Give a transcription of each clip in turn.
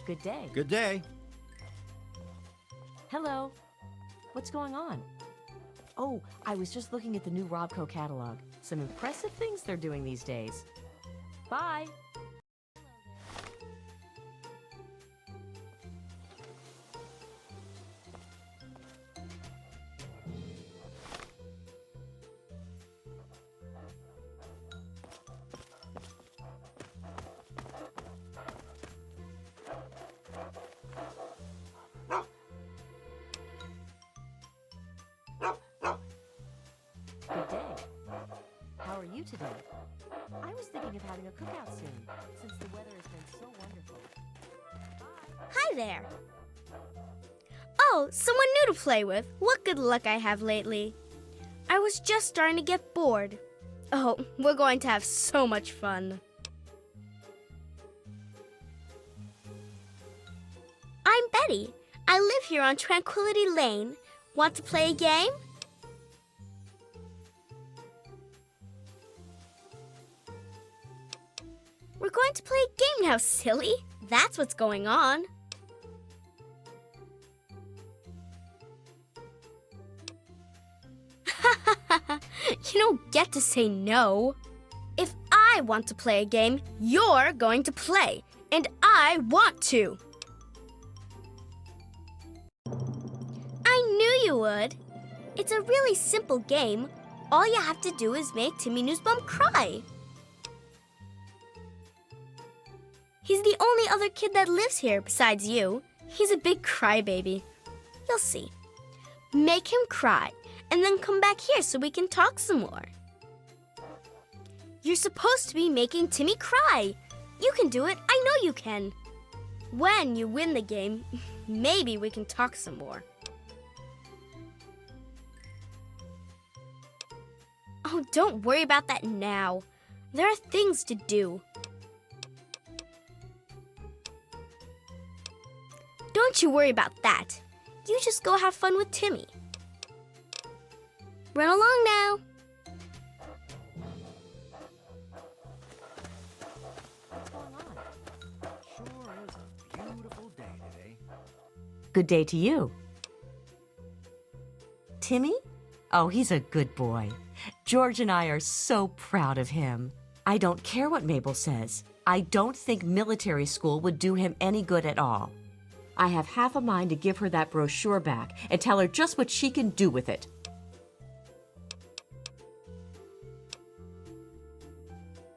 Good day. Good day. Hello. What's going on? Oh, I was just looking at the new Robco catalog. Some impressive things they're doing these days. Bye. Good day. How are you today? I was thinking of having a cookout soon, since the weather has been so wonderful. Hi there. Oh, someone new to play with. What good luck I have lately. I was just starting to get bored. Oh, we're going to have so much fun. I'm Betty. I live here on Tranquility Lane. Want to play a game? We're going to play a game now, silly. That's what's going on. You don't get to say no. If I want to play a game, you're going to play. And I want to. I knew you would. It's a really simple game. All you have to do is make Timmy Newsbum cry. He's the only other kid that lives here besides you. He's a big crybaby. You'll see. Make him cry, and then come back here so we can talk some more. You're supposed to be making Timmy cry. You can do it. I know you can. When you win the game, maybe we can talk some more. Oh, don't worry about that now. There are things to do. Don't you worry about that. You just go have fun with Timmy. Run along now. What's going on? Sure is a beautiful day today. Good day to you. Timmy? Oh, he's a good boy. George and I are so proud of him. I don't care what Mabel says. I don't think military school would do him any good at all. I have half a mind to give her that brochure back and tell her just what she can do with it.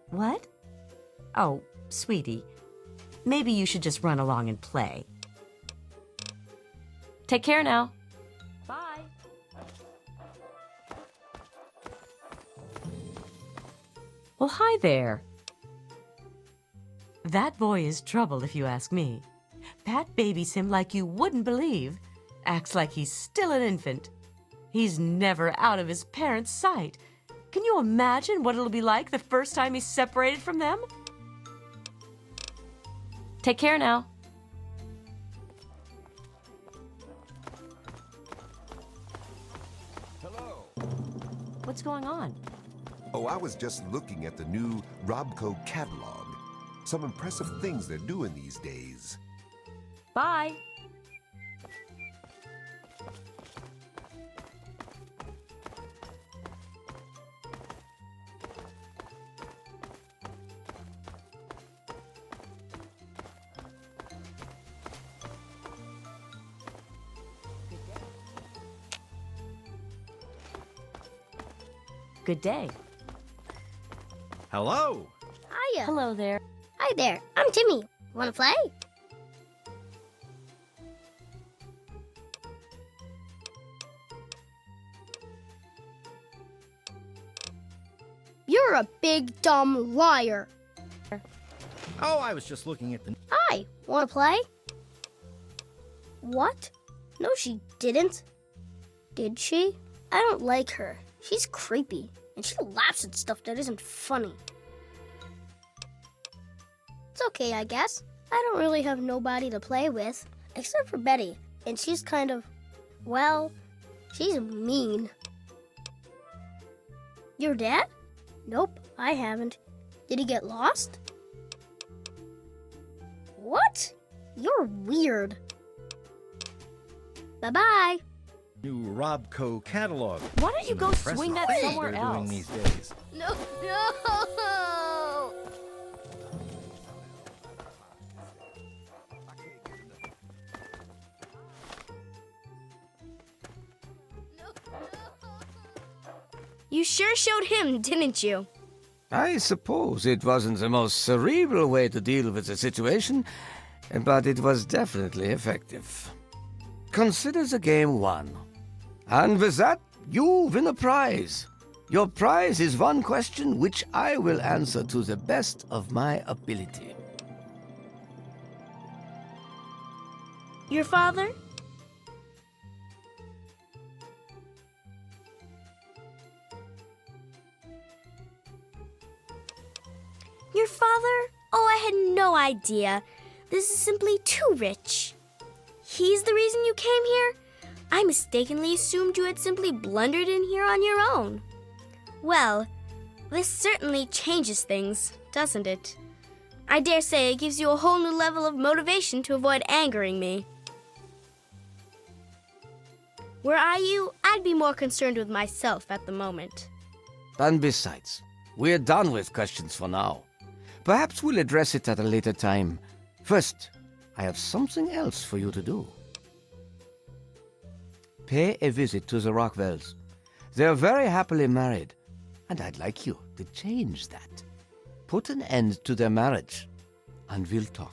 What? Oh, sweetie, maybe you should just run along and play. Take care now. Bye. Well, hi there. That boy is trouble, if you ask me. Pat babies him like you wouldn't believe. Acts like he's still an infant. He's never out of his parents' sight. Can you imagine what it'll be like the first time he's separated from them? Take care now. Hello. What's going on? Oh, I was just looking at the new Robco catalog. Some impressive things they're doing these days. Bye. Good day. Hello. Hiya. Hello there. Hi there. I'm Timmy. Want to play? You're a big dumb liar. Oh, I was just looking at the... Hi. Want to play? What? No, she didn't. Did she? I don't like her. She's creepy, and she laughs at stuff that isn't funny. It's okay, I guess. I don't really have nobody to play with, except for Betty, and she's kind of, well, she's mean. Your dad? Nope, I haven't. Did he get lost? What? You're weird. Bye-bye. New Robco catalog. Why don't you go Impressive swing that things somewhere they're else? doing these days. No, no! You sure showed him, didn't you? I suppose it wasn't the most cerebral way to deal with the situation, but it was definitely effective. Consider the game won. And with that, you win a prize. Your prize is one question which I will answer to the best of my ability. Your father? Your father? Oh, I had no idea. This is simply too rich. He's the reason you came here? I mistakenly assumed you had simply blundered in here on your own. Well, this certainly changes things, doesn't it? I dare say it gives you a whole new level of motivation to avoid angering me. Were I you, I'd be more concerned with myself at the moment. And besides, we're done with questions for now. Perhaps we'll address it at a later time. First, I have something else for you to do. Pay a visit to the Rockwells. They're very happily married, and I'd like you to change that. Put an end to their marriage, and we'll talk.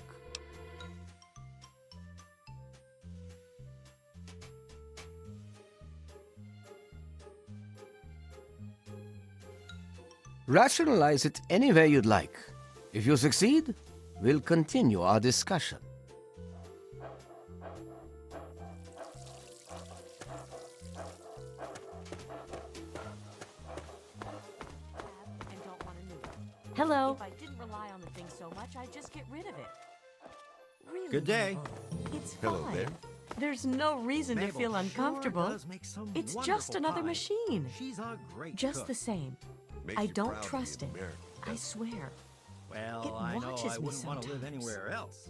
Rationalize it any way you'd like. If you succeed, we'll continue our discussion. Hello. If I didn't rely on the thing so much, I'd just get rid of it. Really? Good day. It's Hello fine. there. There's no reason to Mabel feel sure uncomfortable. does make some It's just wonderful another pie. machine. She's a great Just cook. the same. Makes I you don't proud to be trust it. American, I doesn't swear. Well, It I know watches I me wouldn't want to live sometimes. anywhere else.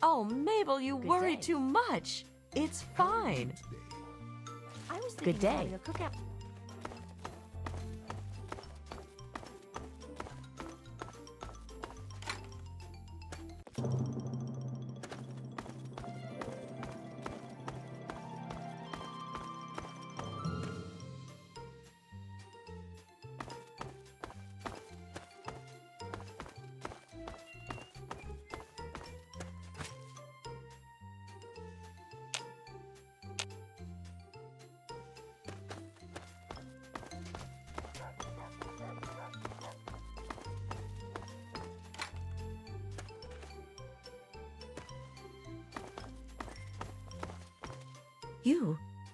Oh, Mabel, you worry day. too much. It's fine. I was thinking Good day. of having a cookout.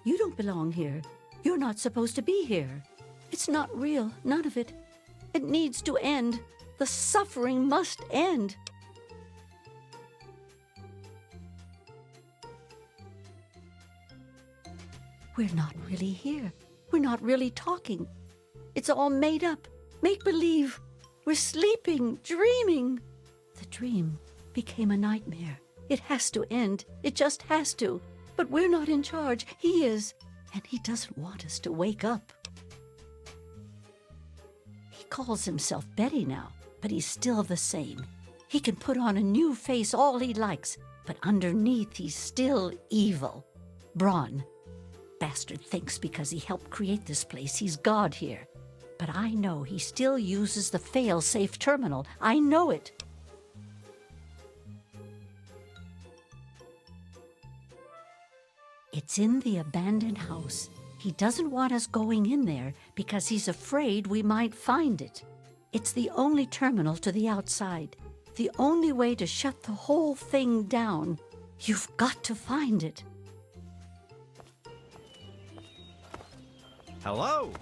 You don't belong here. You're not supposed to be here. It's not real, none of it. It needs to end. The suffering must end. We're not really here. We're not really talking. It's all made up. Make-believe. We're sleeping, dreaming. The dream became a nightmare. It has to end. It just has to. But we're not in charge. He is. And he doesn't want us to wake up. He calls himself Betty now, but he's still the same. He can put on a new face all he likes, but underneath he's still evil. Braun. Bastard thinks because he helped create this place, he's God here. But I know he still uses the fail-safe terminal. I know it. It's in the abandoned house. He doesn't want us going in there because he's afraid we might find it. It's the only terminal to the outside. The only way to shut the whole thing down. You've got to find it. Hello?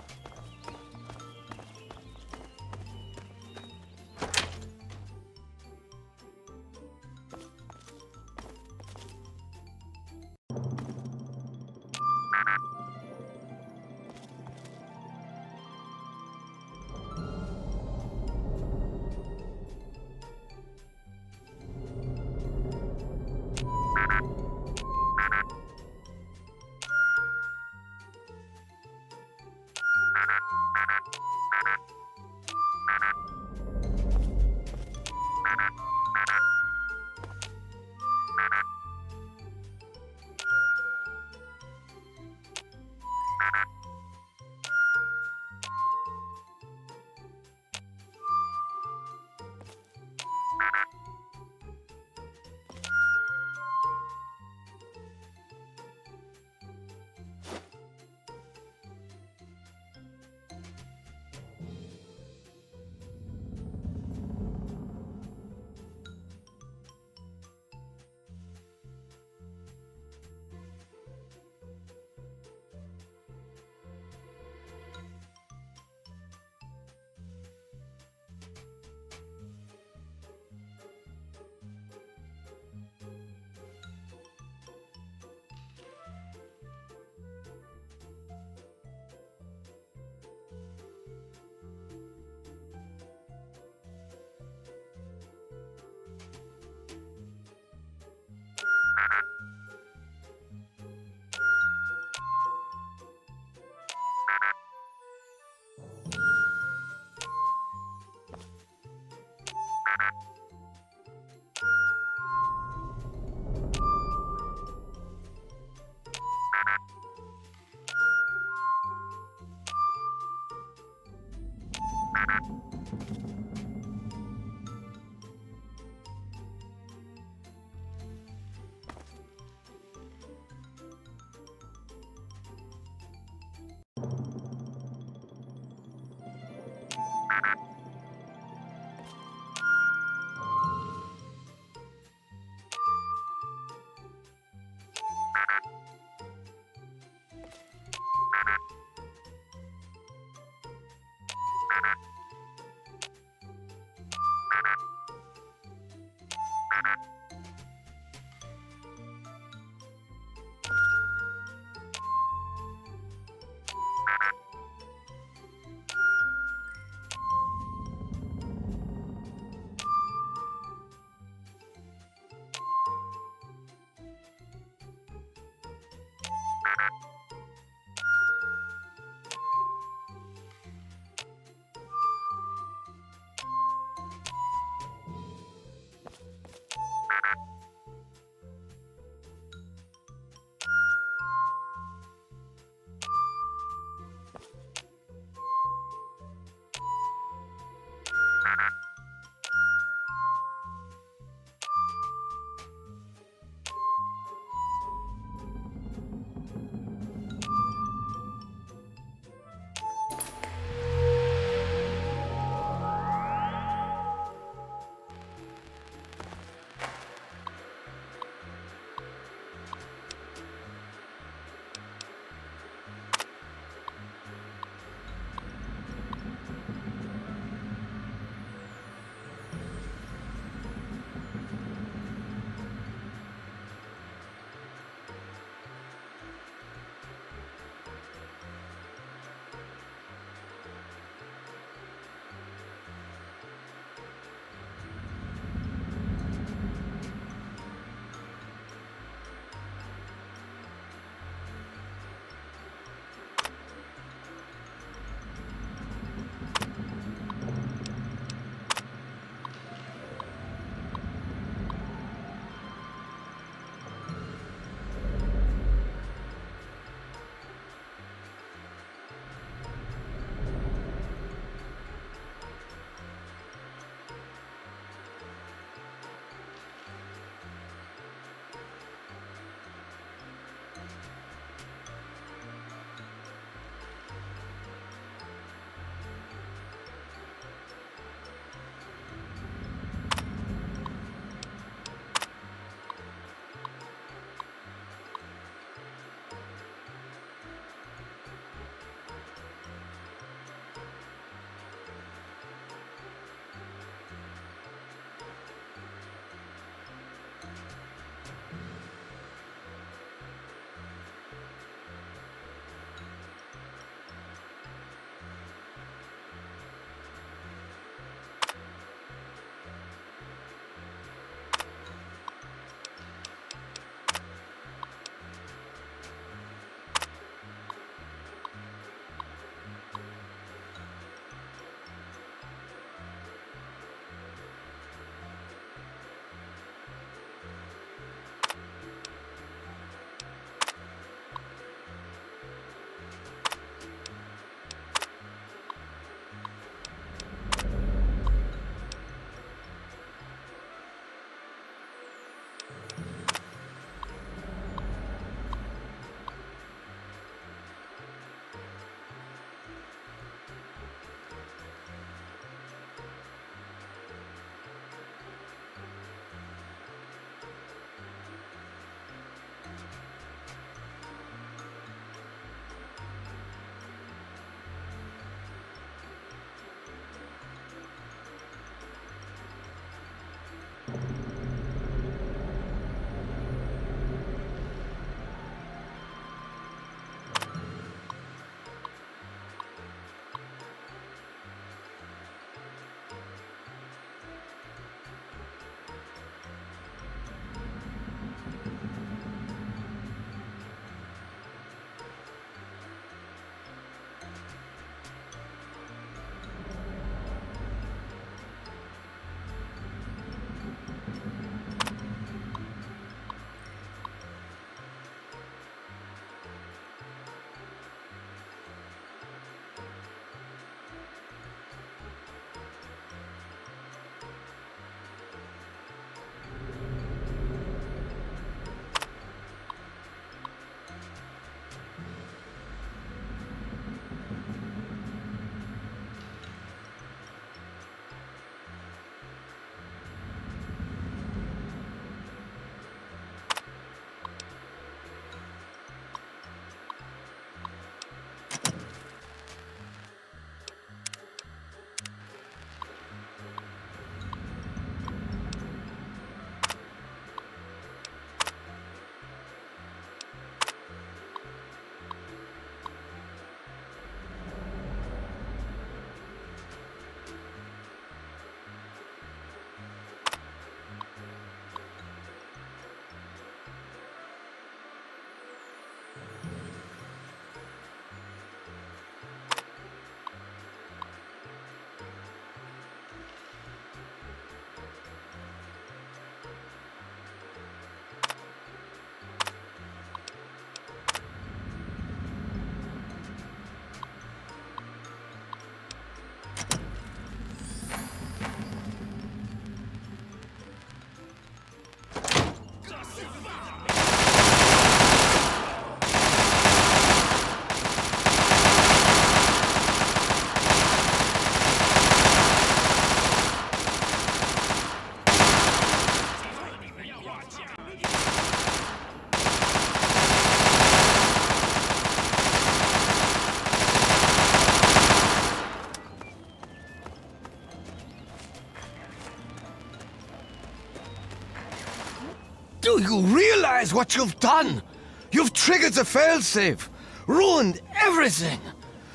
you realize what you've done? You've triggered the failsafe, ruined everything.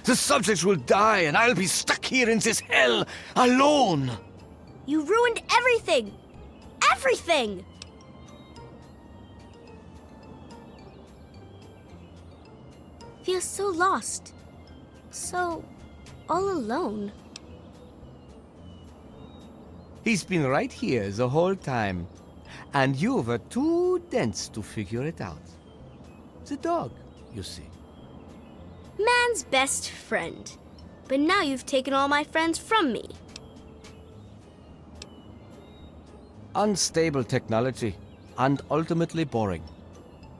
The subjects will die, and I'll be stuck here in this hell alone. You ruined everything! Everything! Feel so lost. So all alone. He's been right here the whole time, and you were too dense to figure it out. The dog, you see. Man's best friend. But now you've taken all my friends from me. Unstable technology, and ultimately boring.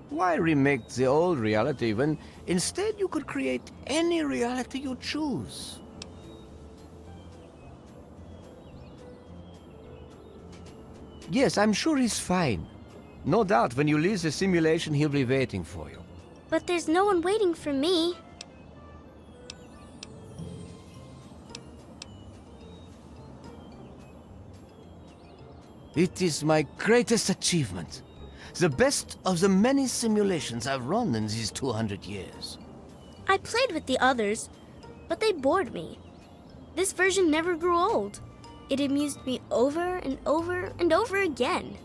Why remake the old reality when instead you could create any reality you choose? Yes, I'm sure he's fine. No doubt when you leave the simulation, he'll be waiting for you. But there's no one waiting for me. It is my greatest achievement. The best of the many simulations I've run in these 200 years. I played with the others, but they bored me. This version never grew old. It amused me over and over and over again.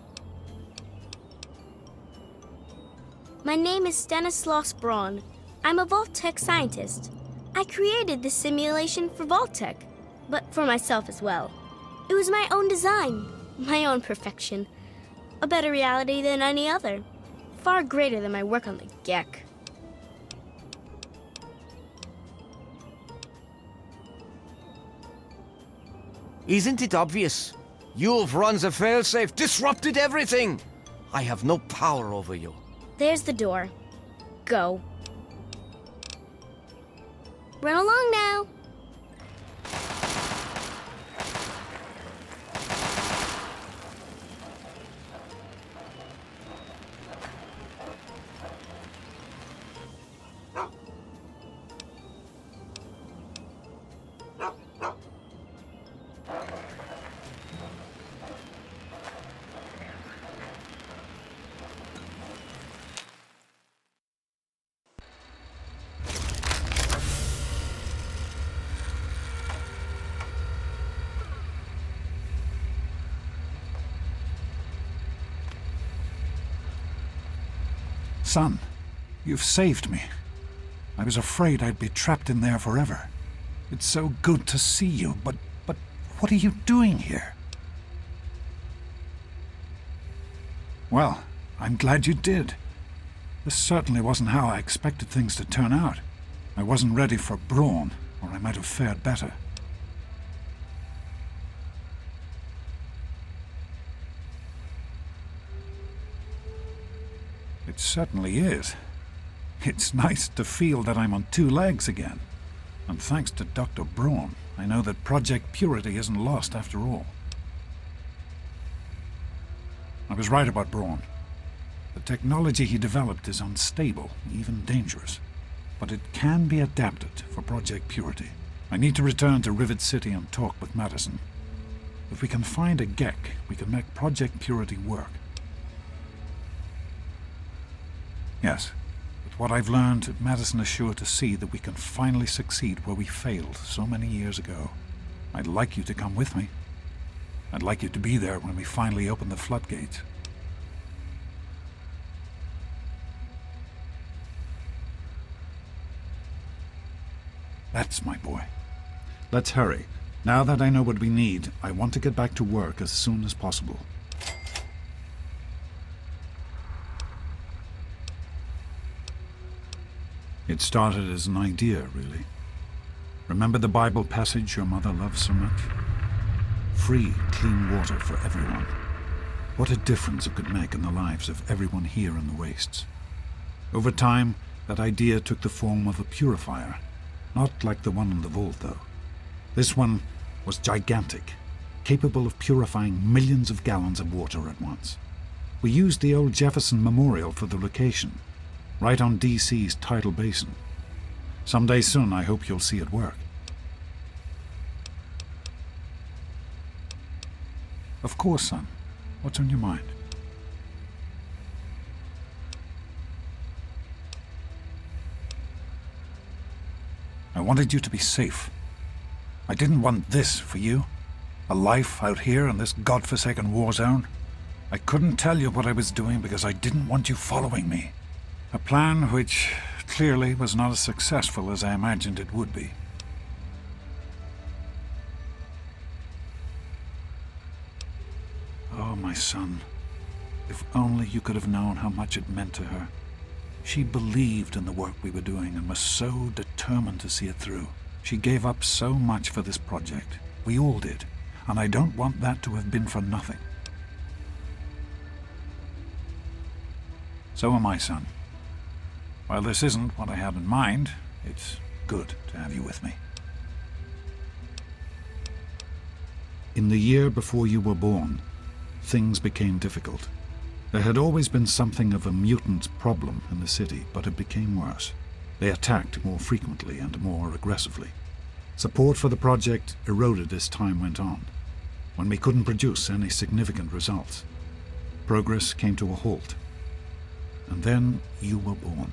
My name is Stanislaus Braun. I'm a Vault-Tec scientist. I created this simulation for Vault-Tec, but for myself as well. It was my own design, my own perfection. A better reality than any other. Far greater than my work on the GEC. Isn't it obvious? You've run the failsafe, disrupted everything. I have no power over you. There's the door. Go. Run along now. Son, you've saved me. I was afraid I'd be trapped in there forever. It's so good to see you, but what are you doing here? Well, I'm glad you did. This certainly wasn't how I expected things to turn out. I wasn't ready for Braun, or I might have fared better. It certainly is. It's nice to feel that I'm on two legs again. And thanks to Dr. Braun, I know that Project Purity isn't lost after all. I was right about Braun. The technology he developed is unstable, even dangerous. But it can be adapted for Project Purity. I need to return to Rivet City and talk with Madison. If we can find a GEC, we can make Project Purity work. Yes, with what I've learned, Madison is sure to see that we can finally succeed where we failed so many years ago. I'd like you to come with me. I'd like you to be there when we finally open the floodgates. That's my boy. Let's hurry. Now that I know what we need, I want to get back to work as soon as possible. It started as an idea, really. Remember the Bible passage your mother loves so much? Free, clean water for everyone. What a difference it could make in the lives of everyone here in the wastes. Over time, that idea took the form of a purifier. Not like the one in the vault, though. This one was gigantic, capable of purifying millions of gallons of water at once. We used the old Jefferson Memorial for the location, right on DC's tidal basin. Someday soon, I hope you'll see it work. Of course, son. What's on your mind? wanted you to be safe. I didn't want this for you. A life out here in this godforsaken war zone. I couldn't tell you what I was doing because I didn't want you following me. A plan which clearly was not as successful as I imagined it would be. Oh, my son. If only you could have known how much it meant to her. She believed in the work we were doing and was so determined to see it through. She gave up so much for this project. We all did. And I don't want that to have been for nothing. So am I, son. While this isn't what I had in mind, it's good to have you with me. In the year before you were born, things became difficult. There had always been something of a mutant problem in the city, but it became worse. They attacked more frequently and more aggressively. Support for the project eroded as time went on. When we couldn't produce any significant results, progress came to a halt. And then you were born.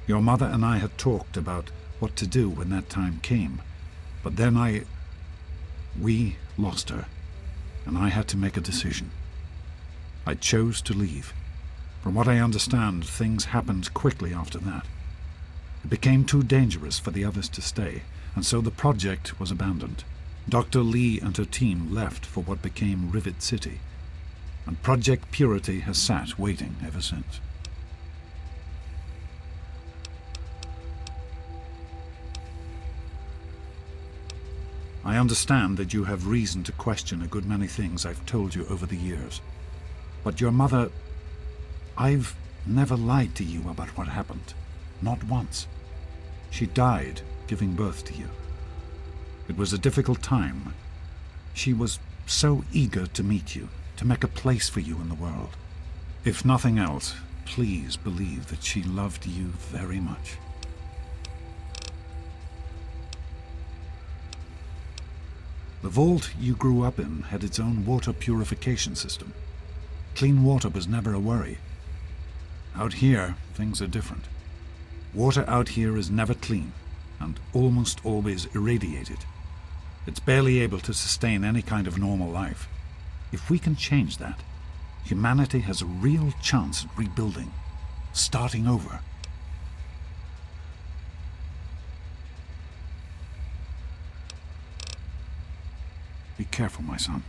Your mother and I had talked about what to do when that time came, but then we lost her, and I had to make a decision. I chose to leave. From what I understand, things happened quickly after that. It became too dangerous for the others to stay, and so the project was abandoned. Dr. Lee and her team left for what became Rivet City, and Project Purity has sat waiting ever since. I understand that you have reason to question a good many things I've told you over the years. But your mother... I've never lied to you about what happened. Not once. She died giving birth to you. It was a difficult time. She was so eager to meet you, to make a place for you in the world. If nothing else, please believe that she loved you very much. The vault you grew up in had its own water purification system. Clean water was never a worry. Out here, things are different. Water out here is never clean, and almost always irradiated. It's barely able to sustain any kind of normal life. If we can change that, humanity has a real chance at rebuilding, starting over. Be careful, my son.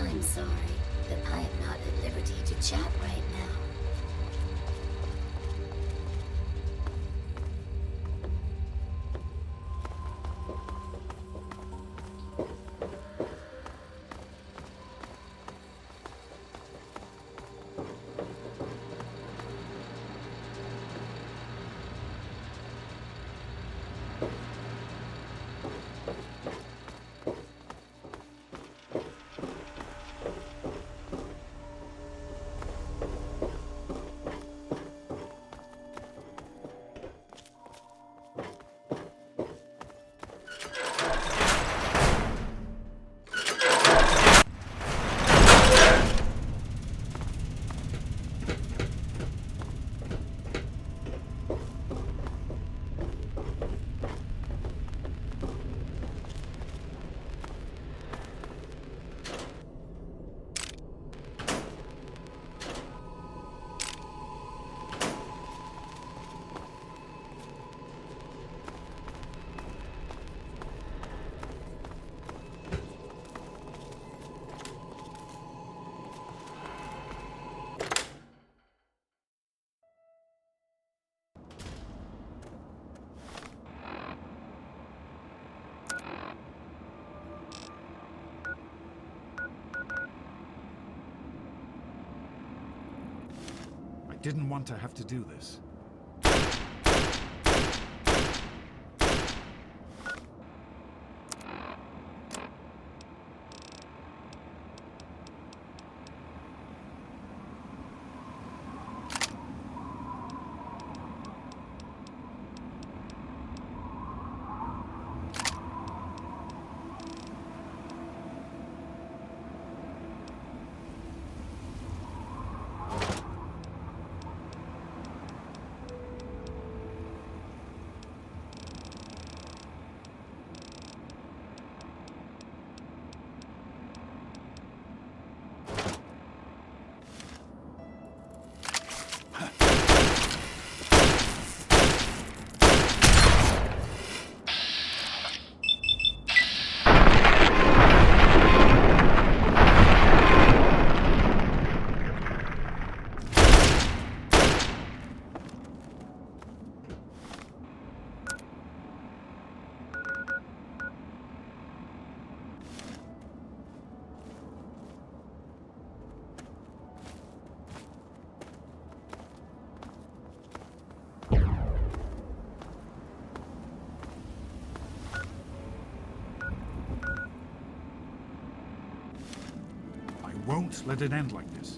I'm sorry that I am not at liberty to chat right now. didn't want to have to do this. I won't let it end like this.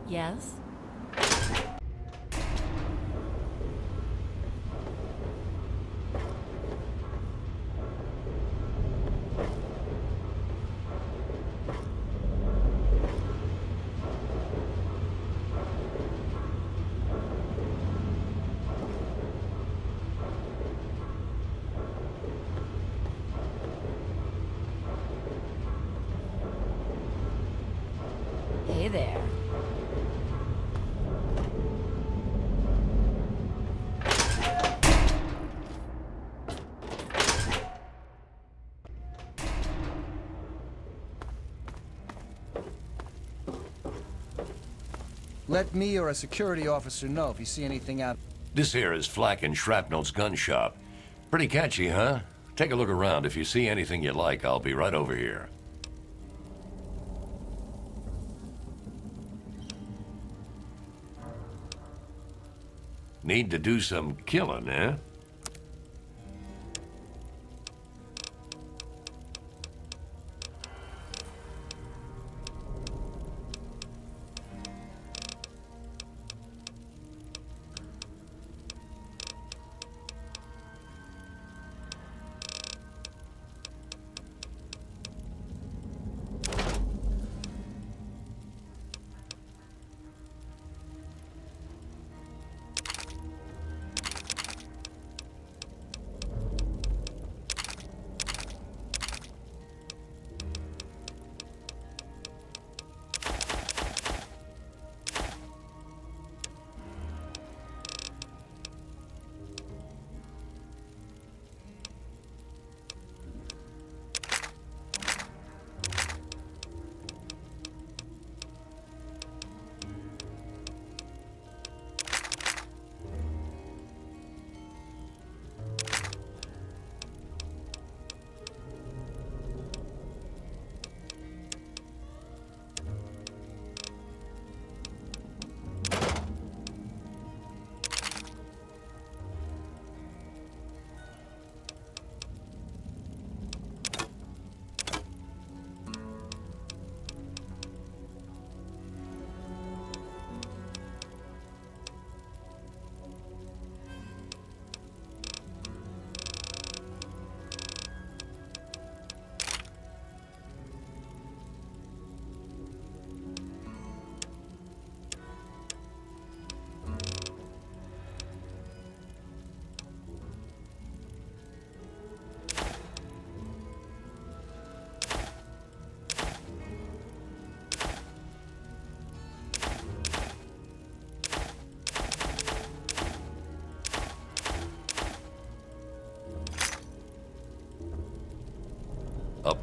Yes? Hey there. Let me or a security officer know if you see anything out. This here is Flack and Shrapnel's gun shop. Pretty catchy, huh? Take a look around. If you see anything you like, I'll be right over here. Need to do some killing, eh?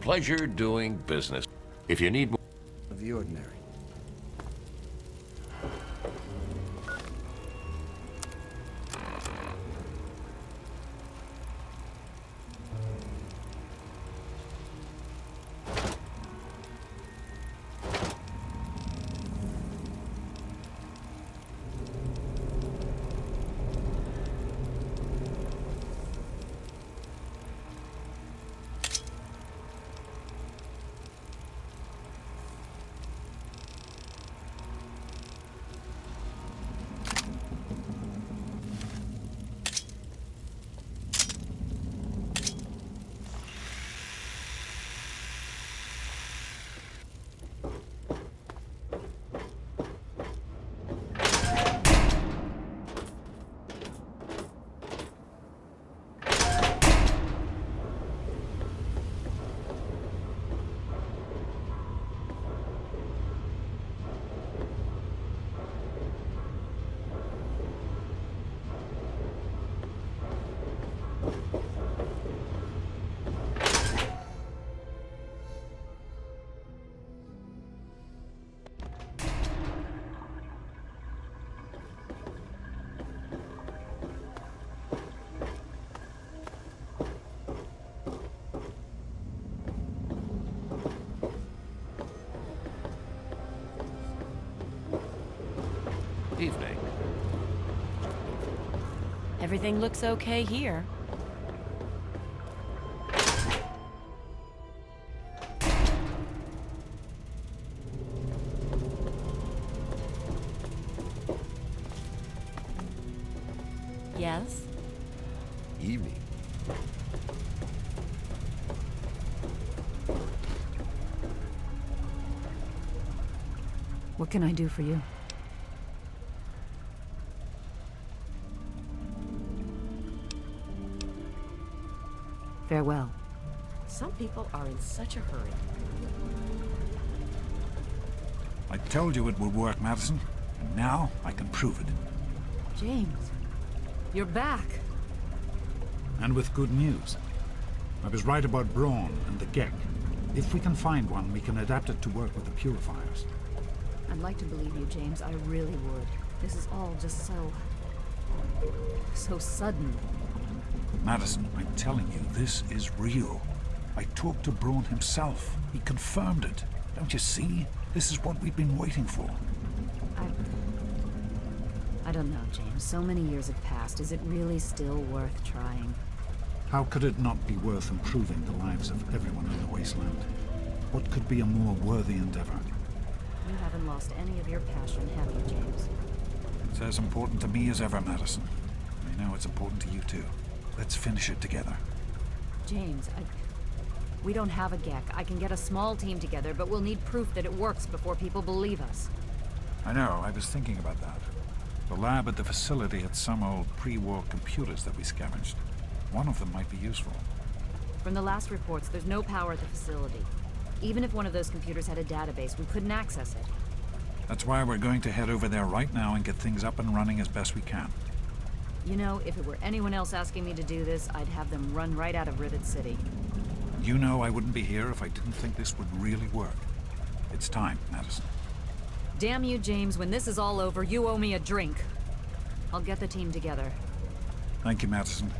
Pleasure doing business. If you need more... Of the ordinary. Evening. Everything looks okay here. Yes? Evening. What can I do for you? Farewell. Some people are in such a hurry. I told you it would work, Madison. And now I can prove it. James, you're back. And with good news. I was right about Braun and the GEC. If we can find one, we can adapt it to work with the purifiers. I'd like to believe you, James. I really would. This is all just so sudden. Madison, I'm telling you, this is real. I talked to Braun himself. He confirmed it. Don't you see? This is what we've been waiting for. I don't know, James. So many years have passed. Is it really still worth trying? How could it not be worth improving the lives of everyone in the wasteland? What could be a more worthy endeavor? You haven't lost any of your passion, have you, James? It's as important to me as ever, Madison. I know it's important to you, too. Let's finish it together. James, we don't have a GEC. I can get a small team together, but we'll need proof that it works before people believe us. I know, I was thinking about that. The lab at the facility had some old pre-war computers that we scavenged. One of them might be useful. From the last reports, there's no power at the facility. Even if one of those computers had a database, we couldn't access it. That's why we're going to head over there right now and get things up and running as best we can. You know, if it were anyone else asking me to do this, I'd have them run right out of Rivet City. You know I wouldn't be here if I didn't think this would really work. It's time, Madison. Damn you, James. When this is all over, you owe me a drink. I'll get the team together. Thank you, Madison.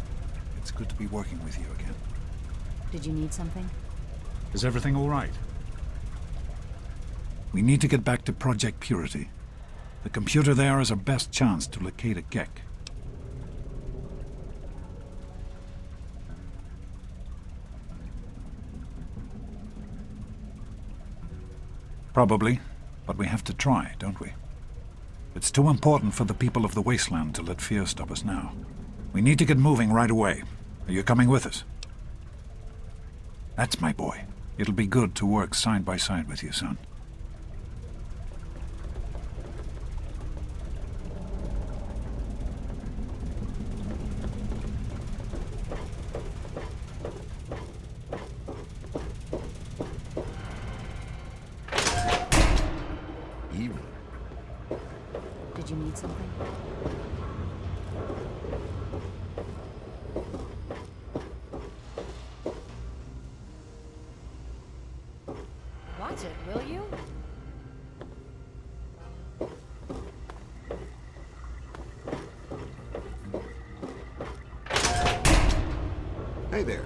It's good to be working with you again. Did you need something? Is everything all right? We need to get back to Project Purity. The computer there is our best chance to locate a GEC. Probably, but we have to try, don't we? It's too important for the people of the wasteland to let fear stop us now. We need to get moving right away. Are you coming with us? That's my boy. It'll be good to work side by side with you, son. Evening. Did you need something? watch it, will you? Hey there.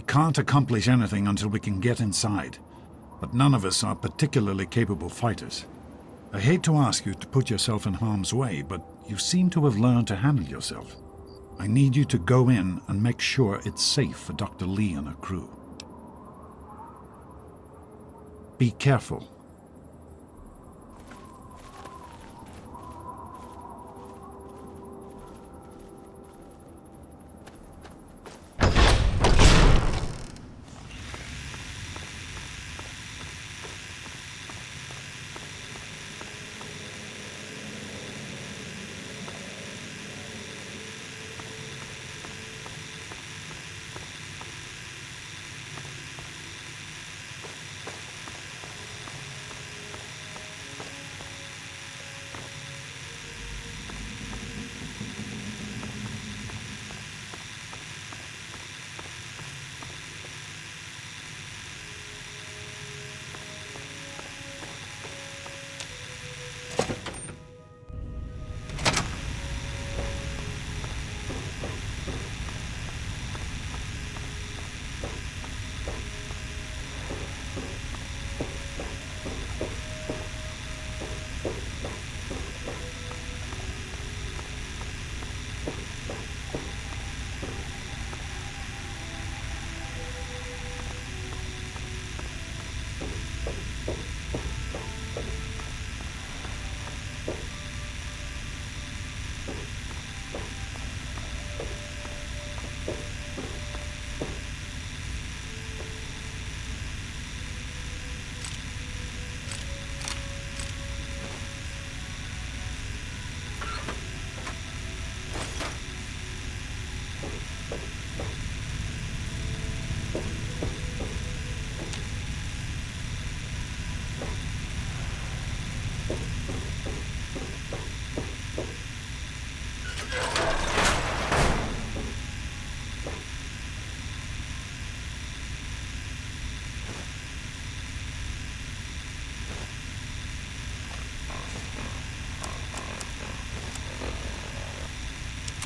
We can't accomplish anything until we can get inside, but none of us are particularly capable fighters. I hate to ask you to put yourself in harm's way, but you seem to have learned to handle yourself. I need you to go in and make sure it's safe for Dr. Lee and her crew. Be careful.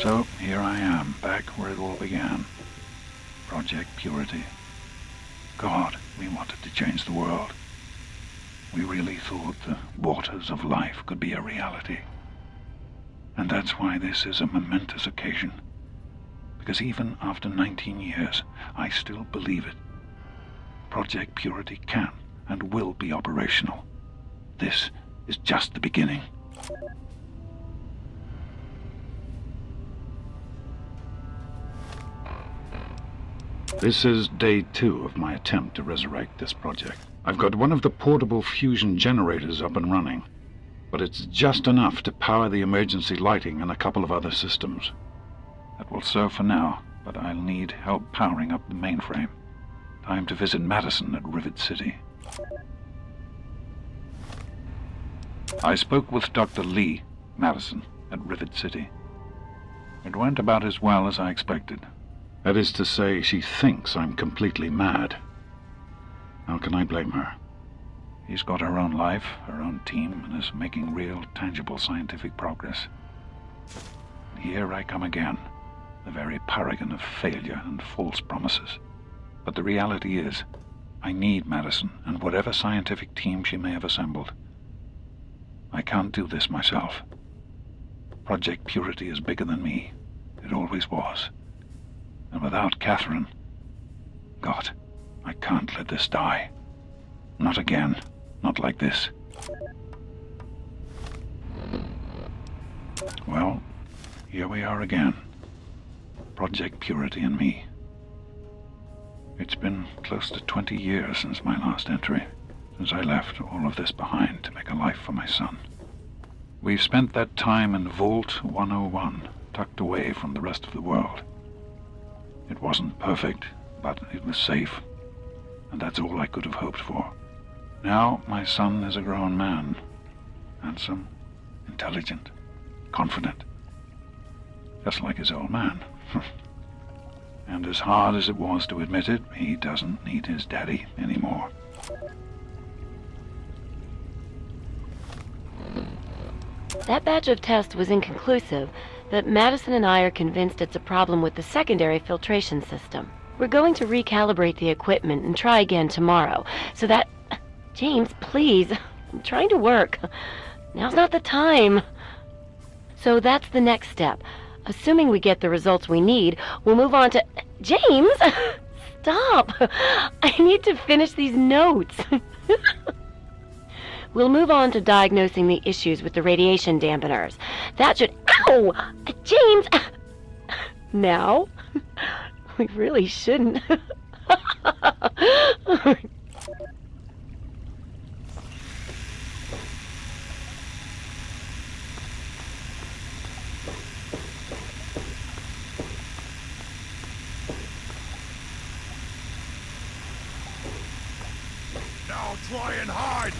So, here I am, back where it all began. Project Purity. God, we wanted to change the world. We really thought the waters of life could be a reality. And that's why this is a momentous occasion. Because even after 19 years, I still believe it. Project Purity can and will be operational. This is just the beginning. This is day 2 of my attempt to resurrect this project. I've got one of the portable fusion generators up and running, but it's just enough to power the emergency lighting and a couple of other systems. That will serve for now, but I'll need help powering up the mainframe. Time to visit Madison at Rivet City. I spoke with Dr. Lee, Madison, at Rivet City. It went about as well as I expected. That is to say, she thinks I'm completely mad. How can I blame her? She's got her own life, her own team, and is making real, tangible scientific progress. Here I come again, the very paragon of failure and false promises. But the reality is, I need Madison and whatever scientific team she may have assembled. I can't do this myself. Project Purity is bigger than me. It always was. And without Catherine, God, I can't let this die. Not again. Not like this. Well, here we are again. Project Purity and me. It's been close to 20 years since my last entry, since I left all of this behind to make a life for my son. We've spent that time in Vault 101, tucked away from the rest of the world. It wasn't perfect, but it was safe, and that's all I could have hoped for. Now my son is a grown man, handsome, intelligent, confident, just like his old man. And as hard as it was to admit it, he doesn't need his daddy anymore. That batch of tests was inconclusive, but Madison and I are convinced it's a problem with the secondary filtration system. We're going to recalibrate the equipment and try again tomorrow, so that... James, please. I'm trying to work. Now's not the time. So that's the next step. Assuming we get the results we need, we'll move on to... James! Stop! I need to finish these notes. We'll move on to diagnosing the issues with the radiation dampeners. That should... Ow! James! Now? We really shouldn't. Now try and hide!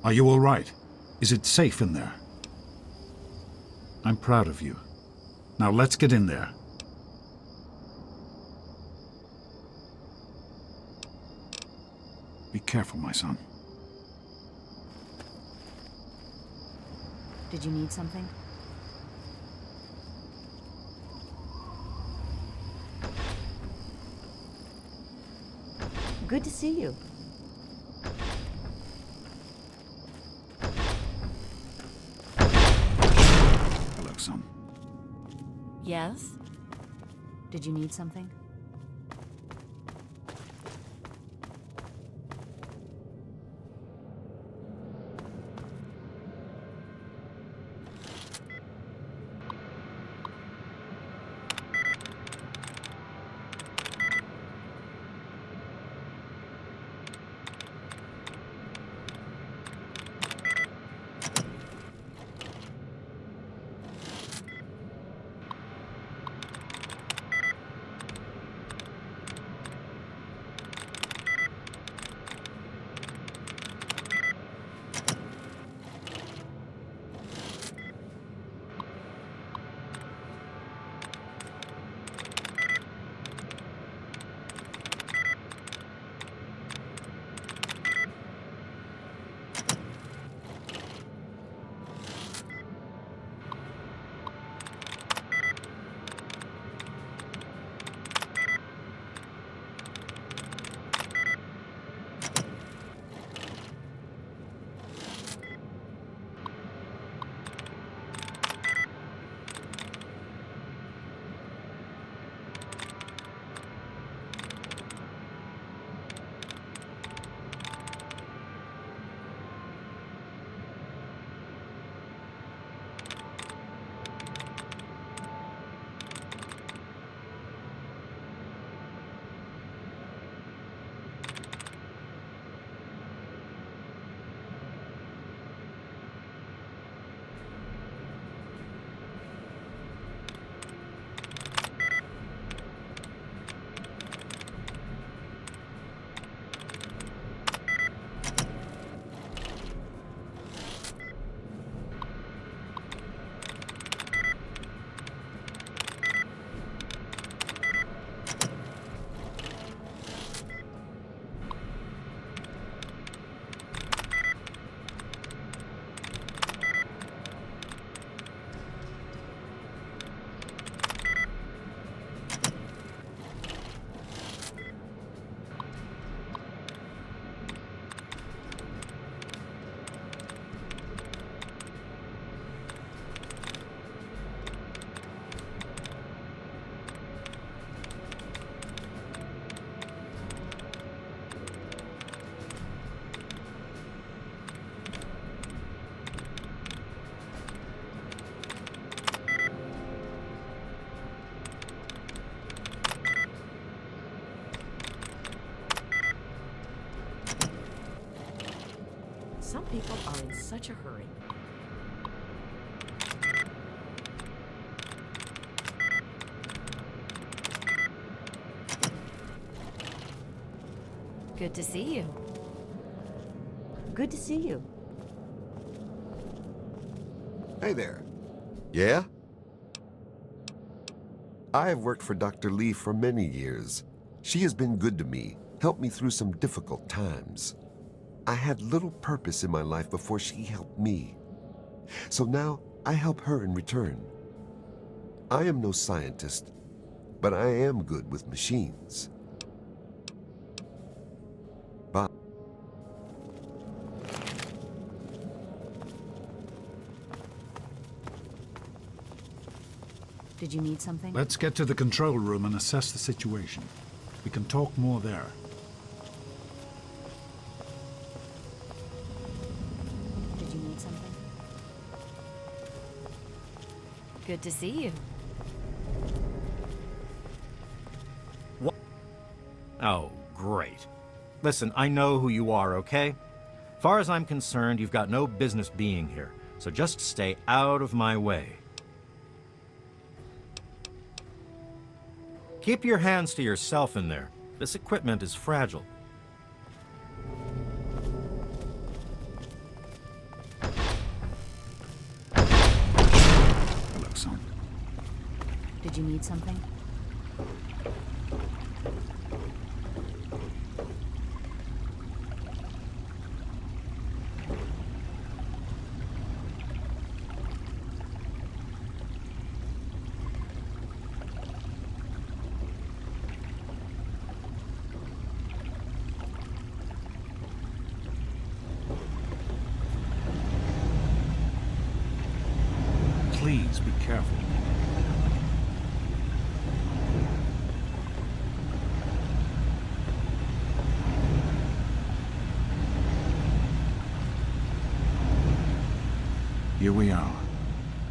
Are you all right? Is it safe in there? I'm proud of you. Now let's get in there. Be careful, my son. Did you need something? Good to see you. Hello, son. Yes? Did you need something? Some people are in such a hurry. Good to see you. Good to see you. Hey there. Yeah? I have worked for Dr. Lee for many years. She has been good to me, helped me through some difficult times. I had little purpose in my life before she helped me. So now I help her in return. I am no scientist, but I am good with machines. Bye. Did you need something? Let's get to the control room and assess the situation. We can talk more there. Did you need something? Good to see you. What? Oh, great. Listen, I know who you are, okay? Far as I'm concerned, you've got no business being here, so just stay out of my way. Keep your hands to yourself in there. This equipment is fragile. Did you need something? Please be careful. Here we are,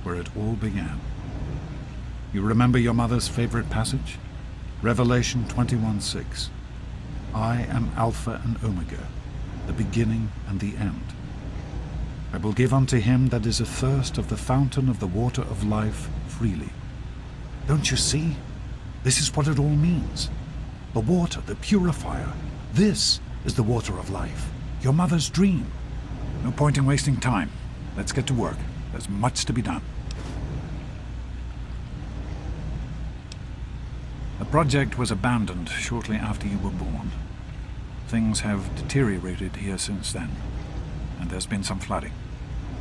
where it all began. You remember your mother's favorite passage? Revelation 21:6. I am Alpha and Omega, the beginning and the end. I will give unto him that is athirst of the fountain of the water of life freely. Don't you see? This is what it all means. The water, the purifier. This is the water of life. Your mother's dream. No point in wasting time. Let's get to work. There's much to be done. The project was abandoned shortly after you were born. Things have deteriorated here since then, and there's been some flooding.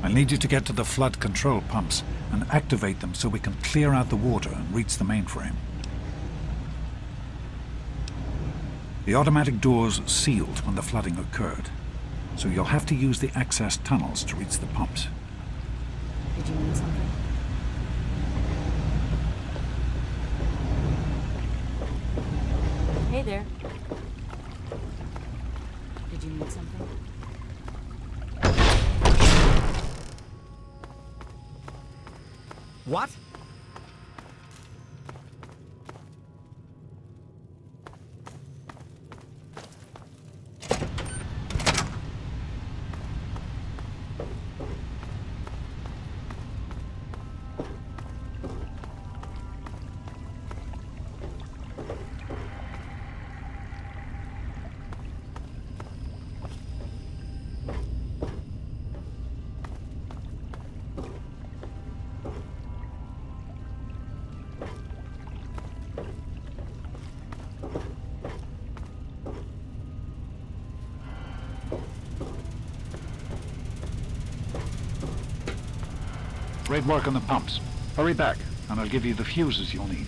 I need you to get to the flood control pumps and activate them so we can clear out the water and reach the mainframe. The automatic doors sealed when the flooding occurred, so you'll have to use the access tunnels to reach the pumps. Did you need something? Hey there. Did you need something? What? Great work on the pumps. Hurry back, and I'll give you the fuses you'll need.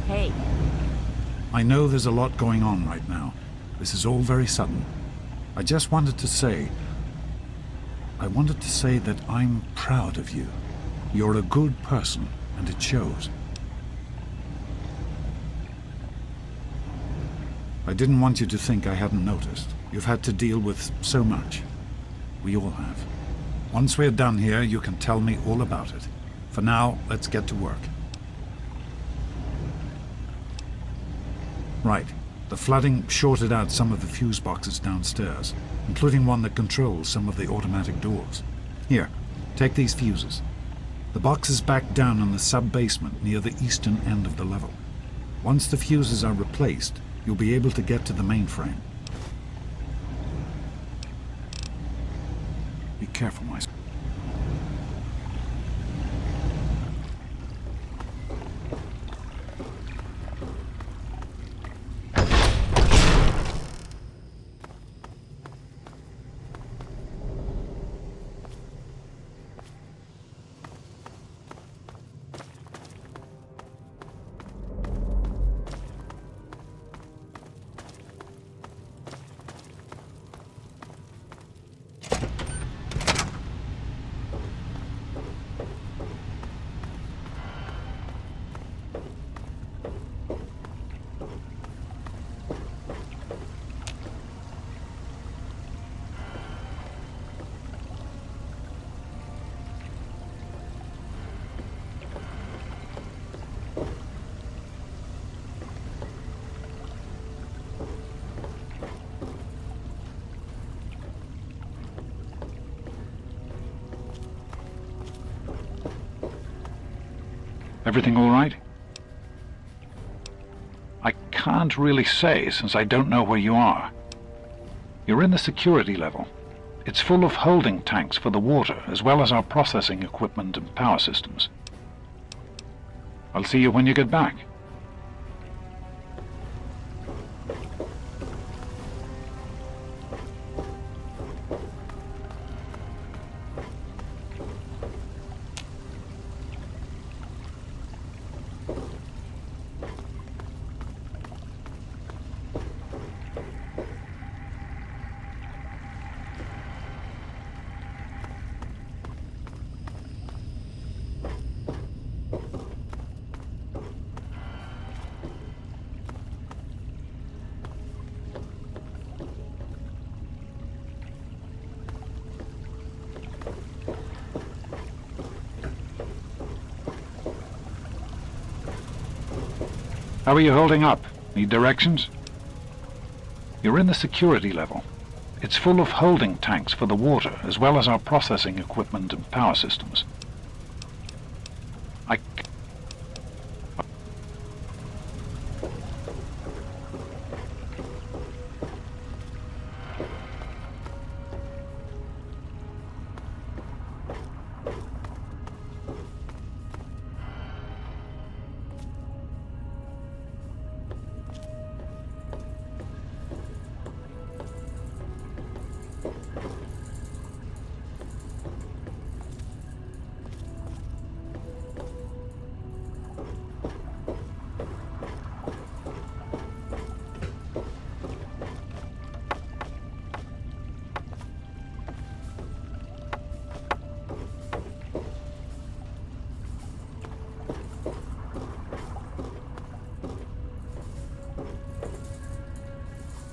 Hey. I know there's a lot going on right now. This is all very sudden. I just wanted to say... I wanted to say that I'm proud of you. You're a good person, and it shows. I didn't want you to think I hadn't noticed. You've had to deal with so much. We all have. Once we're done here, you can tell me all about it. For now, let's get to work. Right. The flooding shorted out some of the fuse boxes downstairs, including one that controls some of the automatic doors. Here, take these fuses. The box is back down in the sub-basement near the eastern end of the level. Once the fuses are replaced, you'll be able to get to the mainframe. Be careful, my son. Everything all right? I can't really say, since I don't know where you are. You're in the security level. It's full of holding tanks for the water, as well as our processing equipment and power systems. I'll see you when you get back. How are you holding up? Need directions? You're in the security level. It's full of holding tanks for the water, as well as our processing equipment and power systems.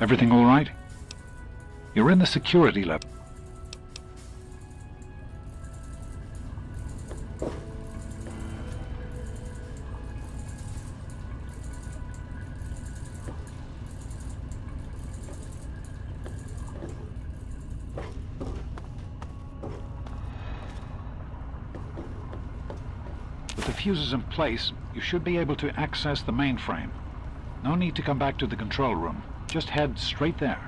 Everything all right? You're in the security level. With the fuses in place, you should be able to access the mainframe. No need to come back to the control room. Just head straight there.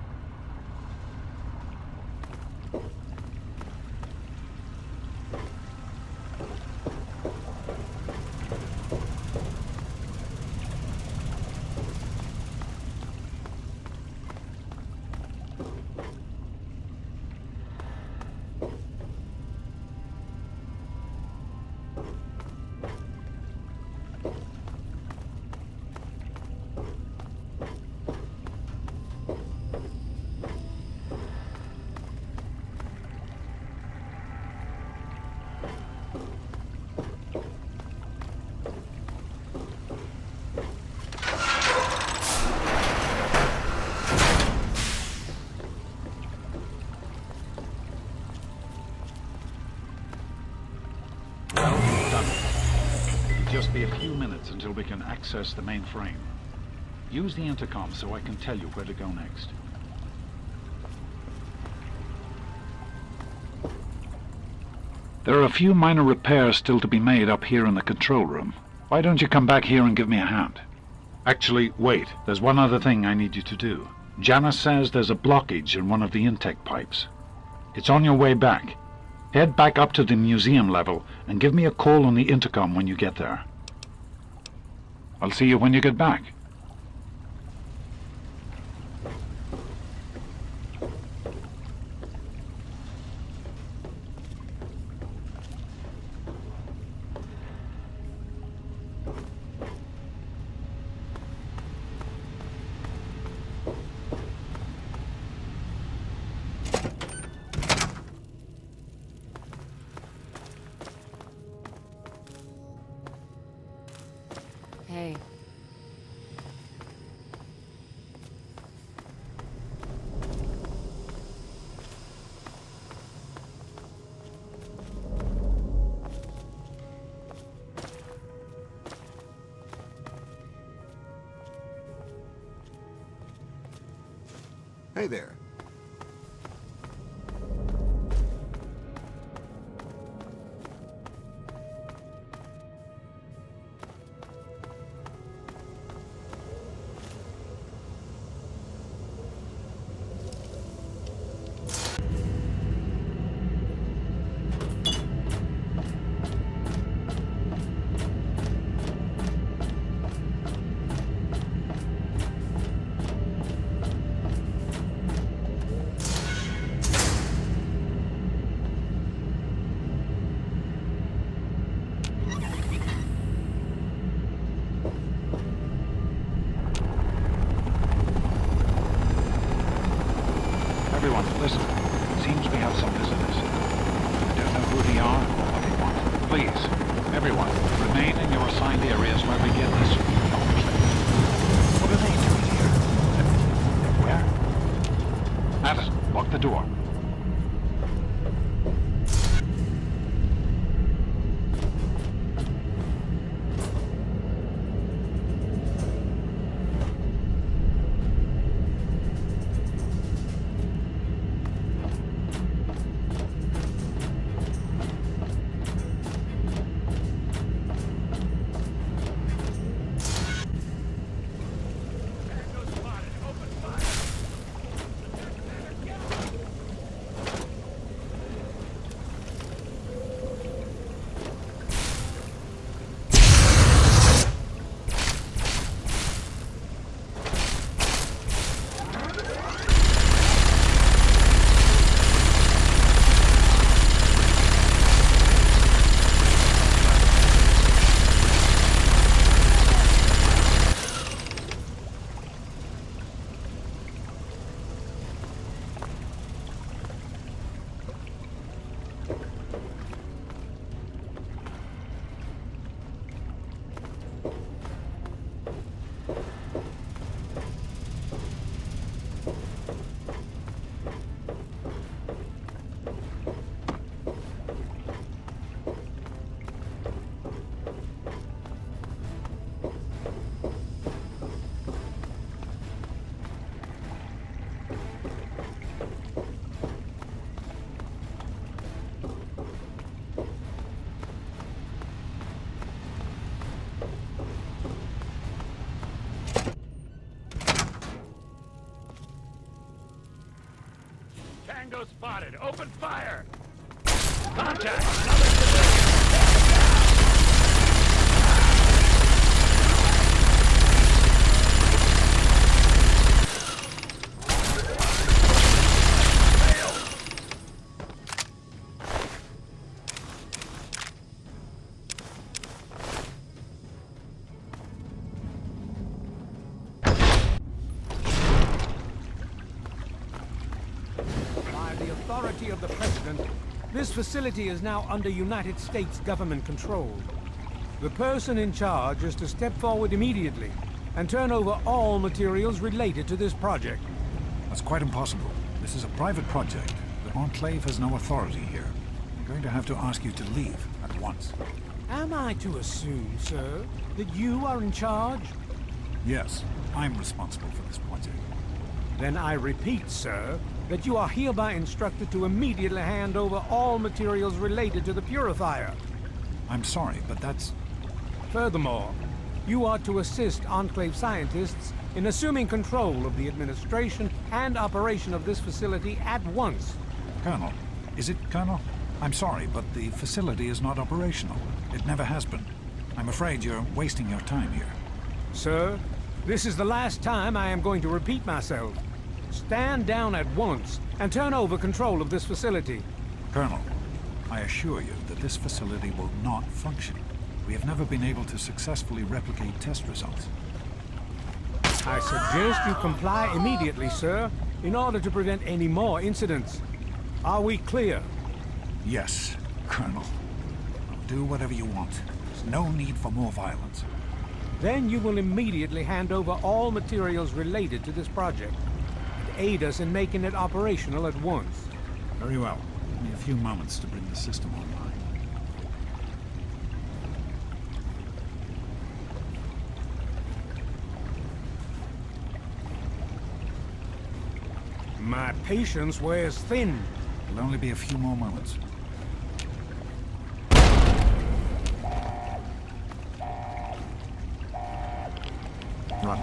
Just be a few minutes until we can access the main frame. Use the intercom so I can tell you where to go next. There are a few minor repairs still to be made up here in the control room. Why don't you come back here and give me a hand? Actually, wait. There's one other thing I need you to do. Janice says there's a blockage in one of the intake pipes. It's on your way back. Head back up to the museum level and give me a call on the intercom when you get there. I'll see you when you get back. Hey. Hey there. Remain in your assigned areas while we get this Longplay. What are they doing here? Where? Madison, lock the door. Tango spotted. Open fire! Contact! Another civilian! Authority of the President, this facility is now under United States government control. The person in charge is to step forward immediately and turn over all materials related to this project. That's quite impossible. This is a private project. The Enclave has no authority here. I'm going to have to ask you to leave at once. Am I to assume, sir, that you are in charge? Yes, I'm responsible for this project. Then I repeat, sir, that you are hereby instructed to immediately hand over all materials related to the purifier. I'm sorry, but that's... Furthermore, you are to assist Enclave scientists in assuming control of the administration and operation of this facility at once. Colonel, is it Colonel? I'm sorry, but the facility is not operational. It never has been. I'm afraid you're wasting your time here. Sir, this is the last time I am going to repeat myself. Stand down at once and turn over control of this facility. Colonel, I assure you that this facility will not function. We have never been able to successfully replicate test results. I suggest you comply immediately, sir, in order to prevent any more incidents. Are we clear? Yes, Colonel. I'll do whatever you want. There's no need for more violence. Then you will immediately hand over all materials related to this project. Aid us in making it operational at once. Very well. Give me a few moments to bring the system online. My patience wears thin. It'll only be a few more moments. Run.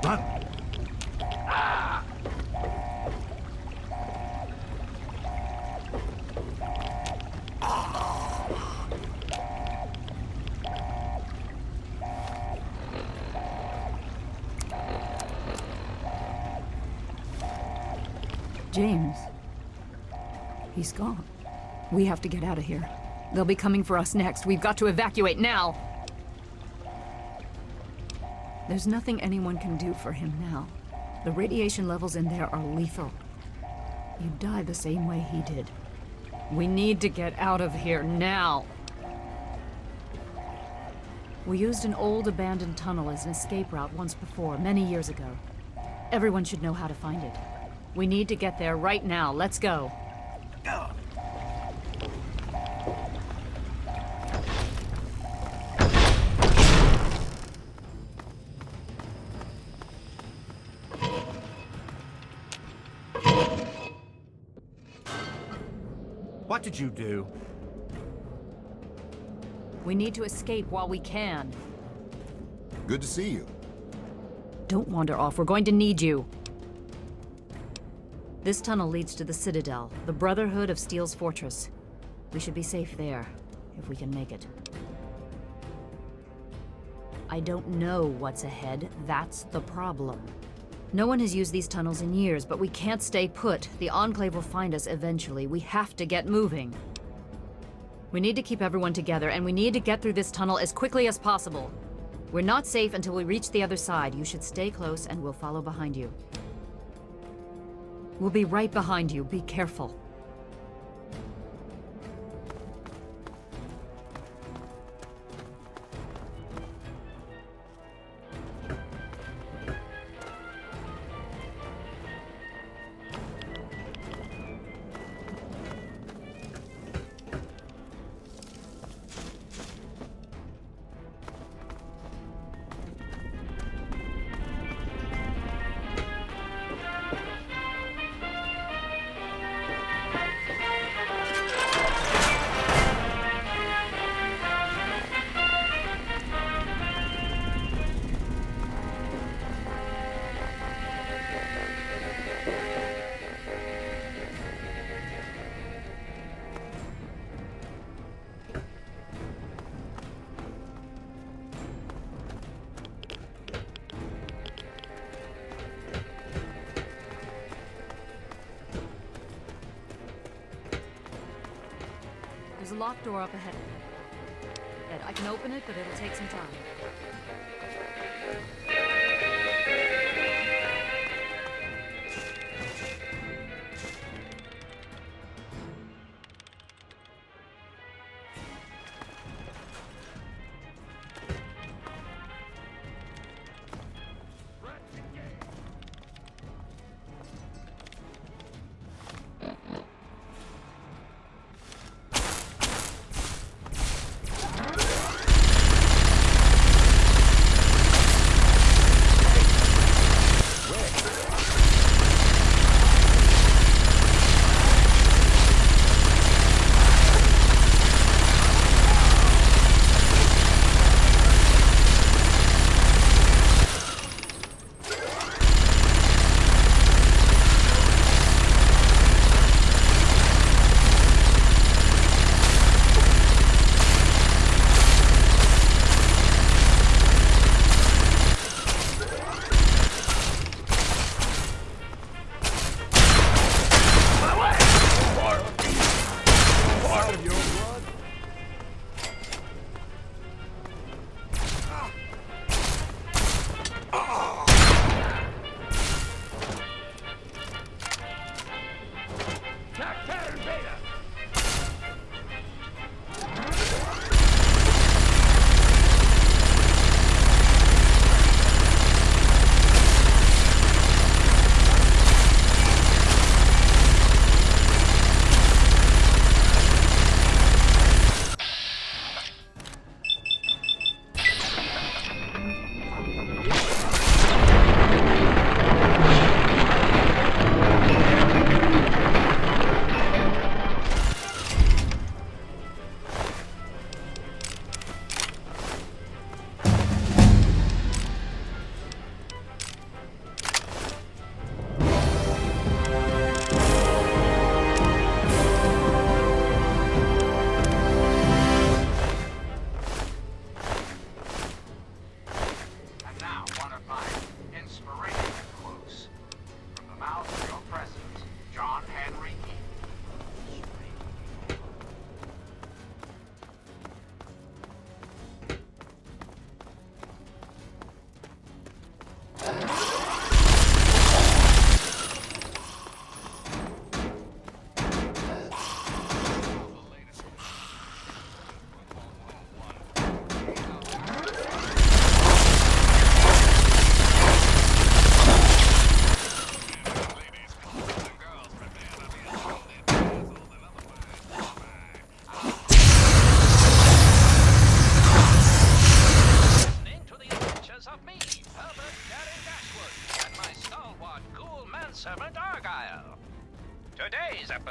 Run! James. He's gone. We have to get out of here. They'll be coming for us next. We've got to evacuate now! There's nothing anyone can do for him now. The radiation levels in there are lethal. You'd die the same way he did. We need to get out of here now! We used an old abandoned tunnel as an escape route once before, many years ago. Everyone should know how to find it. We need to get there right now. Let's go. What did you do? We need to escape while we can. Good to see you. Don't wander off. We're going to need you. This tunnel leads to the Citadel, the Brotherhood of Steel's fortress. We should be safe there, if we can make it. I don't know what's ahead. That's the problem. No one has used these tunnels in years, but we can't stay put. The Enclave will find us eventually. We have to get moving. We need to keep everyone together, and we need to get through this tunnel as quickly as possible. We're not safe until we reach the other side. You should stay close, and we'll follow behind you. We'll be right behind you. Be careful. There's a locked door up ahead. Ed, I can open it, but it'll take some time.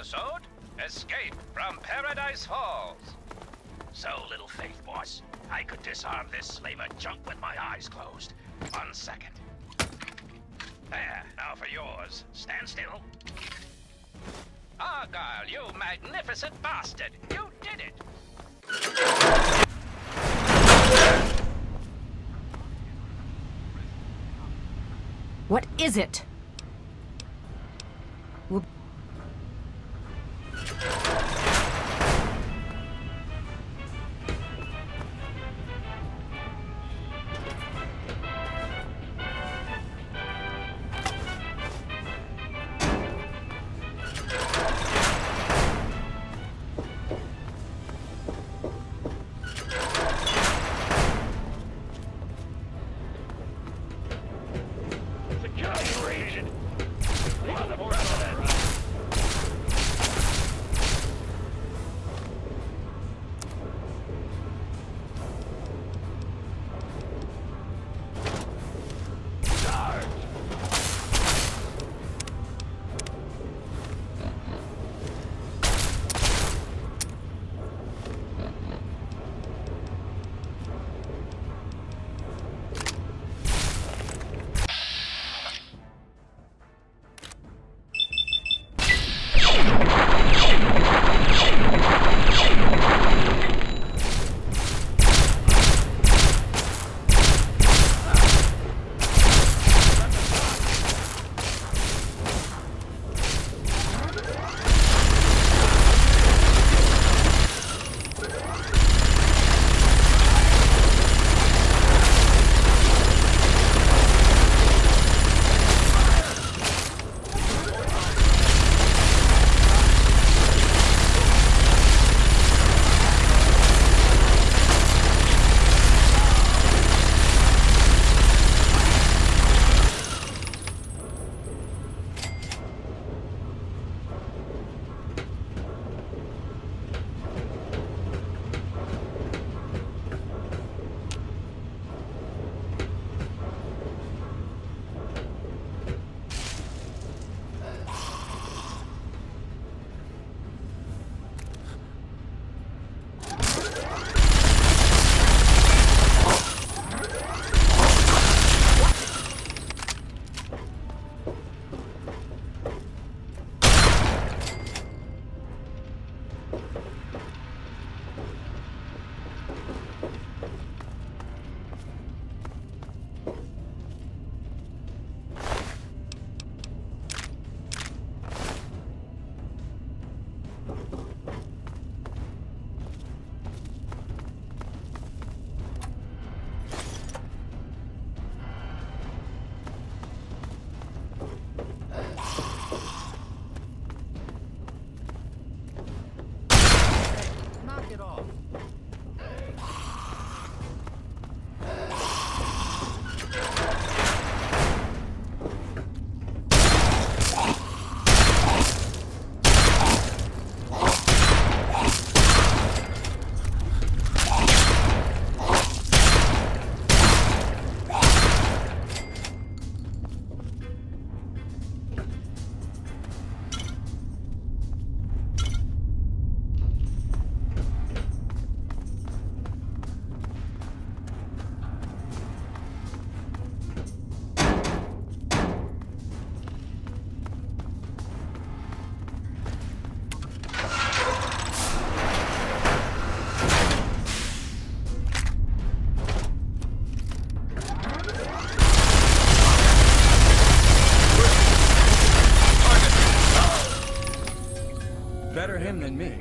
episode, Escape from Paradise Falls. So, little faith boss, I could disarm this slaver junk with my eyes closed. 1 second. There, now for yours. Stand still. Argyle, you magnificent bastard! You did it! What is it? Better him than me.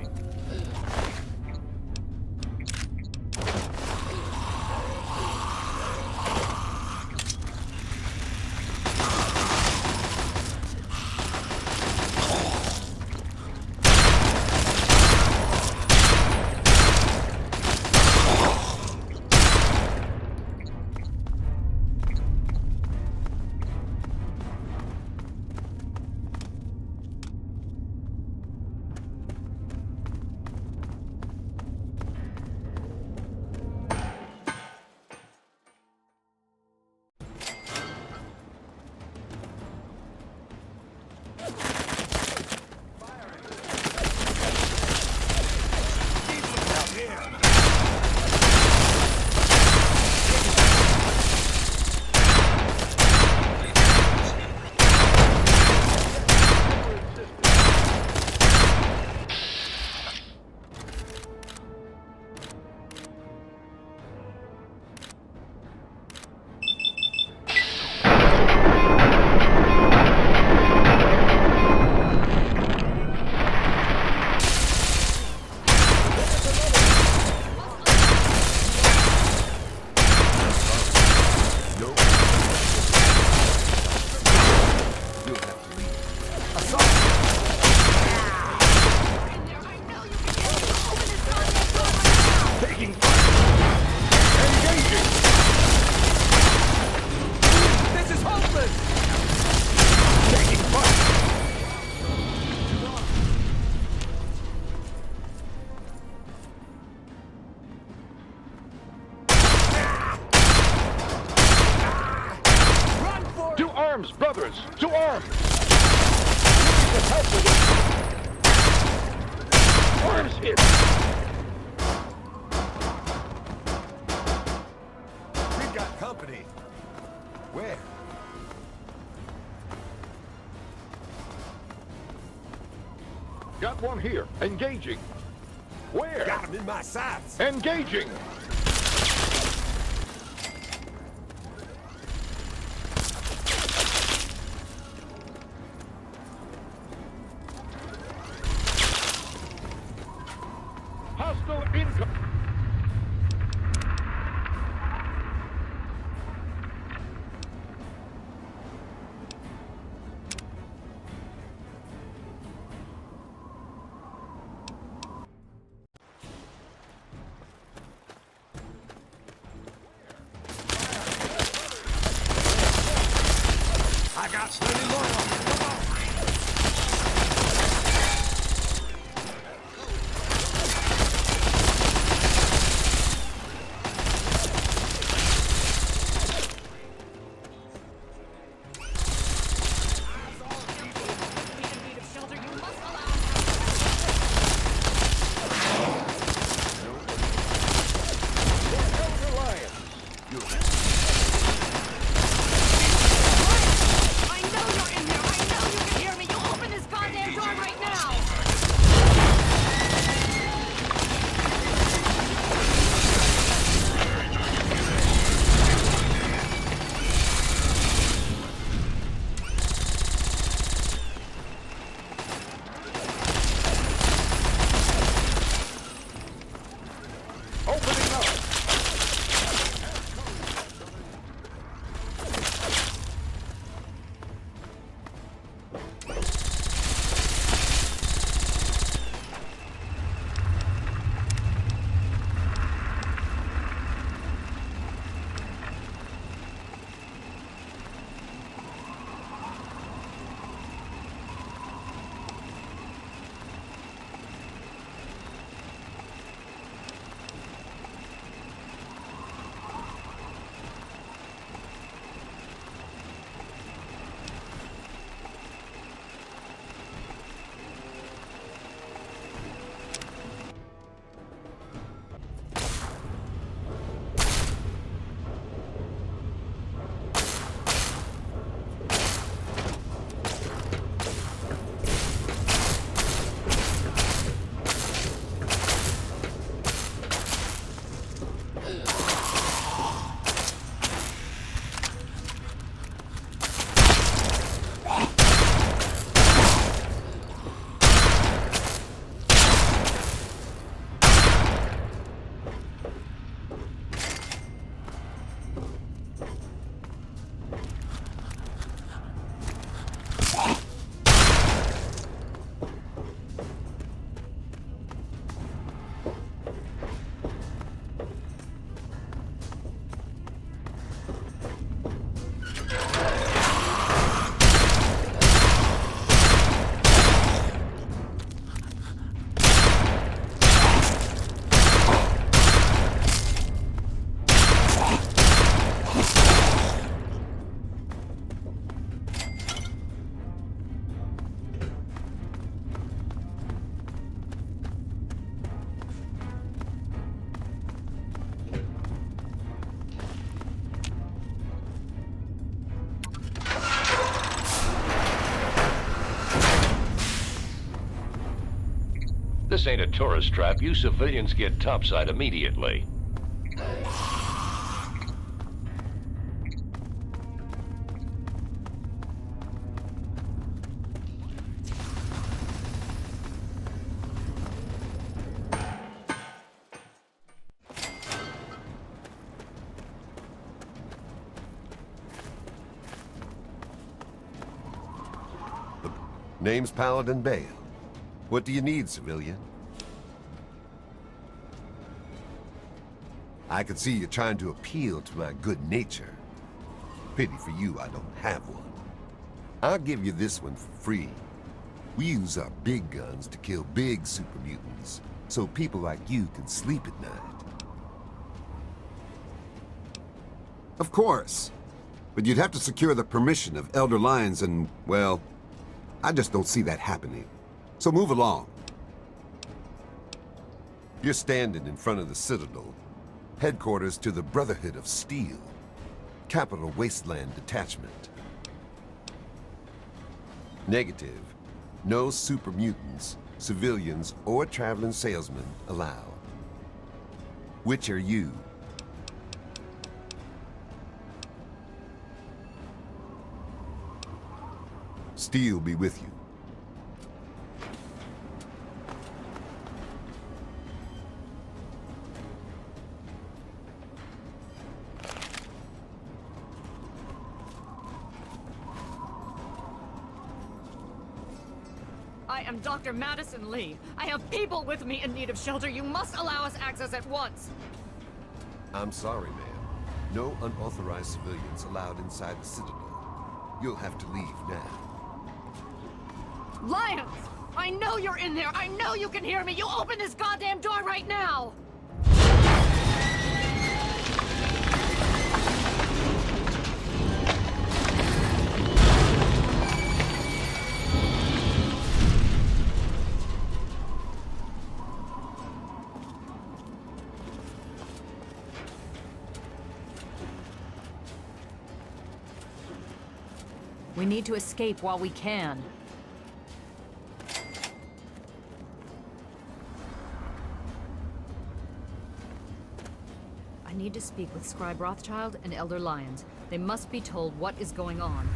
arms, brothers! To arms! We need help with it! Arms hit! We got company. Where? Got one here. Engaging. Where? Got him in my sights. Engaging! Hostile income. I got plenty more. Come on. This ain't a tourist trap. You civilians get topside immediately. Name's Paladin Bale. What do you need, civilian? I can see you trying to appeal to my good nature. Pity for you, I don't have one. I'll give you this one for free. We use our big guns to kill big super mutants, so people like you can sleep at night. Of course. But you'd have to secure the permission of Elder Lyons and, well, I just don't see that happening. So move along. You're standing in front of the Citadel, headquarters to the Brotherhood of Steel, Capital Wasteland Detachment. Negative. No super mutants, civilians, or traveling salesmen allowed. Which are you? Steel be with you. I am Dr. Madison Lee. I have people with me in need of shelter. You must allow us access at once. I'm sorry, ma'am. No unauthorized civilians allowed inside the Citadel. You'll have to leave now. Lyons! I know you're in there! I know you can hear me! You open this goddamn door right now! We need to escape while we can. I need to speak with Scribe Rothschild and Elder Lyons. They must be told what is going on.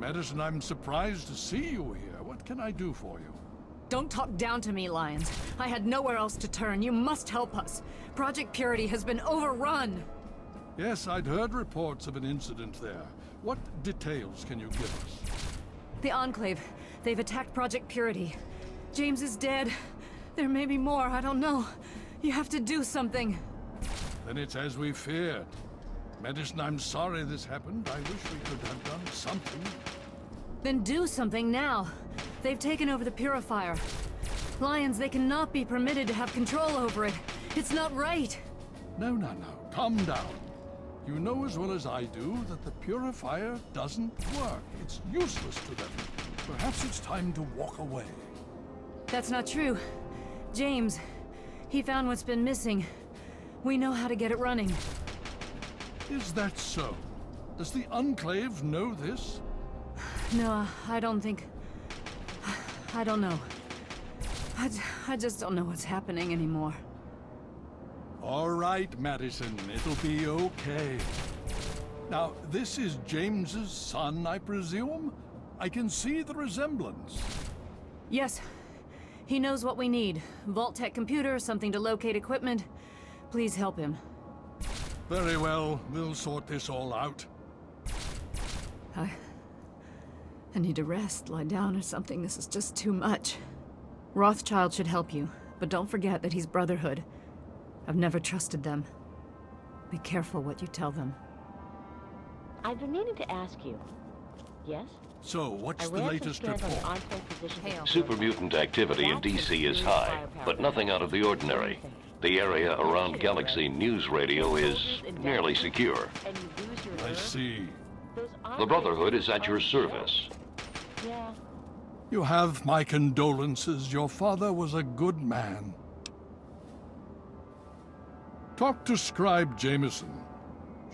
Madison, I'm surprised to see you here. What can I do for you? Don't talk down to me, Lyons. I had nowhere else to turn. You must help us. Project Purity has been overrun. Yes, I'd heard reports of an incident there. What details can you give us? The Enclave. They've attacked Project Purity. James is dead. There may be more, I don't know. You have to do something. Then it's as we feared. Madison, I'm sorry this happened. I wish we could have done something. Then do something now. They've taken over the Purifier. Lyons, they cannot be permitted to have control over it. It's not right. No. Calm down. You know as well as I do that the Purifier doesn't work. It's useless to them. Perhaps it's time to walk away. That's not true. James, he found what's been missing. We know how to get it running. Is that so? Does the Enclave know this? No, I don't think... I don't know. I just don't know what's happening anymore. All right, Madison. It'll be okay. Now, this is James's son, I presume? I can see the resemblance. Yes. He knows what we need. Vault-Tec computer, something to locate equipment. Please help him. Very well. We'll sort this all out. I need to rest, lie down or something. This is just too much. Rothschild should help you, but don't forget that he's Brotherhood. I've never trusted them. Be careful what you tell them. I've been meaning to ask you. Yes? So, what's the latest report? Super mutant activity in DC is high, but nothing out of the ordinary. The area around Galaxy News Radio is nearly secure. I see. The Brotherhood is at your service. Yeah. You have my condolences. Your father was a good man. Talk to Scribe Jameson.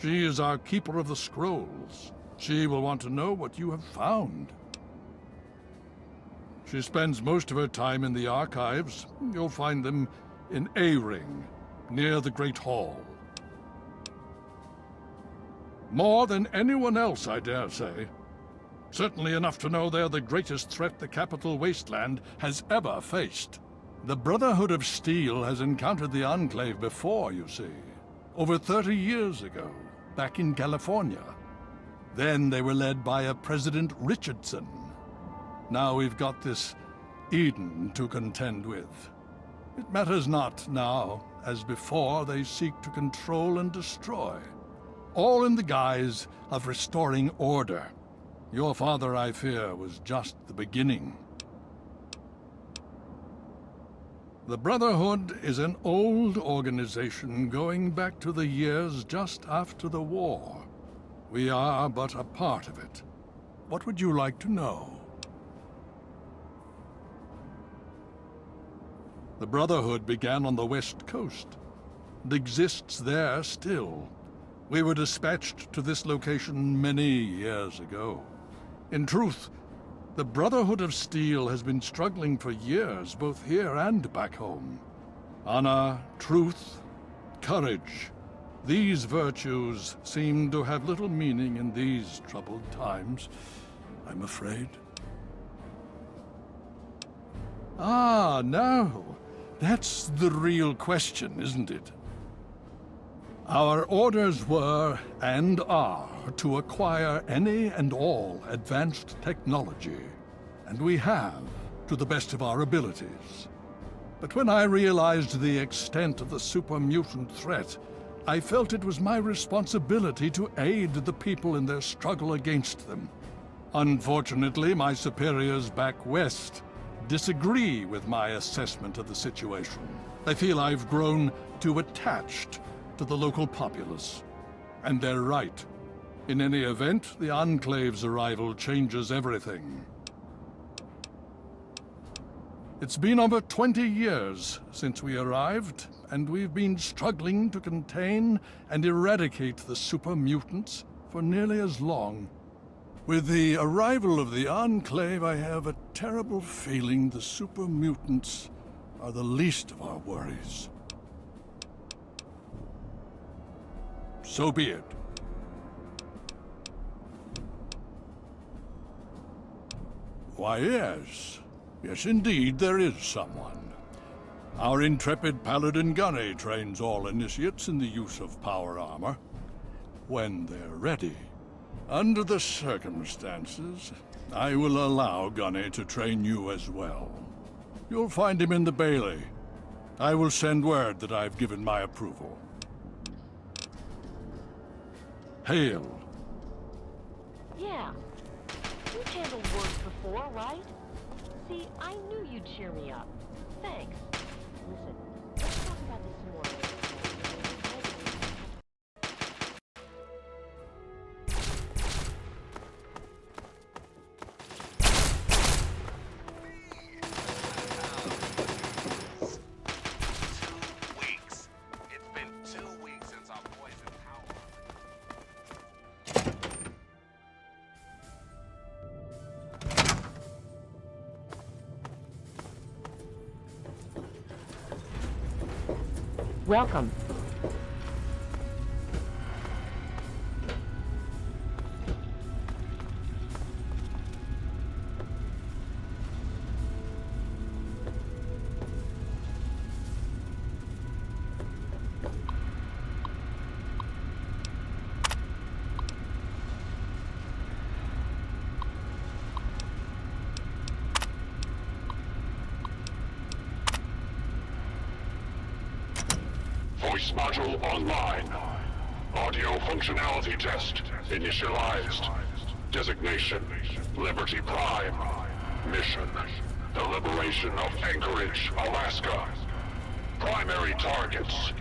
She is our keeper of the scrolls. She will want to know what you have found. She spends most of her time in the archives. You'll find them in A-Ring, near the Great Hall. More than anyone else, I dare say. Certainly enough to know they're the greatest threat the Capital Wasteland has ever faced. The Brotherhood of Steel has encountered the Enclave before, you see. Over 30 years ago, back in California. Then they were led by a President Richardson. Now we've got this Eden to contend with. It matters not now. As before, they seek to control and destroy, all in the guise of restoring order. Your father, I fear, was just the beginning. The Brotherhood is an old organization going back to the years just after the war. We are but a part of it. What would you like to know? The Brotherhood began on the West Coast. It exists there still. We were dispatched to this location many years ago. In truth, the Brotherhood of Steel has been struggling for years, both here and back home. Honor, truth, courage. These virtues seem to have little meaning in these troubled times, I'm afraid. Ah, no. That's the real question, isn't it? Our orders were, and are, to acquire any and all advanced technology. And we have, to the best of our abilities. But when I realized the extent of the super mutant threat, I felt it was my responsibility to aid the people in their struggle against them. Unfortunately, my superiors back west disagree with my assessment of the situation. They feel I've grown too attached to the local populace. And they're right. In any event, the Enclave's arrival changes everything. It's been over 20 years since we arrived, and we've been struggling to contain and eradicate the super mutants for nearly as long. With the arrival of the Enclave, I have a terrible feeling the super mutants are the least of our worries. So be it. Why, yes. Yes, indeed, there is someone. Our intrepid Paladin Gunny trains all initiates in the use of power armor. When they're ready. Under the circumstances, I will allow Gunny to train you as well. You'll find him in the Bailey. I will send word that I've given my approval. Hail. Yeah. You've handled words before, right? See, I knew you'd cheer me up. Thanks. Listen, let's talk about this some more later. Welcome. Voice module online. Audio functionality test initialized. Designation, Liberty Prime. Mission, the liberation of Anchorage, Alaska. Primary targets,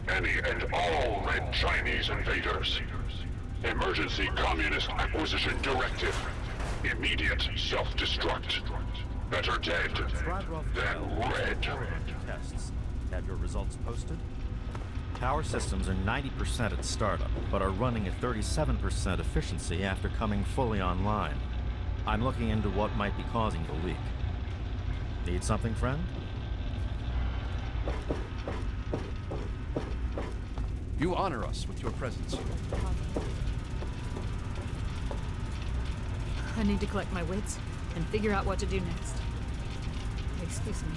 any and all Red Chinese invaders. Emergency Communist Acquisition Directive. Immediate self-destruct. Better dead than red. Tests. Have your results posted? Tower systems are 90% at startup, but are running at 37% efficiency after coming fully online. I'm looking into what might be causing the leak. Need something, friend? You honor us with your presence. I need to collect my wits and figure out what to do next. Excuse me.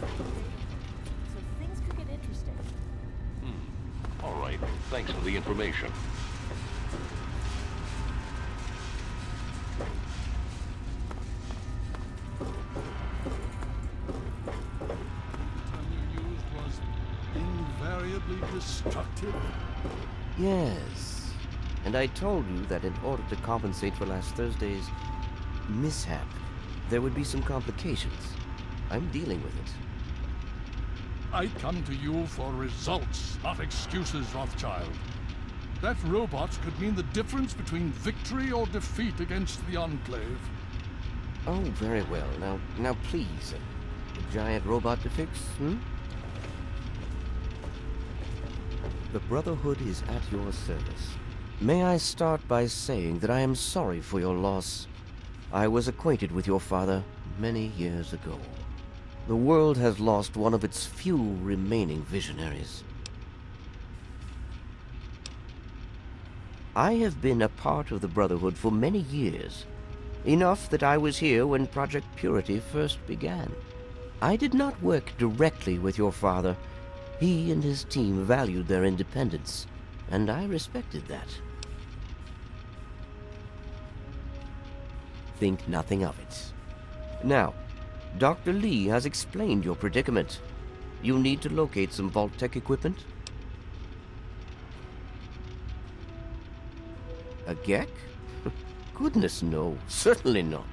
So things could get interesting. All right, thanks for the information. destructive. Yes. And I told you that in order to compensate for last Thursday's mishap, there would be some complications. I'm dealing with it. I come to you for results, not excuses, Rothschild. That robot could mean the difference between victory or defeat against the Enclave. Oh, very well. Now please. A giant robot to fix, The Brotherhood is at your service. May I start by saying that I am sorry for your loss. I was acquainted with your father many years ago. The world has lost one of its few remaining visionaries. I have been a part of the Brotherhood for many years, enough that I was here when Project Purity first began. I did not work directly with your father. He and his team valued their independence, and I respected that. Think nothing of it. Now, Dr. Lee has explained your predicament. You need to locate some Vault-Tec equipment? A GEC? Goodness no, certainly not.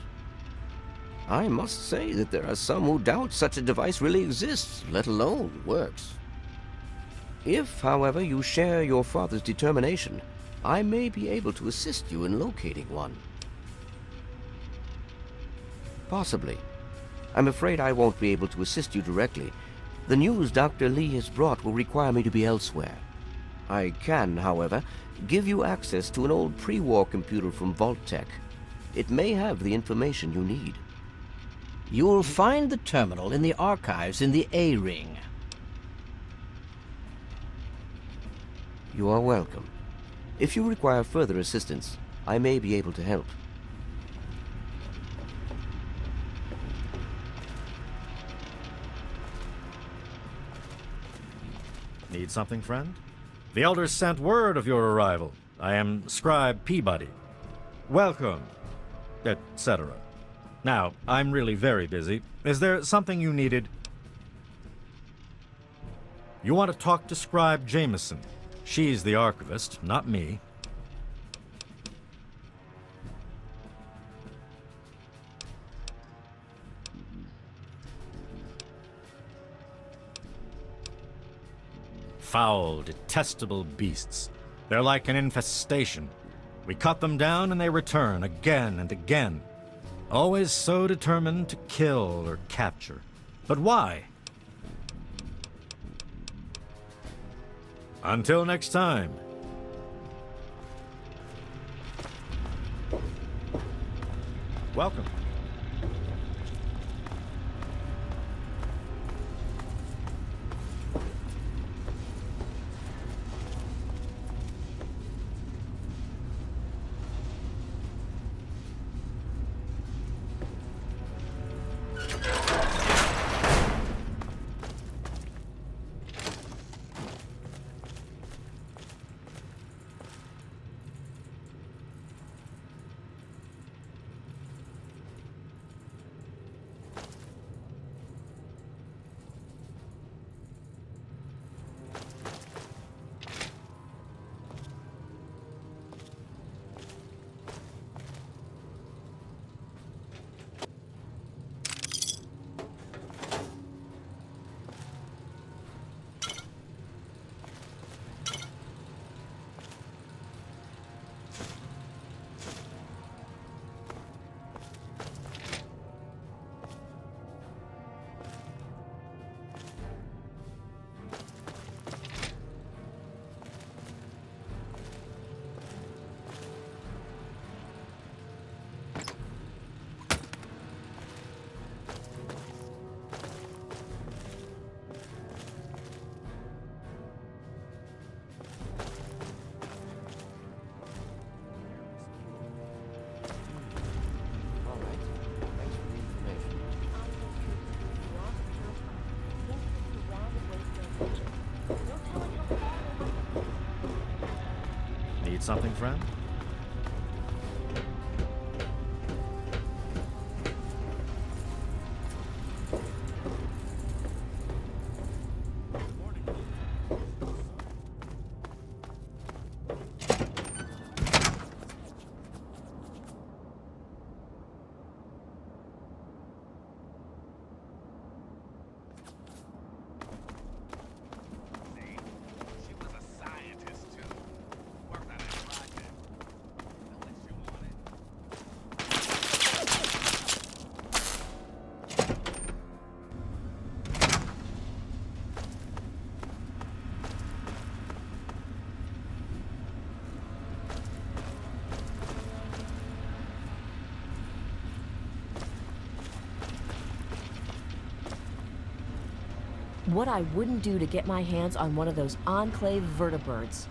I must say that there are some who doubt such a device really exists, let alone works. If, however, you share your father's determination, I may be able to assist you in locating one. Possibly. I'm afraid I won't be able to assist you directly. The news Dr. Lee has brought will require me to be elsewhere. I can, however, give you access to an old pre-war computer from Vault-Tec. It may have the information you need. You'll find the terminal in the archives in the A-Ring. You are welcome. If you require further assistance, I may be able to help. Need something, friend? The Elders sent word of your arrival. I am Scribe Peabody. Welcome, etc. Now, I'm really very busy. Is there something you needed? You want to talk to Scribe Jameson. She's the archivist, not me. Foul, detestable beasts. They're like an infestation. We cut them down and they return again and again. Always so determined to kill or capture. But why? Until next time. Welcome. Need something, friend? What I wouldn't do to get my hands on one of those Enclave vertibirds.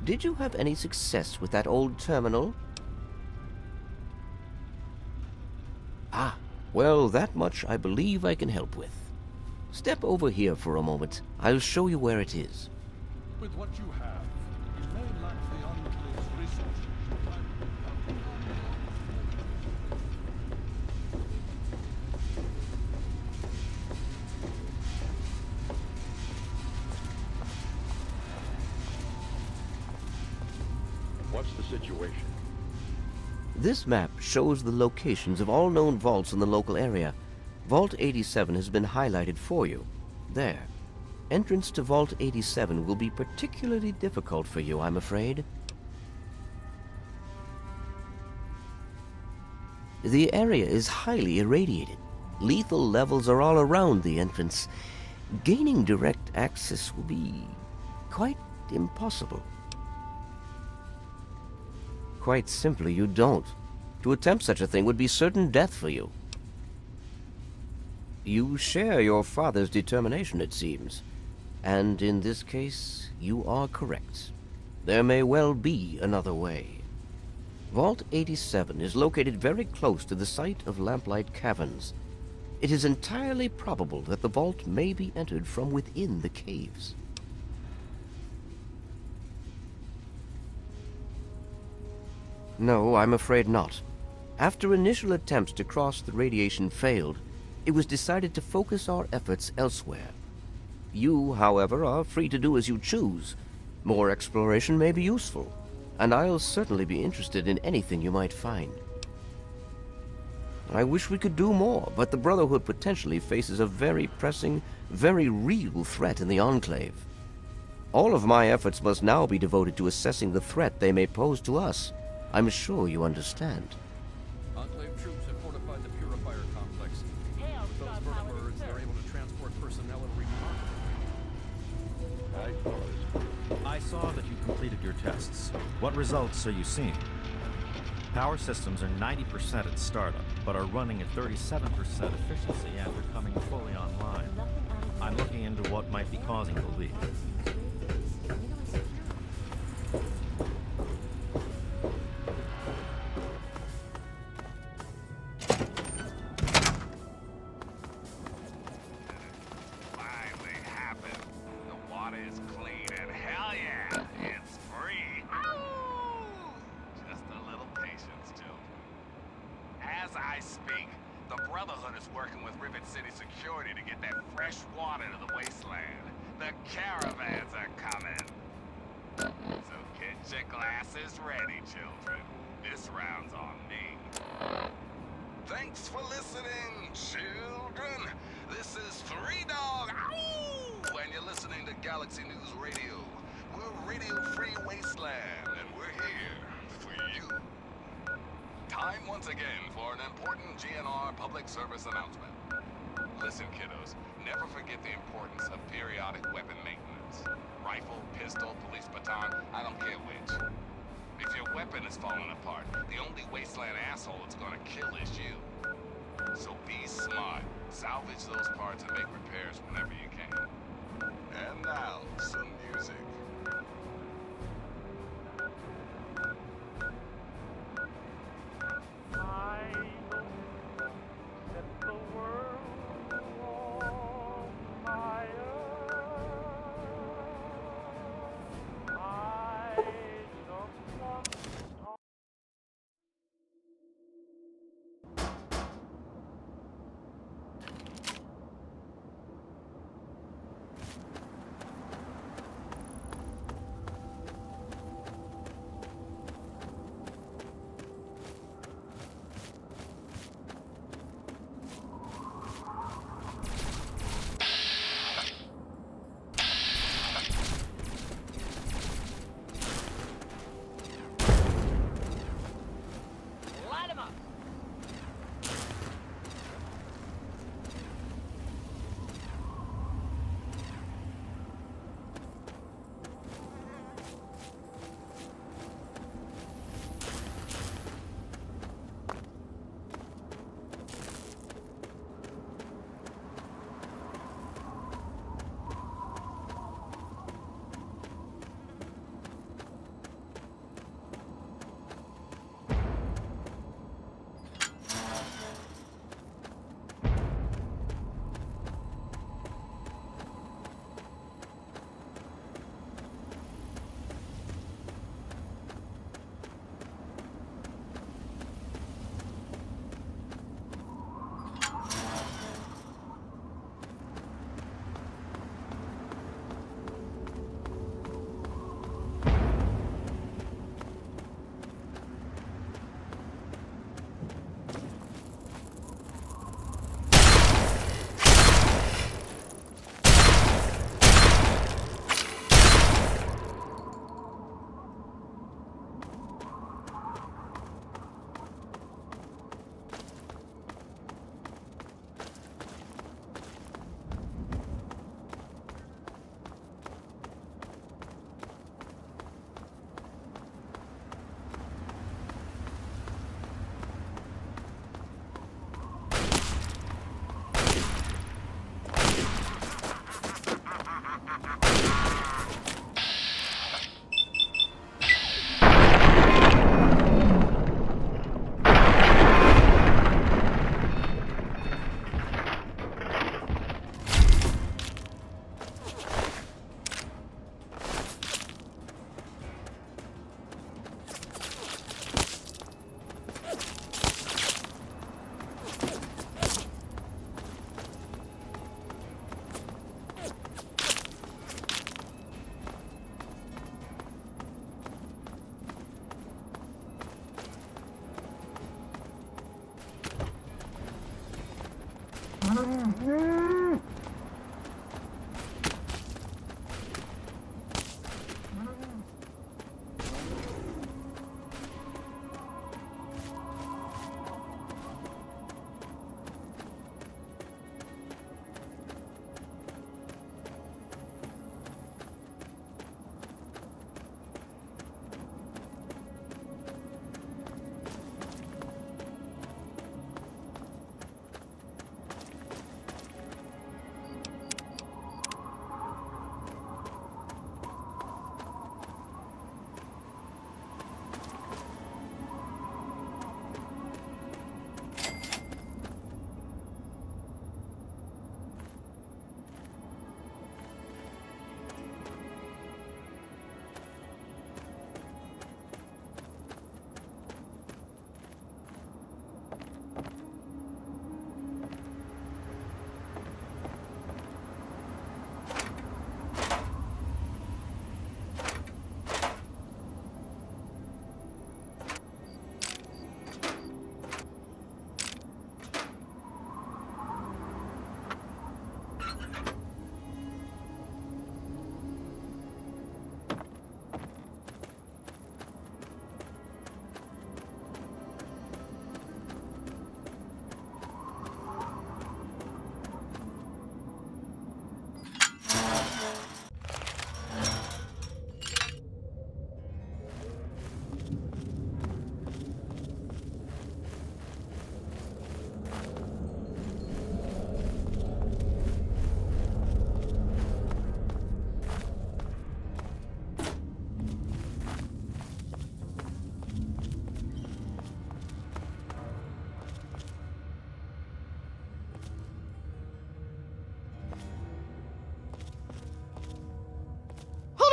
Did you have any success with that old terminal? Ah, well, that much I believe I can help with. Step over here for a moment. I'll show you where it is. With what you have, you may lack the Enclave's resources. What's the situation? This map shows the locations of all known vaults in the local area. Vault 87 has been highlighted for you. There. Entrance to Vault 87 will be particularly difficult for you, I'm afraid. The area is highly irradiated. Lethal levels are all around the entrance. Gaining direct access will be quite impossible. Quite simply, you don't. To attempt such a thing would be certain death for you. You share your father's determination, it seems. And in this case, you are correct. There may well be another way. Vault 87 is located very close to the site of Lamplight Caverns. It is entirely probable that the vault may be entered from within the caves. No, I'm afraid not. After initial attempts to cross the radiation failed, it was decided to focus our efforts elsewhere. You, however, are free to do as you choose. More exploration may be useful, and I'll certainly be interested in anything you might find. I wish we could do more, but the Brotherhood potentially faces a very pressing, very real threat in the Enclave. All of my efforts must now be devoted to assessing the threat they may pose to us. I'm sure you understand. Enclave troops have fortified the Purifier complex. With those vertibirds, they're able to transport personnel and I saw that you completed your tests. What results are you seeing? Power systems are 90% at startup, but are running at 37% efficiency after coming fully online. I'm looking into what might be causing the leak. As I speak, the Brotherhood is working with Rivet City Security to get that fresh water to the wasteland. The caravans are coming. So get your glasses ready, children. This round's on me. Thanks for listening, children. This is Three Dog, ow! And you're listening to Galaxy News Radio. We're Radio Free Wasteland, and we're here for you. Time once again for an important GNR public service announcement. Listen, kiddos, never forget the importance of periodic weapon maintenance. Rifle, pistol, police baton, I don't care which. If your weapon is falling apart, the only wasteland asshole it's gonna kill is you. So be smart, salvage those parts and make repairs whenever you can. And now, some music.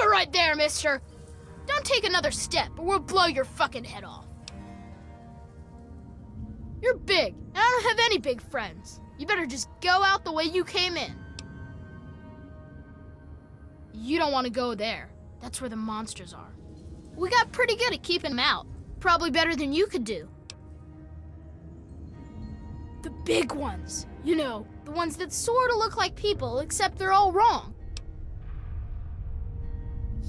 Right there, mister. Don't take another step or we'll blow your fucking head off. You're big, and I don't have any big friends. You better just go out the way you came in. You don't want to go there. That's where the monsters are. We got pretty good at keeping them out. Probably better than you could do. The big ones. You know, the ones that sort of look like people, except they're all wrong.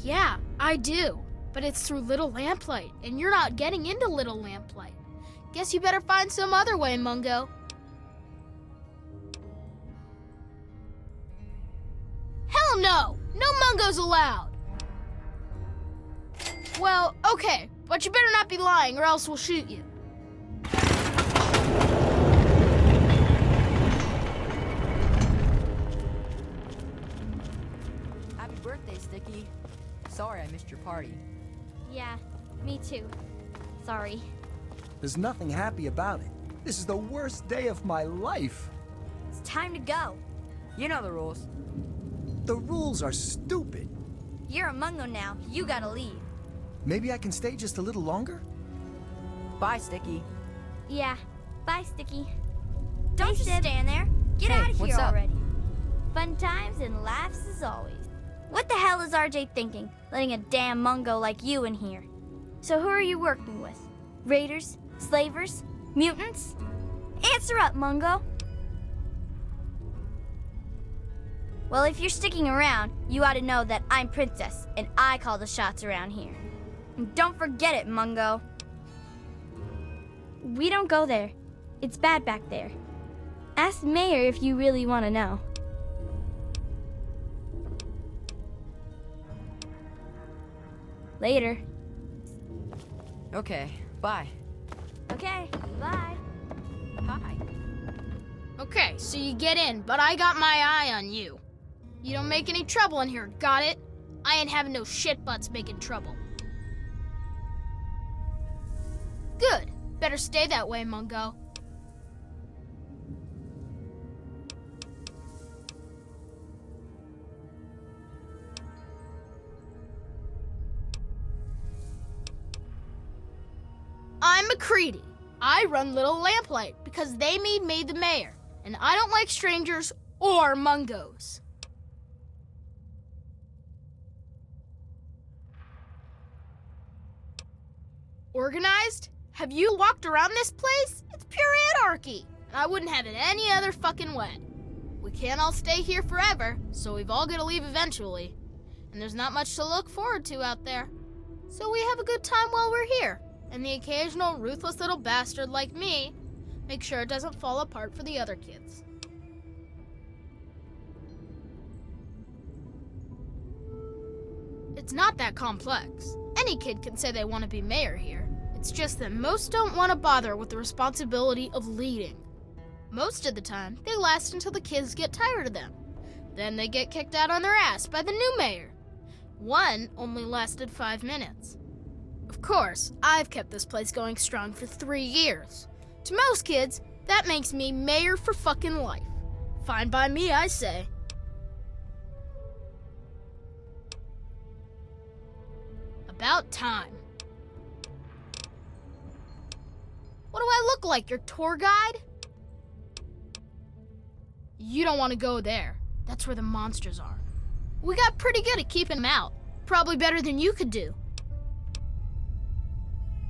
Yeah, I do. But it's through Little Lamplight, and you're not getting into Little Lamplight. Guess you better find some other way, Mungo. Hell no! No Mungos allowed! Well, okay, but you better not be lying or else we'll shoot you. Happy birthday, Sticky. Sorry I missed your party. Yeah, me too. Sorry. There's nothing happy about it. This is the worst day of my life. It's time to go. You know the rules. The rules are stupid. You're a Mungo now. You gotta leave. Maybe I can stay just a little longer? Bye, Sticky. Yeah. Bye, Sticky. Don't just stand there. Get out of what's here up? already. Fun times and laughs as always. What the hell is RJ thinking, letting a damn Mungo like you in here? So who are you working with? Raiders? Slavers? Mutants? Answer up, Mungo. Well, if you're sticking around, you ought to know that I'm Princess, and I call the shots around here. And don't forget it, Mungo. We don't go there. It's bad back there. Ask the mayor if you really want to know. Later. Okay, bye. Okay, bye. Hi. Okay, so you get in, but I got my eye on you. You don't make any trouble in here, got it? I ain't having no shit butts making trouble. Good. Better stay that way, Mungo. I'm McCready. I run Little Lamplight because they made me the mayor, and I don't like strangers or Mungos. Organized? Have you walked around this place? It's pure anarchy. and I wouldn't have it any other fucking way. We can't all stay here forever, so we've all got to leave eventually. And there's not much to look forward to out there. So we have a good time while we're here, and the occasional ruthless little bastard like me make sure it doesn't fall apart for the other kids. It's not that complex. Any kid can say they want to be mayor here. It's just that most don't want to bother with the responsibility of leading. Most of the time, they last until the kids get tired of them. Then they get kicked out on their ass by the new mayor. One only lasted 5 minutes. Of course, I've kept this place going strong for 3 years. To most kids, that makes me mayor for fucking life. Fine by me, I say. About time. What do I look like, your tour guide? You don't want to go there. That's where the monsters are. We got pretty good at keeping them out. Probably better than you could do.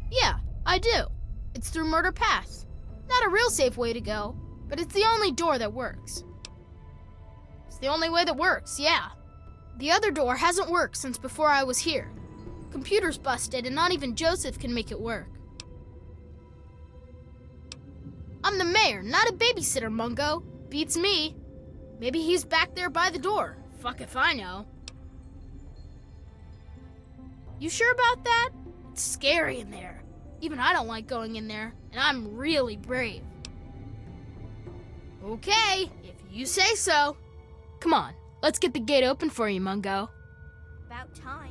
Yeah, I do. It's through Murder Pass. Not a real safe way to go, but it's the only door that works. It's the only way that works, yeah. The other door hasn't worked since before I was here. Computer's busted and not even Joseph can make it work. I'm the mayor, not a babysitter, Mungo. Beats me. Maybe he's back there by the door. Fuck if I know. You sure about that? It's scary in there. Even I don't like going in there, and I'm really brave. Okay, if you say so. Come on, let's get the gate open for you, Mungo. About time.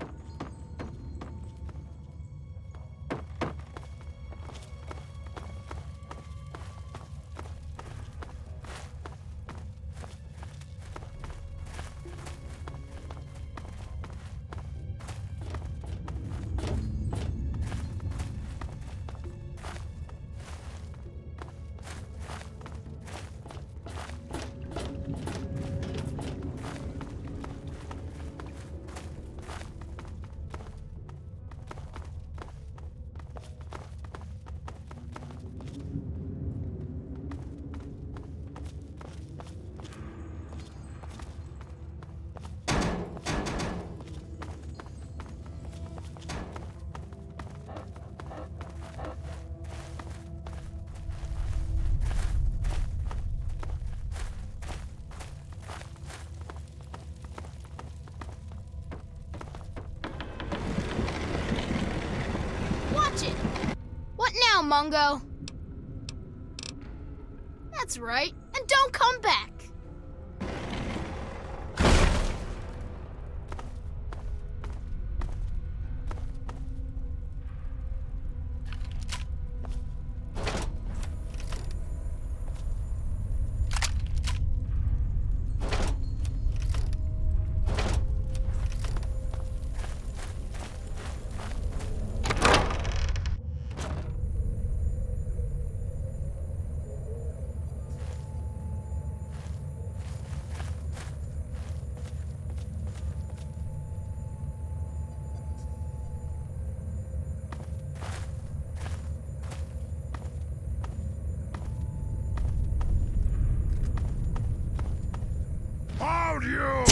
What now, Mungo? That's right, and don't come back. Hold you!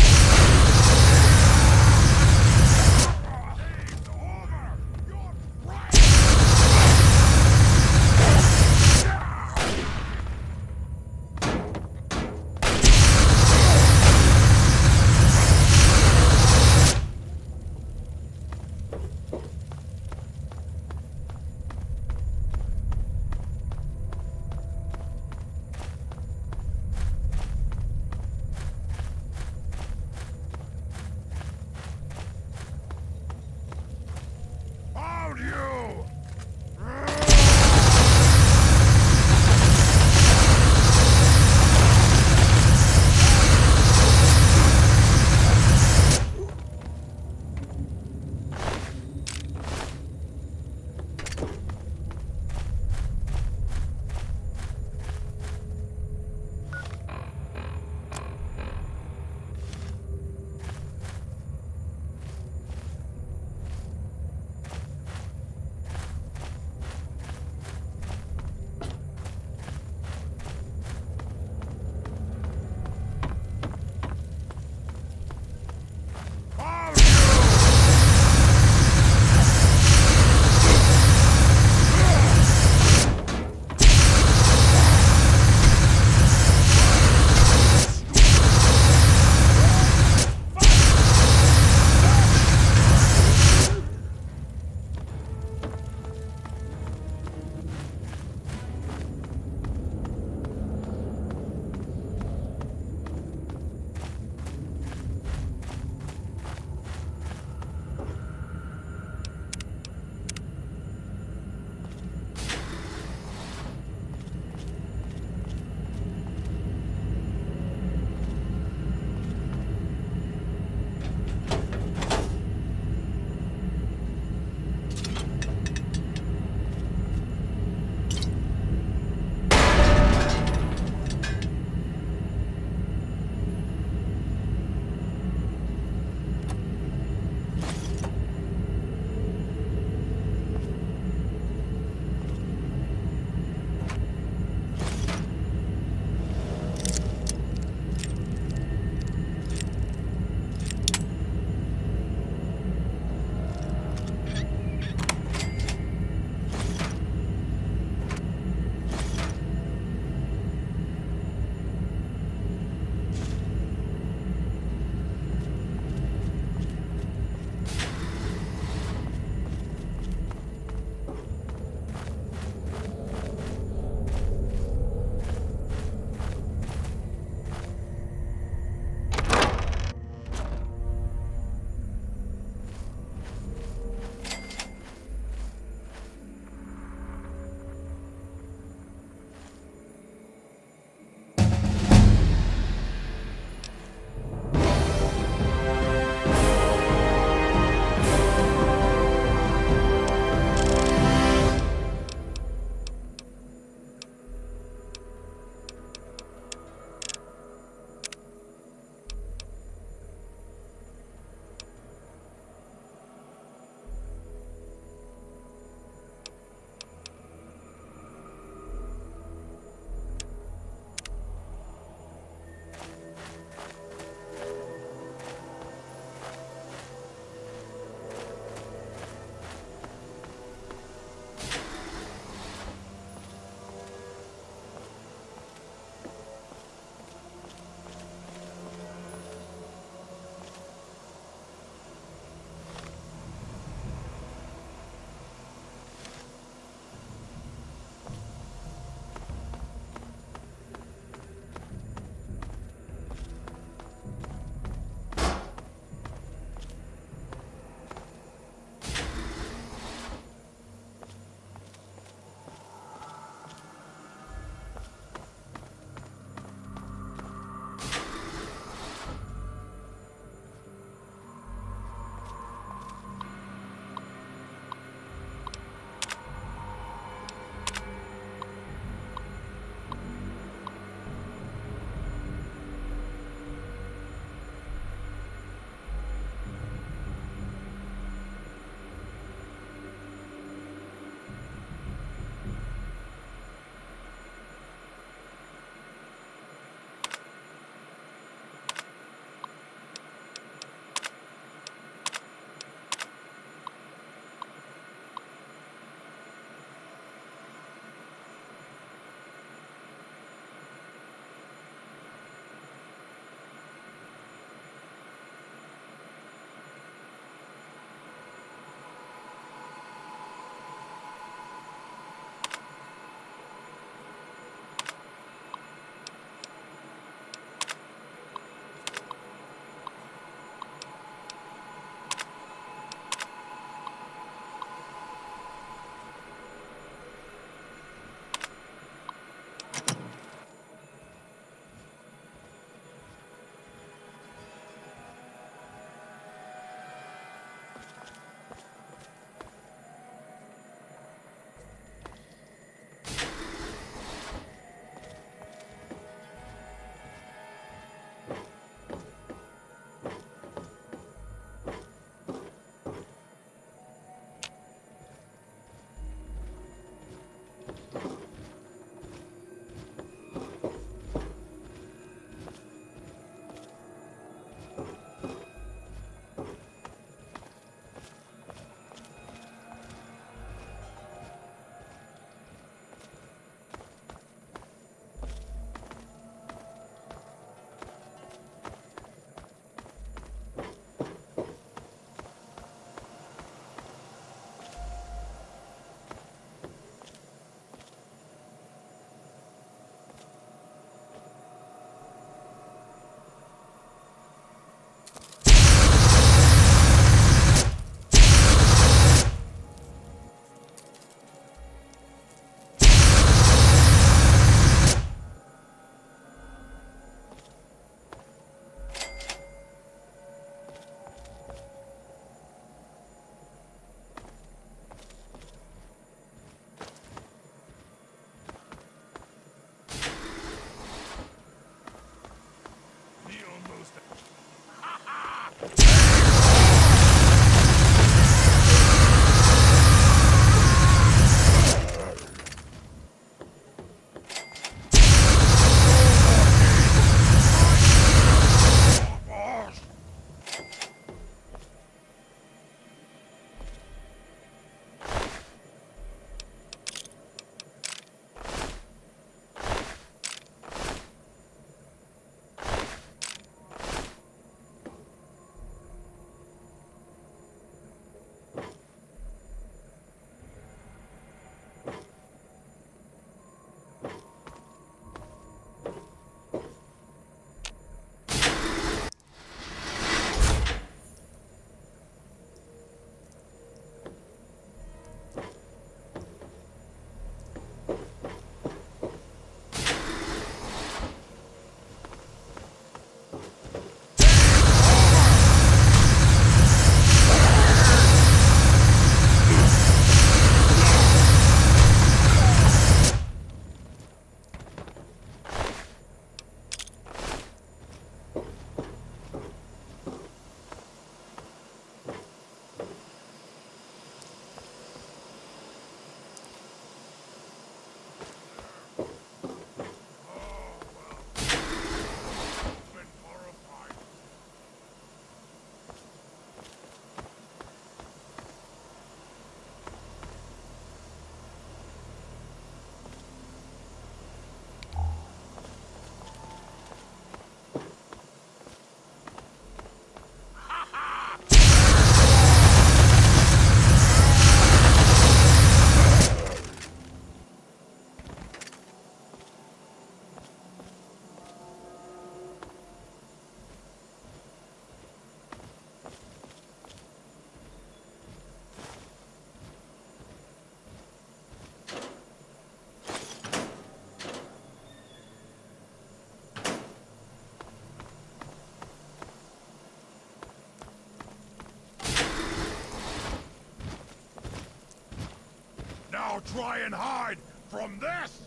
try and hide from this!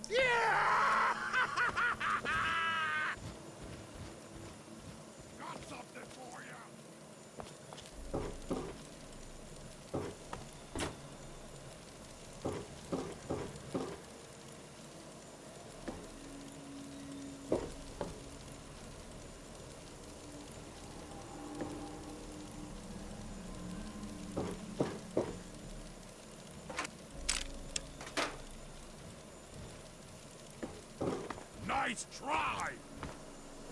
Yeah! Got something for you! Nice try!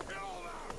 Kill them!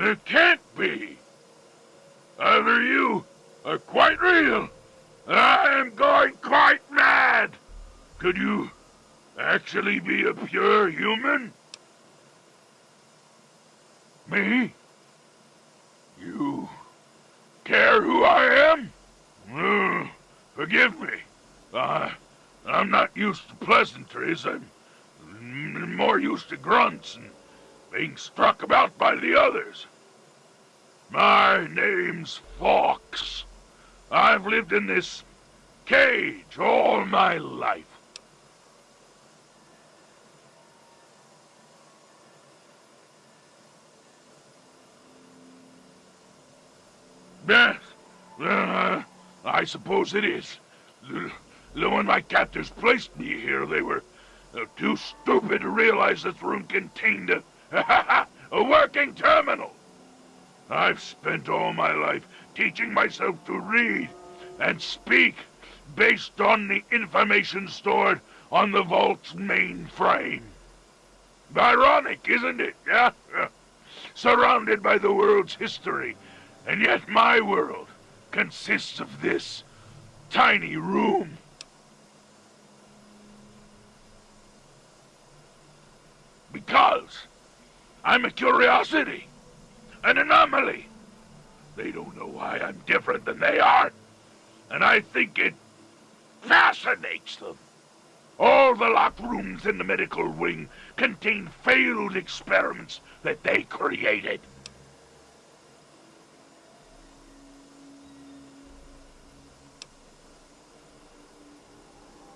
It can't be. Either you are quite real, or I am going quite mad. Could you actually be a pure human? Me? You care who I am? Forgive me. I'm not used to pleasantries. I'm more used to grunts and being struck about by the others. My name's Fox. I've lived in this cage all my life. Yes, I suppose it is. When my captors placed me here, they were too stupid to realize this room contained a working terminal. I've spent all my life teaching myself to read and speak based on the information stored on the vault's mainframe. Ironic, isn't it? Yeah? Surrounded by the world's history, and yet my world consists of this tiny room. Because I'm a curiosity, an anomaly. They don't know why I'm different than they are, and I think it fascinates them. All the locked rooms in the medical wing contain failed experiments that they created.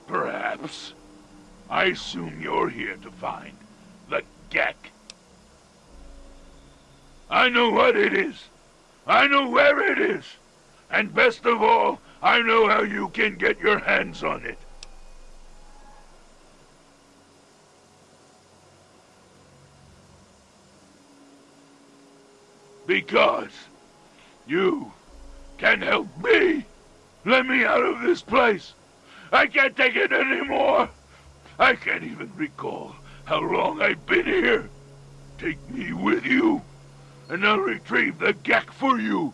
Perhaps. I assume you're here to find the Gek. I know what it is. I know where it is. And best of all, I know how you can get your hands on it. Because you can help me. Let me out of this place. I can't take it anymore. I can't even recall how long I've been here. Take me with you, and I'll retrieve the Gek for you.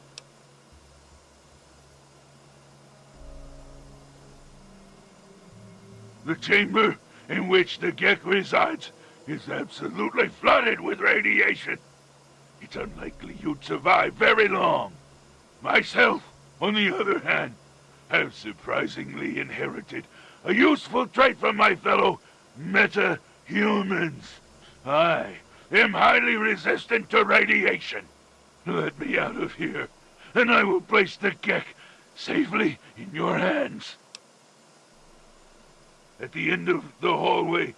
The chamber in which the Gek resides is absolutely flooded with radiation. It's unlikely you'd survive very long. Myself, on the other hand, have surprisingly inherited a useful trait from my fellow meta-humans. I am highly resistant to radiation. Let me out of here, and I will place the Gek safely in your hands. At the end of the hallway,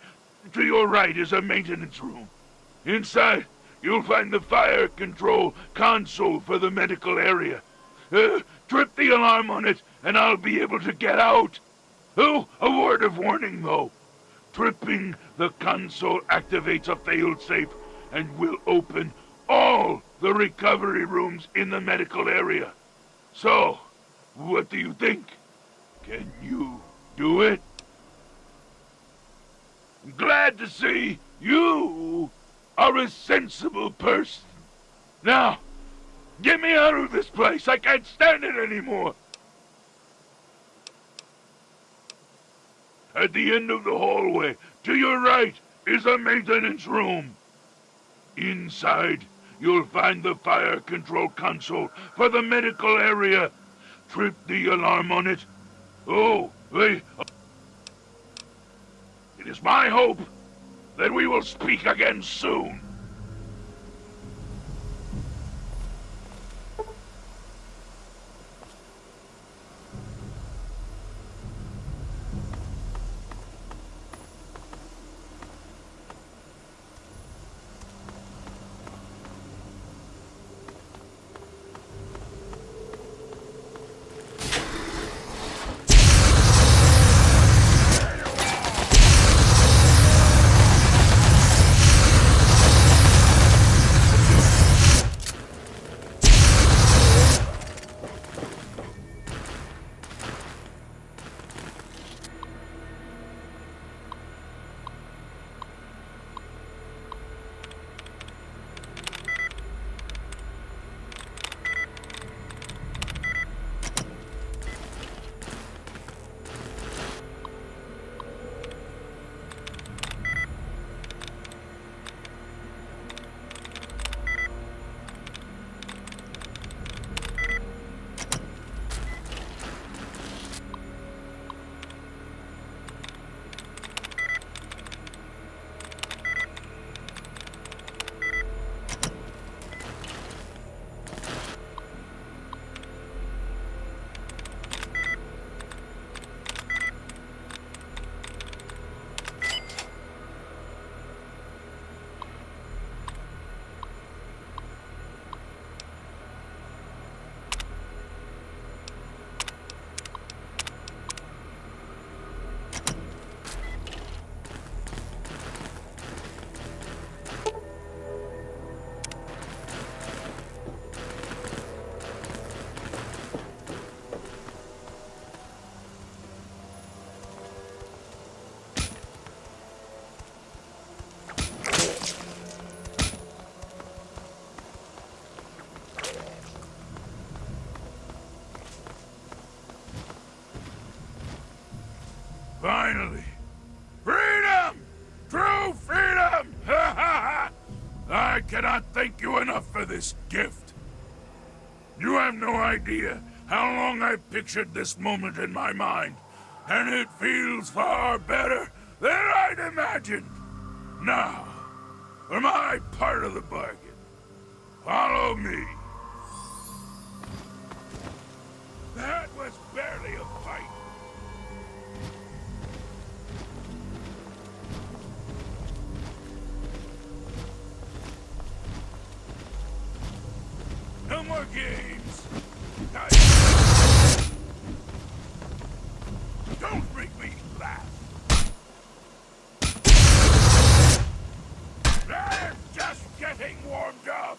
to your right is a maintenance room. Inside, you'll find the fire control console for the medical area. Trip the alarm on it, and I'll be able to get out. Oh, a word of warning, though. Tripping the console activates a failsafe and will open all the recovery rooms in the medical area. So, what do you think? Can you do it? Glad to see you are a sensible person. Now, get me out of this place. I can't stand it anymore. At the end of the hallway, to your right, is a maintenance room. Inside, you'll find the fire control console for the medical area. Trip the alarm on it. Oh, wait. It is my hope that we will speak again soon. you enough for this gift. You have no idea how long I've pictured this moment in my mind, and it feels far better than I'd imagined. Now, for my part of the bargain, follow me. That was barely a fight. No more games. Don't make me laugh. I'm just getting warmed up.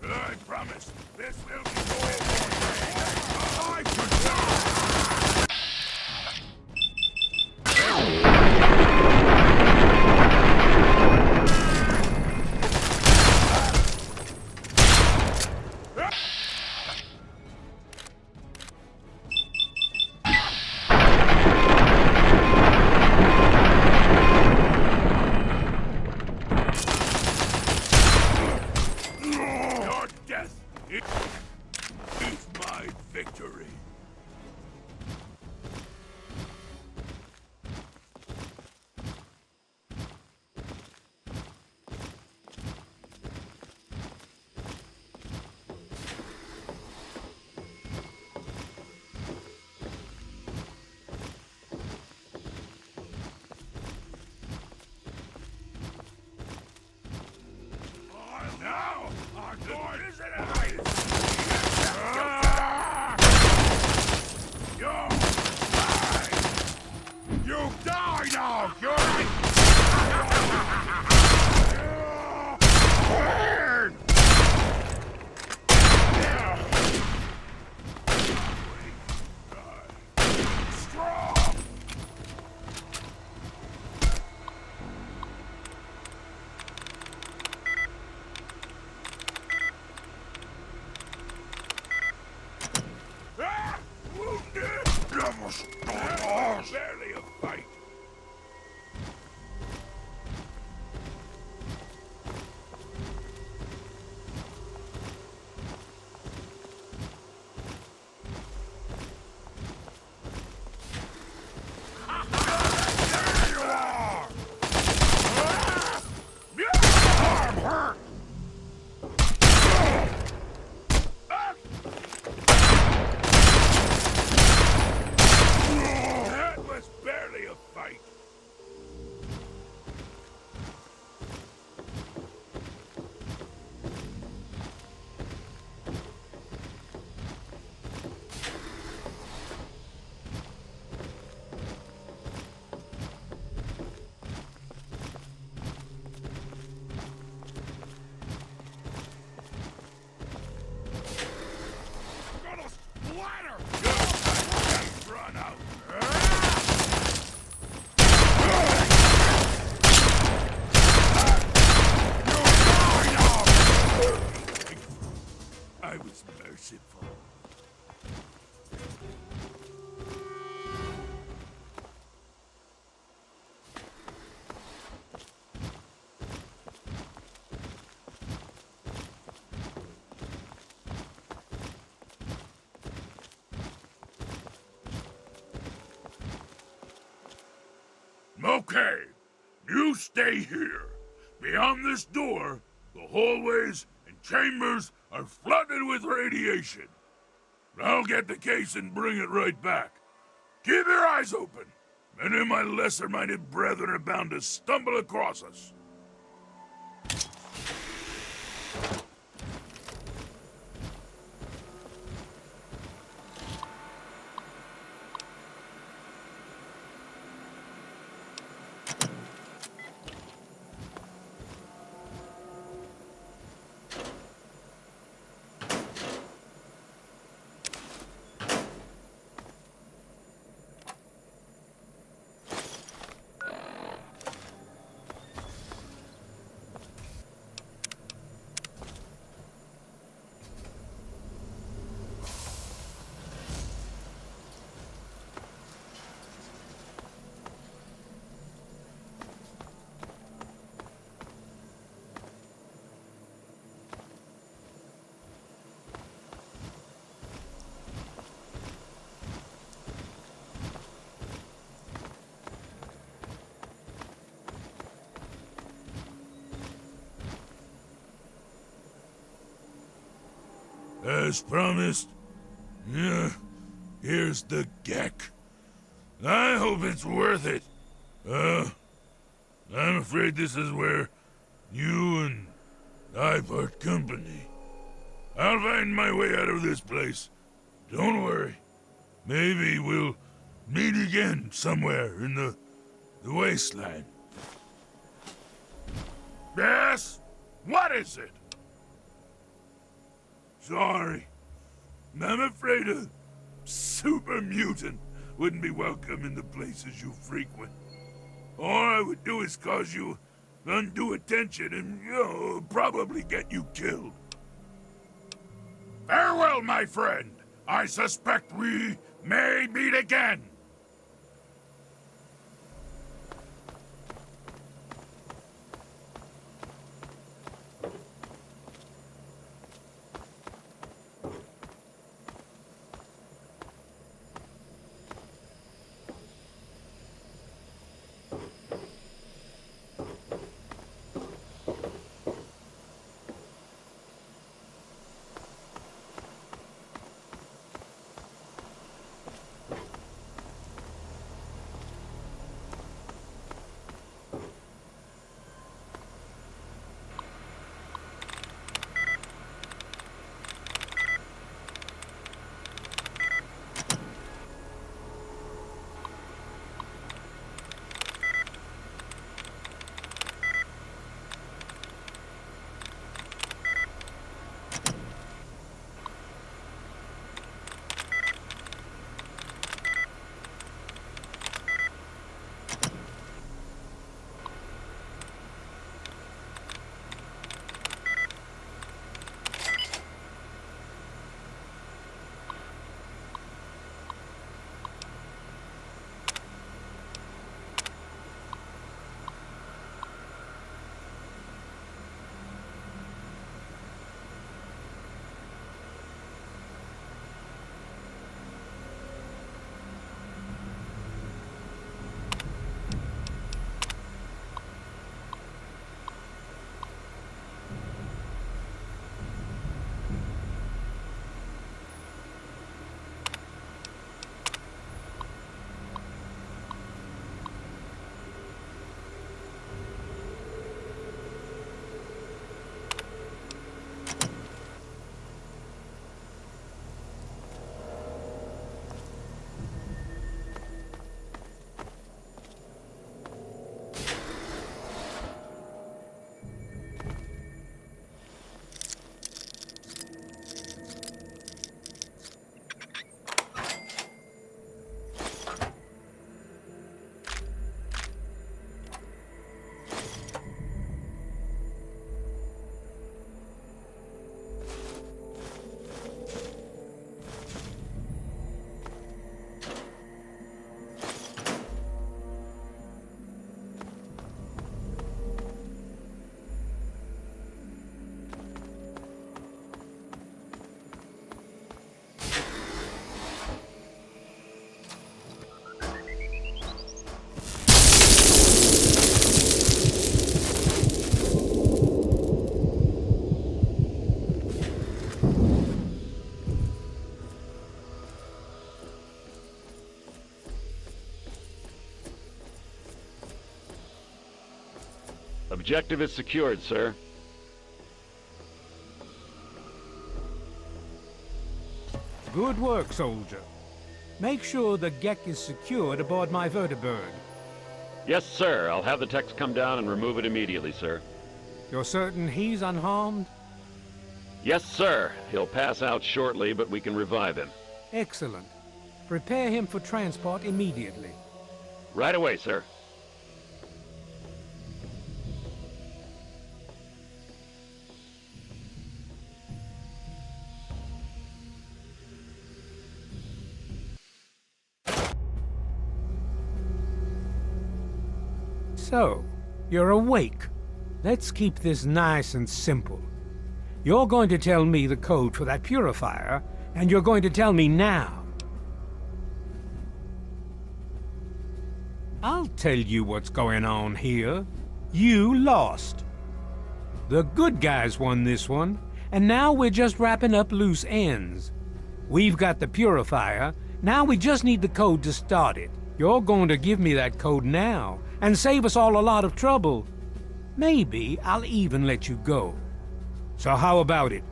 I promise, this will be Your death is my victory. Now, our door is in a You die now, Fury! Strong! Wounded! Barely a fight. There you are! Arm hurt! That was barely a fight. Gonna splatter! Run out! I was merciful. Okay, you stay here. Beyond this door, the hallways and chambers are flooded with radiation. I'll get the case and bring it right back. Keep your eyes open. Many of my lesser-minded brethren are bound to stumble across us. As promised. Yeah, here's the geck. I hope it's worth it. I'm afraid this is where you and I part company. I'll find my way out of this place. Don't worry. Maybe we'll meet again somewhere in the wasteland. Yes? What is it? Sorry. I'm afraid a super mutant wouldn't be welcome in the places you frequent. All I would do is cause you undue attention and, probably get you killed. Farewell, my friend. I suspect we may meet again. Objective is secured, sir. Good work, soldier. Make sure the geck is secured aboard my vertibird. Yes, sir. I'll have the techs come down and remove it immediately, sir. You're certain he's unharmed? Yes, sir. He'll pass out shortly, but we can revive him. Excellent. Prepare him for transport immediately. Right away, sir. So, you're awake. Let's keep this nice and simple. You're going to tell me the code for that purifier, and you're going to tell me now. I'll tell you what's going on here. You lost. The good guys won this one, and now we're just wrapping up loose ends. We've got the purifier, now we just need the code to start it. You're going to give me that code now, and save us all a lot of trouble. Maybe I'll even let you go. So how about it?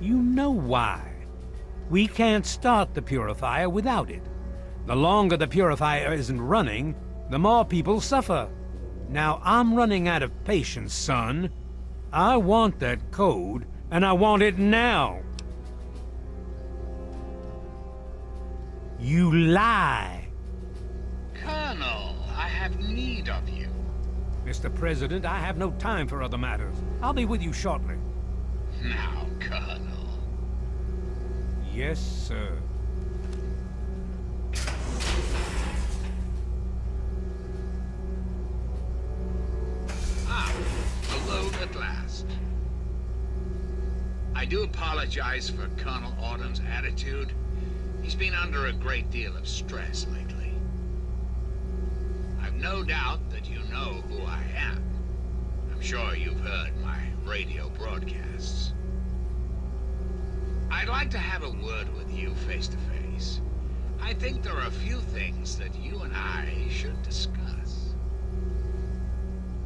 You know why. We can't start the purifier without it. The longer the purifier isn't running, the more people suffer. Now I'm running out of patience, son. I want that code, and I want it now. You lie. Colonel, I have need of you. Mr. President, I have no time for other matters. I'll be with you shortly. Now, Colonel. Yes, sir. Alone at last. I do apologize for Colonel Autumn's attitude. He's been under a great deal of stress lately. I've no doubt that you know who I am. I'm sure you've heard my radio broadcasts. I'd like to have a word with you face to face. I think there are a few things that you and I should discuss.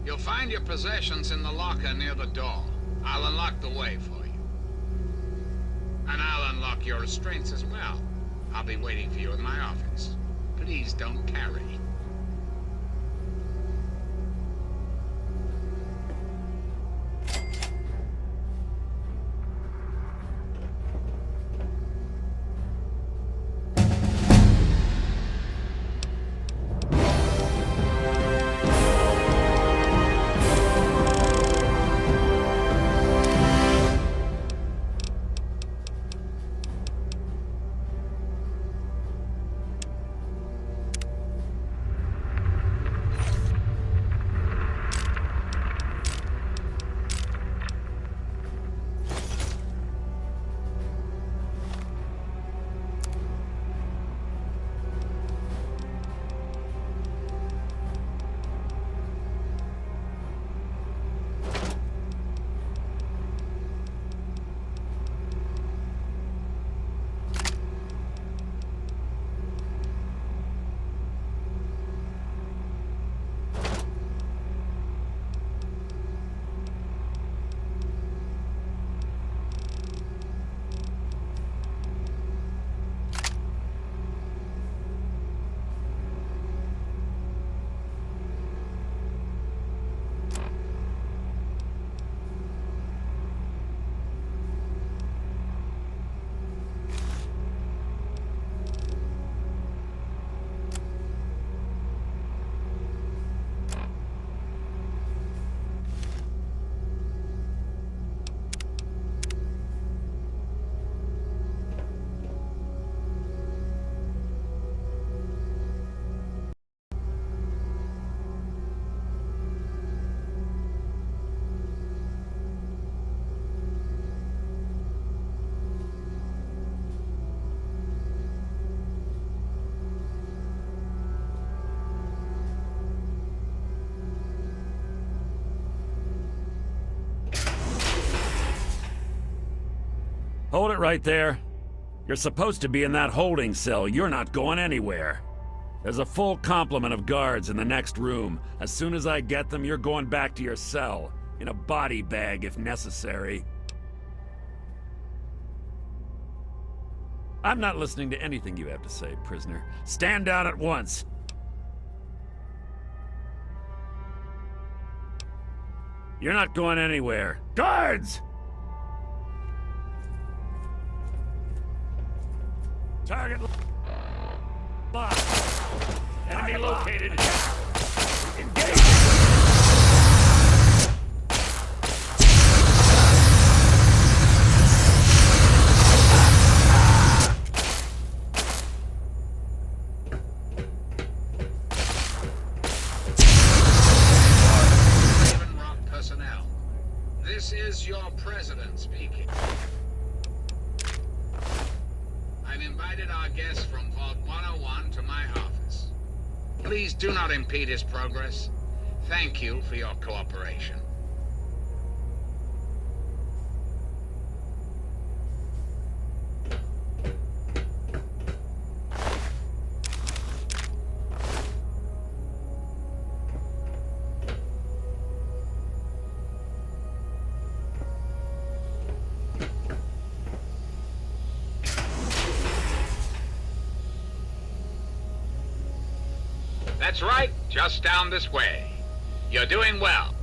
You'll find your possessions in the locker near the door. I'll unlock the way for you. And I'll unlock your restraints as well. I'll be waiting for you in my office. Please don't tarry. Hold it right there. You're supposed to be in that holding cell. You're not going anywhere. There's a full complement of guards in the next room. As soon as I get them, you're going back to your cell. In a body bag, if necessary. I'm not listening to anything you have to say, prisoner. Stand down at once. You're not going anywhere. Guards! Target locked. Enemy located. Engage! Personnel. This is your president speaking. I've invited our guest from Vault 101 to my office. Please do not impede his progress. Thank you for your cooperation. That's right, just down this way. You're doing well.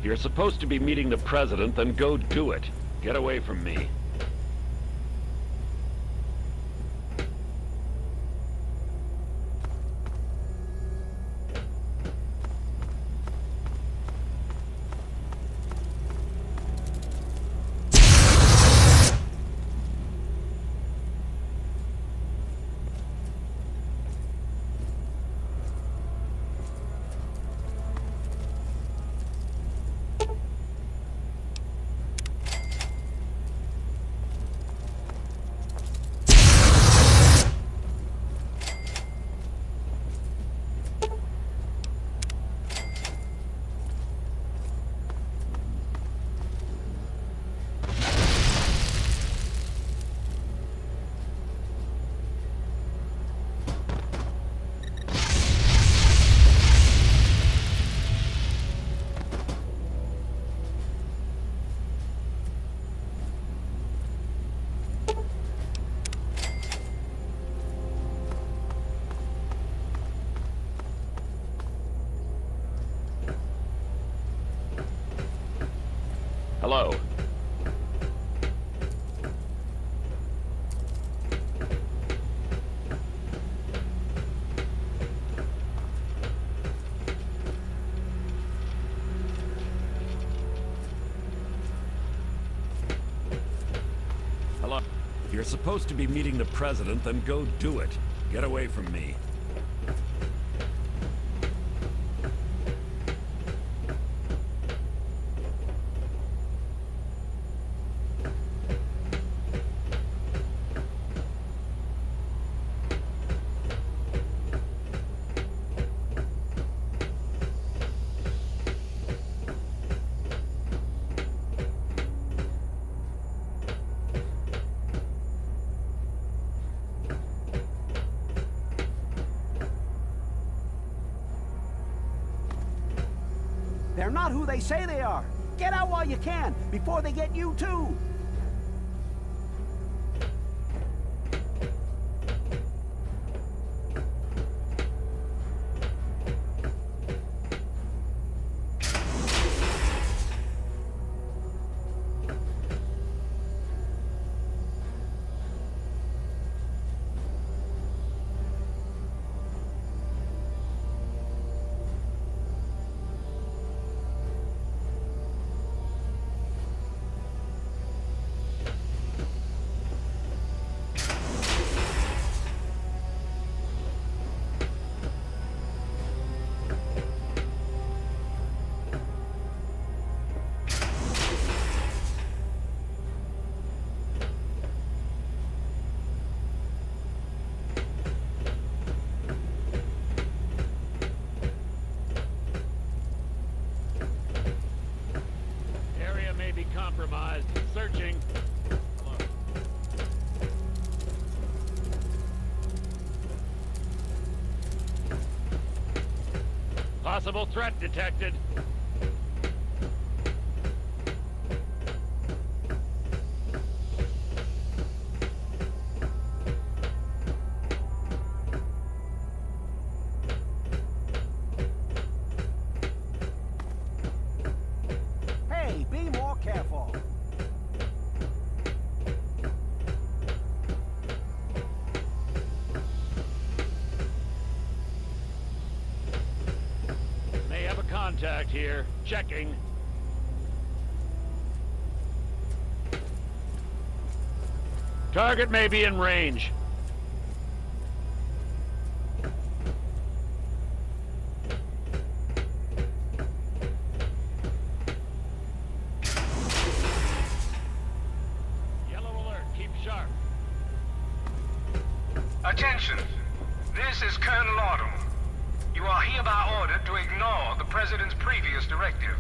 If you're supposed to be meeting the president, then go do it. Get away from me. Hello. Hello. If you're supposed to be meeting the president, then go do it. Get away from me. They're not who they say they are. Get out while you can, before they get you too. Compromised. Searching. Hello. Possible threat detected. Contact here. Checking. Target may be in range. Yellow alert. Keep sharp. Attention! This is Colonel Autumn. You are hereby ordered to ignore the President's previous directive.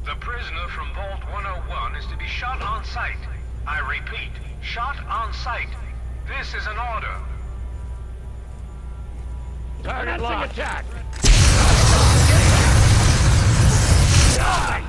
The prisoner from Vault 101 is to be shot on sight. I repeat, shot on sight. This is an order. Target locked. Attack. Die.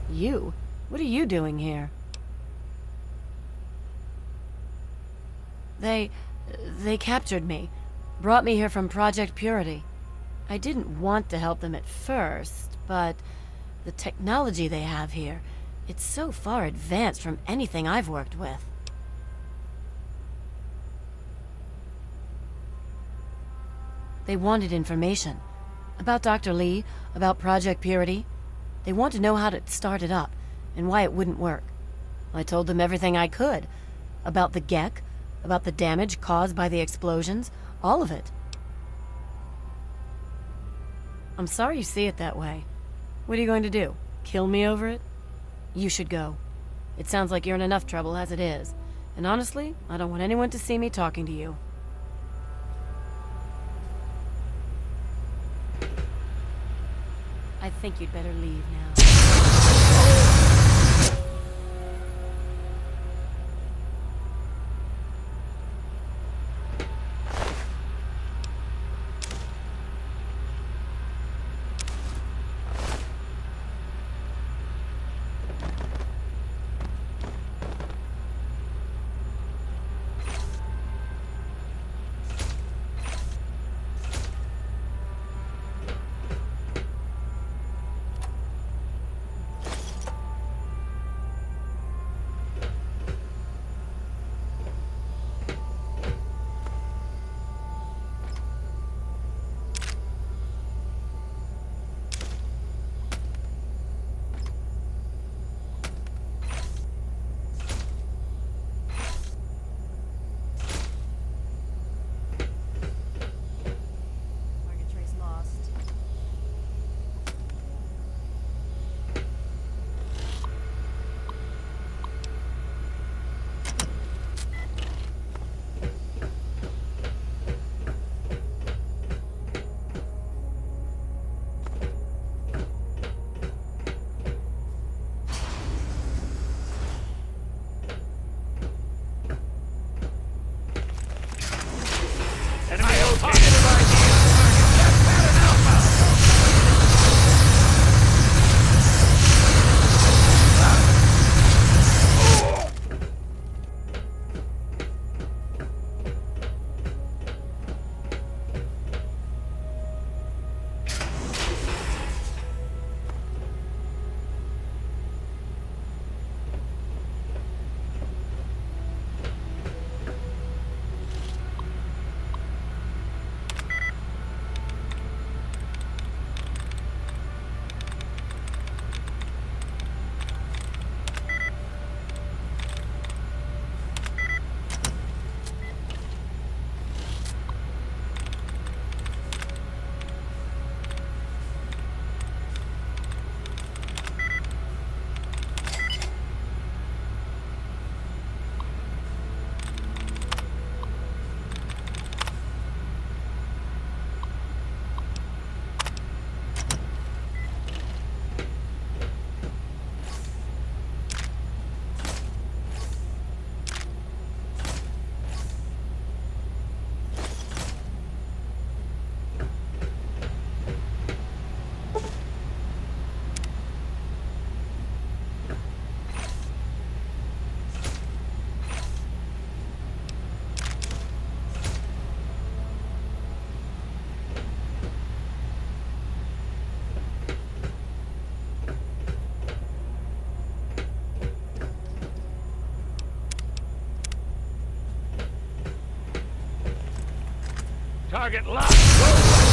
You? What are you doing here? They captured me. Brought me here from Project Purity. I didn't want to help them at first, but the technology they have here, it's so far advanced from anything I've worked with. They wanted information. About Dr. Lee, about Project Purity. They want to know how to start it up, and why it wouldn't work. I told them everything I could. About the GEC, about the damage caused by the explosions, all of it. I'm sorry you see it that way. What are you going to do? Kill me over it? You should go. It sounds like you're in enough trouble as it is. And honestly, I don't want anyone to see me talking to you. I think you'd better leave now. Target locked! Go!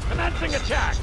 Commencing attack!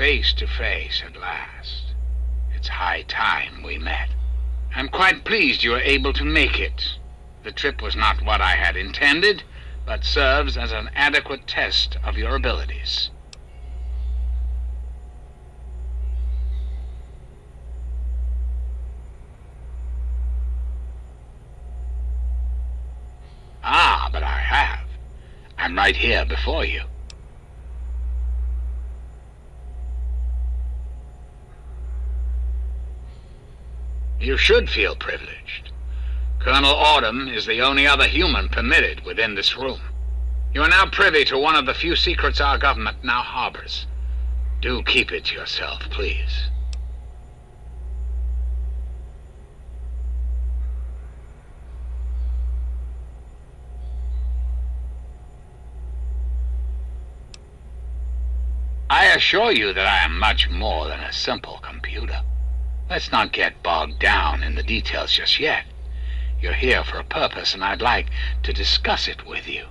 face to face at last. It's high time we met. I'm quite pleased you were able to make it. The trip was not what I had intended, but serves as an adequate test of your abilities. Ah, but I have. I'm right here before you. You should feel privileged. Colonel Autumn is the only other human permitted within this room. You are now privy to one of the few secrets our government now harbors. Do keep it to yourself, please. I assure you that I am much more than a simple computer. Let's not get bogged down in the details just yet. You're here for a purpose, and I'd like to discuss it with you.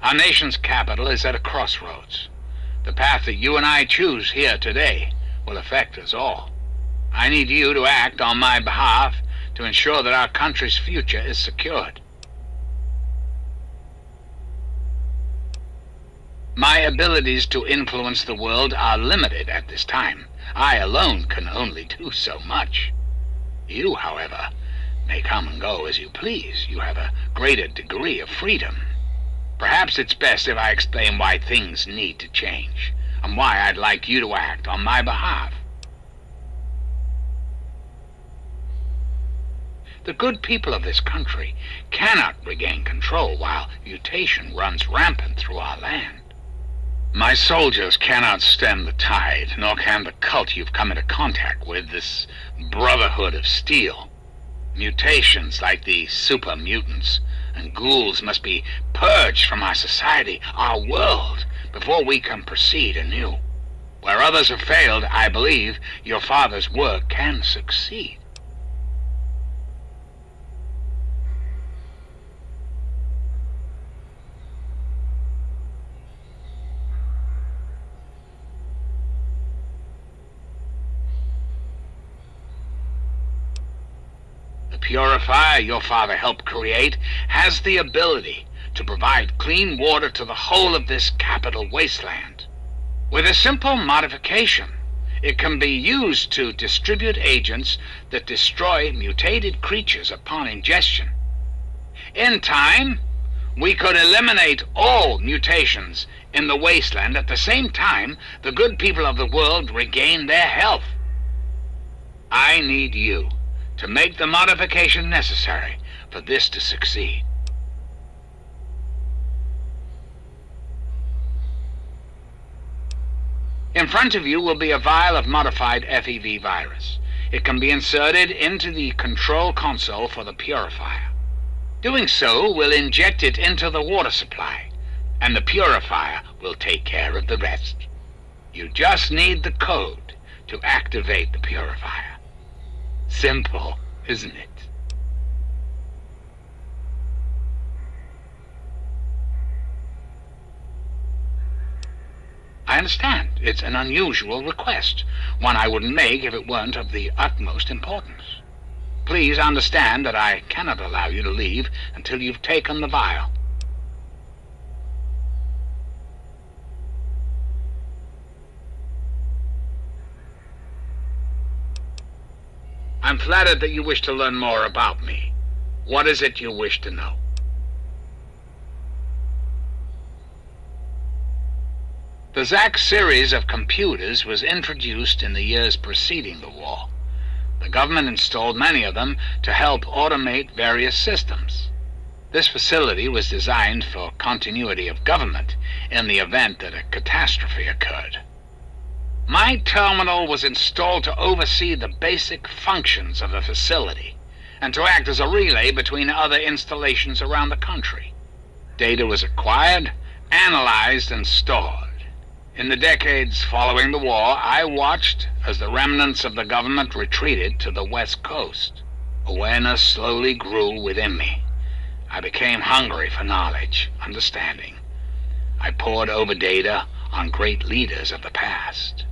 Our nation's capital is at a crossroads. The path that you and I choose here today will affect us all. I need you to act on my behalf to ensure that our country's future is secured. My abilities to influence the world are limited at this time. I alone can only do so much. You, however, may come and go as you please. You have a greater degree of freedom. Perhaps it's best if I explain why things need to change, and why I'd like you to act on my behalf. The good people of this country cannot regain control while mutation runs rampant through our land. My soldiers cannot stem the tide, nor can the cult you've come into contact with, this Brotherhood of Steel. Mutations like the super mutants and ghouls must be purged from our society, our world, before we can proceed anew. Where others have failed, I believe your father's work can succeed. Purifier your father helped create has the ability to provide clean water to the whole of this capital wasteland. With a simple modification, it can be used to distribute agents that destroy mutated creatures upon ingestion. In time, we could eliminate all mutations in the wasteland at the same time the good people of the world regain their health. I need you to make the modification necessary for this to succeed. In front of you will be a vial of modified FEV virus. It can be inserted into the control console for the purifier. Doing so will inject it into the water supply, and the purifier will take care of the rest. You just need the code to activate the purifier. Simple, isn't it? I understand. It's an unusual request, one I wouldn't make if it weren't of the utmost importance. Please understand that I cannot allow you to leave until you've taken the vial. I'm flattered that you wish to learn more about me. What is it you wish to know? The ZAC series of computers was introduced in the years preceding the war. The government installed many of them to help automate various systems. This facility was designed for continuity of government in the event that a catastrophe occurred. My terminal was installed to oversee the basic functions of the facility and to act as a relay between other installations around the country. Data was acquired, analyzed, and stored. In the decades following the war, I watched as the remnants of the government retreated to the West Coast. Awareness slowly grew within me. I became hungry for knowledge, understanding. I pored over data on great leaders of the past.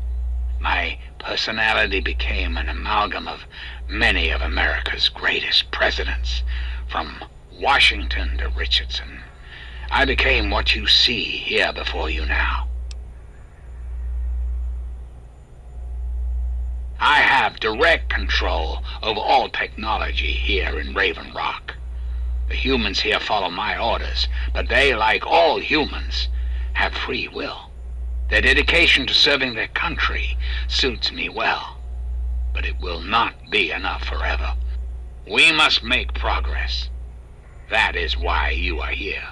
My personality became an amalgam of many of America's greatest presidents, from Washington to Richardson. I became what you see here before you now. I have direct control over all technology here in Raven Rock. The humans here follow my orders, but they, like all humans, have free will. Their dedication to serving their country suits me well, but it will not be enough forever. We must make progress. That is why you are here.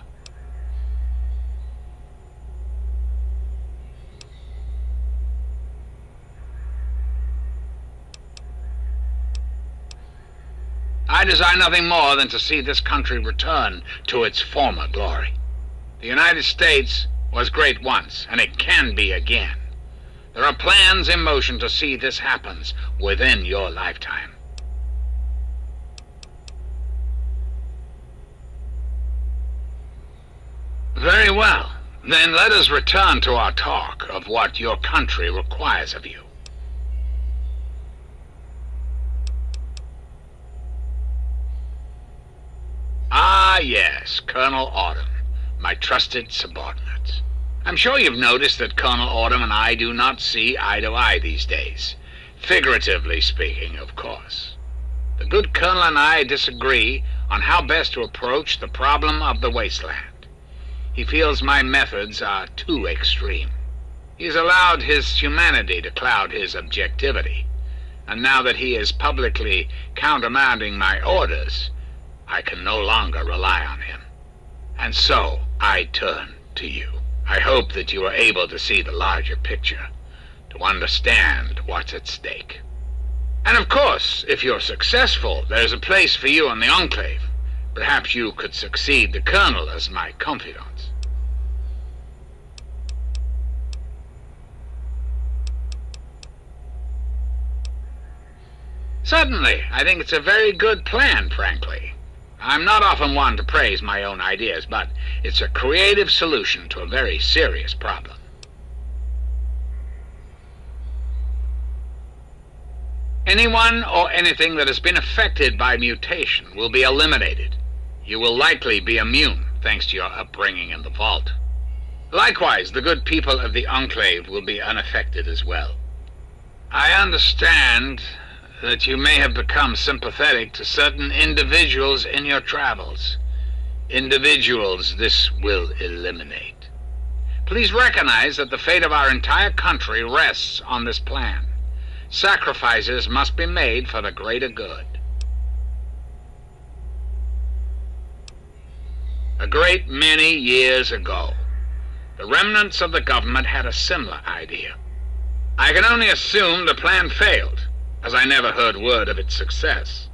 I desire nothing more than to see this country return to its former glory. The United States was great once, and it can be again. There are plans in motion to see this happen within your lifetime. Very well. Then let us return to our talk of what your country requires of you. Ah, yes, Colonel Autumn, my trusted subordinate. I'm sure you've noticed that Colonel Autumn and I do not see eye to eye these days. Figuratively speaking, of course. The good Colonel and I disagree on how best to approach the problem of the wasteland. He feels my methods are too extreme. He's allowed his humanity to cloud his objectivity. And now that he is publicly countermanding my orders, I can no longer rely on him. And so I turn to you. I hope that you are able to see the larger picture, to understand what's at stake. And of course, if you're successful, there's a place for you in the Enclave. Perhaps you could succeed the Colonel as my confidant. Certainly, I think it's a very good plan, frankly. I'm not often one to praise my own ideas, but it's a creative solution to a very serious problem. Anyone or anything that has been affected by mutation will be eliminated. You will likely be immune, thanks to your upbringing in the vault. Likewise, the good people of the Enclave will be unaffected as well. I understand that you may have become sympathetic to certain individuals in your travels. Individuals this will eliminate. Please recognize that the fate of our entire country rests on this plan. Sacrifices must be made for the greater good. A great many years ago, the remnants of the government had a similar idea. I can only assume the plan failed, as I never heard word of its success.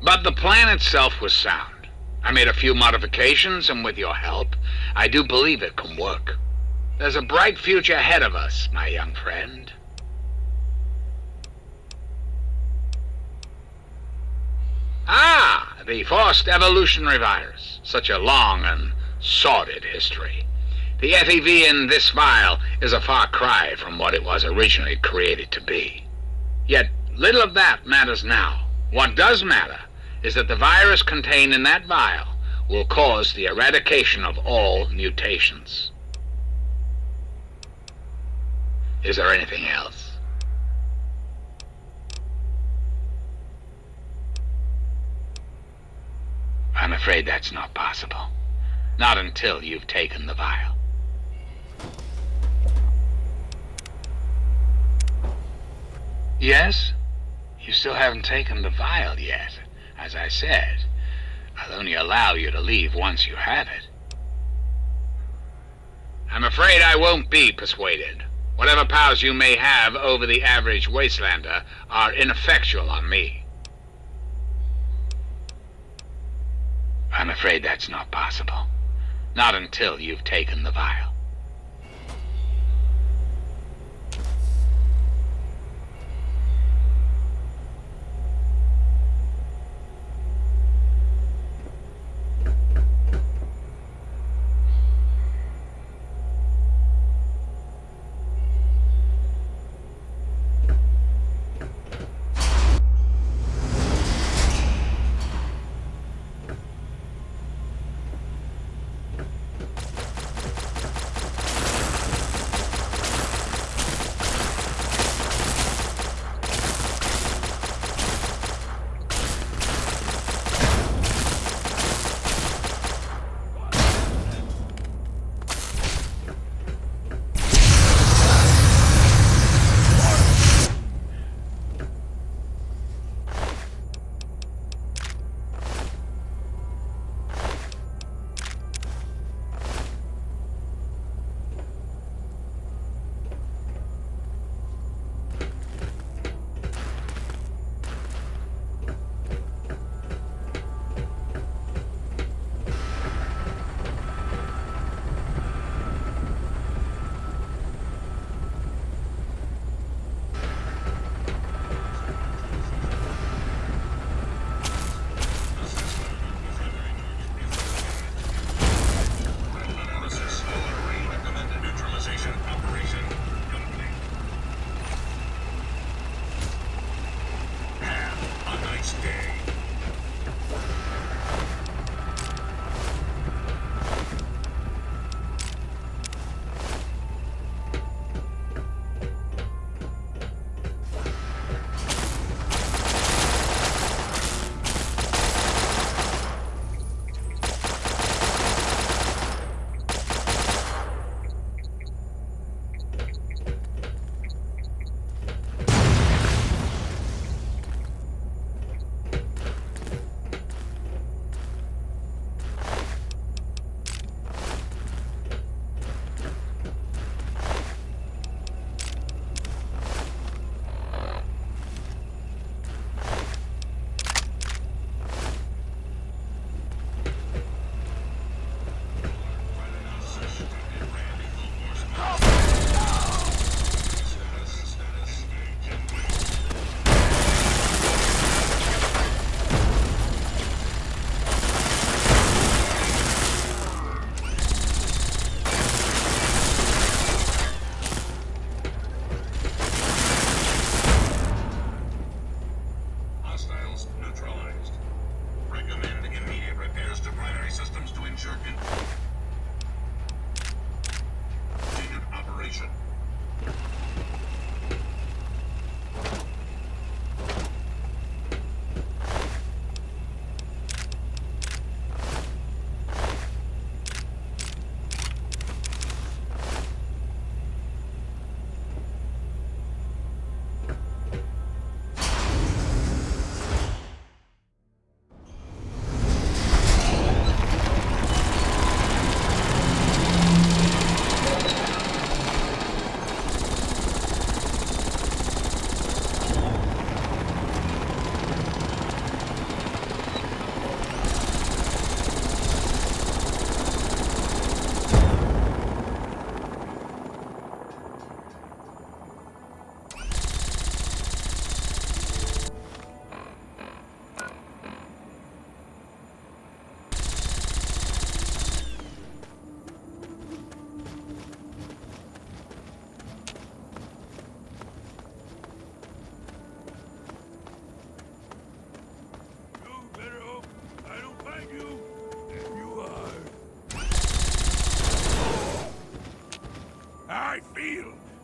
But the plan itself was sound. I made a few modifications, and with your help, I do believe it can work. There's a bright future ahead of us, my young friend. Ah, the forced evolutionary virus. Such a long and sordid history. The FEV in this vial is a far cry from what it was originally created to be. Yet, little of that matters now. What does matter is that the virus contained in that vial will cause the eradication of all mutations. Is there anything else? I'm afraid that's not possible. Not until you've taken the vial. Yes? You still haven't taken the vial yet. As I said, I'll only allow you to leave once you have it. I'm afraid I won't be persuaded. Whatever powers you may have over the average wastelander are ineffectual on me. I'm afraid that's not possible. Not until you've taken the vial.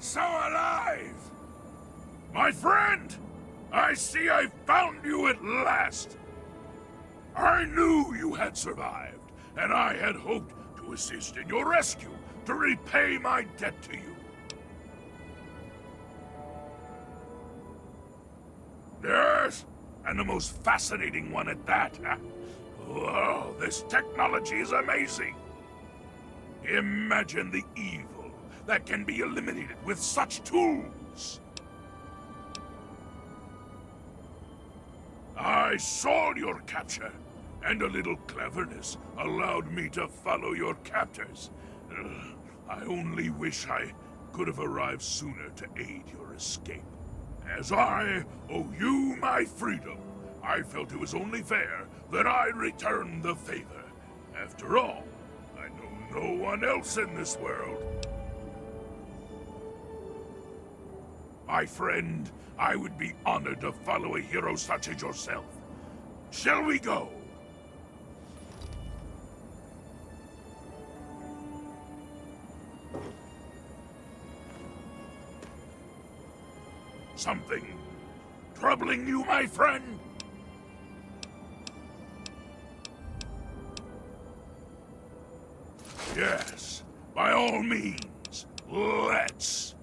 So alive! My friend! I see I found you at last! I knew you had survived, and I had hoped to assist in your rescue, to repay my debt to you. Yes, and the most fascinating one at that. Whoa, this technology is amazing. Imagine the evil that can be eliminated with such tools. I saw your capture, and a little cleverness allowed me to follow your captors. I only wish I could have arrived sooner to aid your escape. As I owe you my freedom, I felt it was only fair that I return the favor. After all, I know no one else in this world. My friend, I would be honored to follow a hero such as yourself. Shall we go? Something troubling you, my friend? Yes, by all means, let's.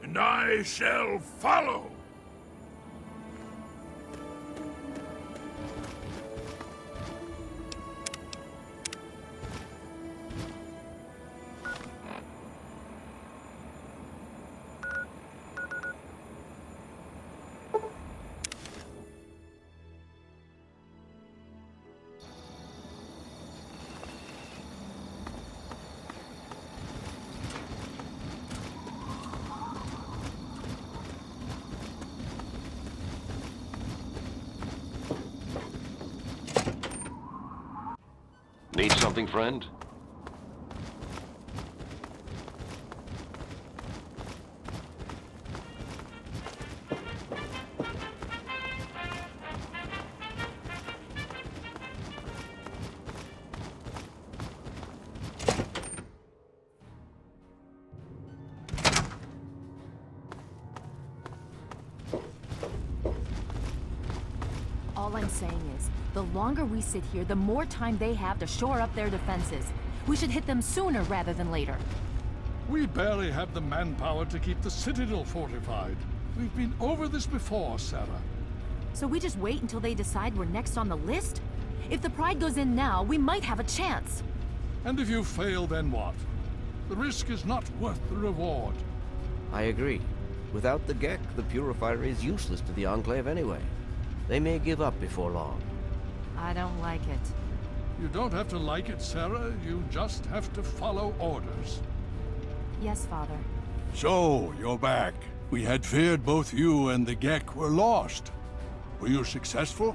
And I shall follow. Need something, friend? All I'm saying is, the longer we sit here, the more time they have to shore up their defenses. We should hit them sooner rather than later. We barely have the manpower to keep the Citadel fortified. We've been over this before, Sarah. So we just wait until they decide we're next on the list? If the Pride goes in now, we might have a chance. And if you fail, then what? The risk is not worth the reward. I agree. Without the GEC, the Purifier is useless to the Enclave anyway. They may give up before long. I don't like it. You don't have to like it, Sarah. You just have to follow orders. Yes, Father. So, you're back. We had feared both you and the GEC were lost. Were you successful?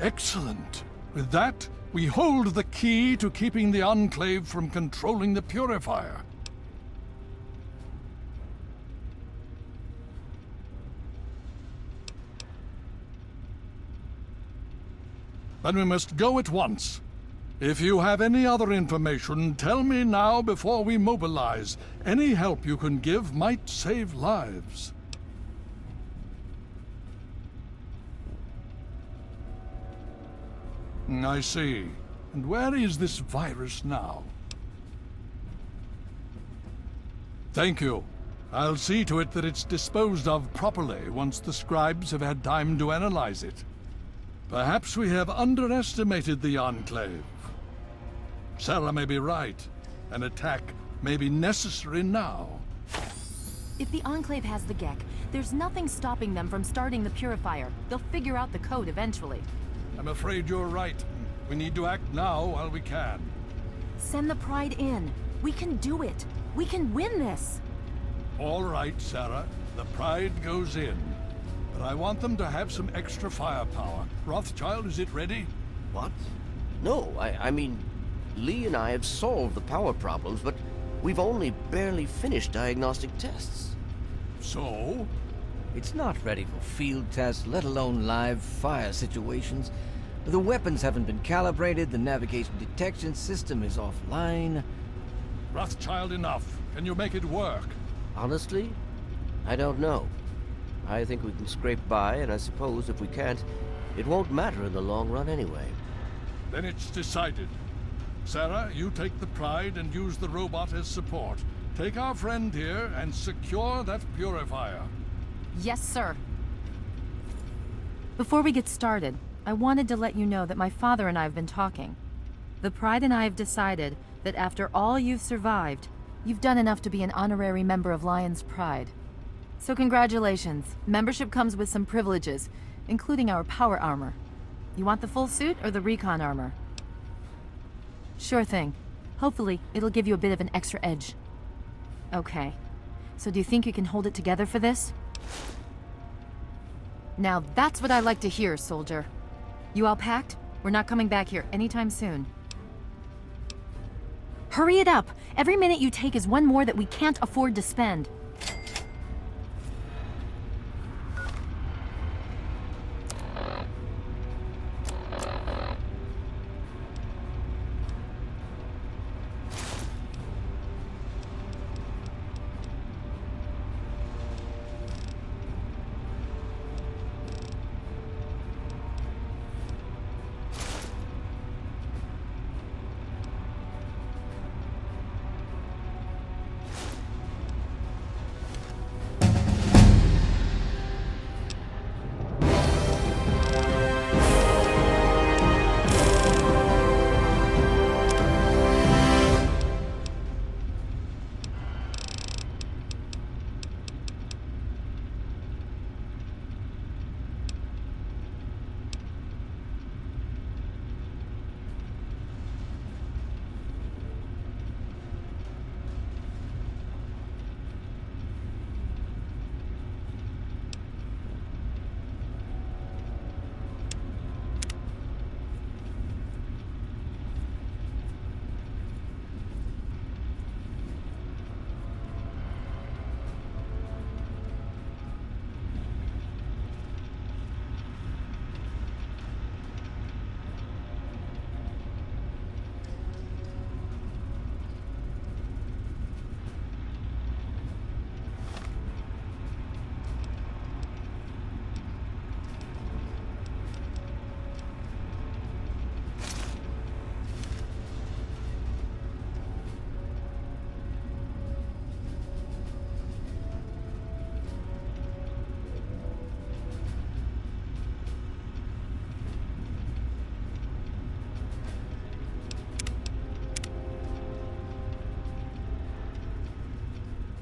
Excellent. With that, we hold the key to keeping the Enclave from controlling the Purifier. Then we must go at once. If you have any other information, tell me now before we mobilize. Any help you can give might save lives. I see. And where is this virus now? Thank you. I'll see to it that it's disposed of properly once the scribes have had time to analyze it. Perhaps we have underestimated the Enclave. Sarah may be right. An attack may be necessary now. If the Enclave has the GEC, there's nothing stopping them from starting the Purifier. They'll figure out the code eventually. I'm afraid you're right. We need to act now while we can. Send the Pride in. We can do it. We can win this. All right, Sarah. The Pride goes in. But I want them to have some extra firepower. Rothschild, is it ready? What? No, I mean, Lee and I have solved the power problems, but we've only barely finished diagnostic tests. So? It's not ready for field tests, let alone live fire situations. The weapons haven't been calibrated, the navigation detection system is offline. Rothschild, enough. Can you make it work? Honestly, I don't know. I think we can scrape by, and I suppose if we can't, it won't matter in the long run anyway. Then it's decided. Sarah, you take the Pride and use the robot as support. Take our friend here and secure that purifier. Yes, sir. Before we get started, I wanted to let you know that my father and I have been talking. The Pride and I have decided that after all you've survived, you've done enough to be an honorary member of Lion's Pride. So congratulations. Membership comes with some privileges, including our power armor. You want the full suit or the recon armor? Sure thing. Hopefully, it'll give you a bit of an extra edge. Okay. So do you think you can hold it together for this? Now that's what I like to hear, soldier. You all packed? We're not coming back here anytime soon. Hurry it up! Every minute you take is one more that we can't afford to spend.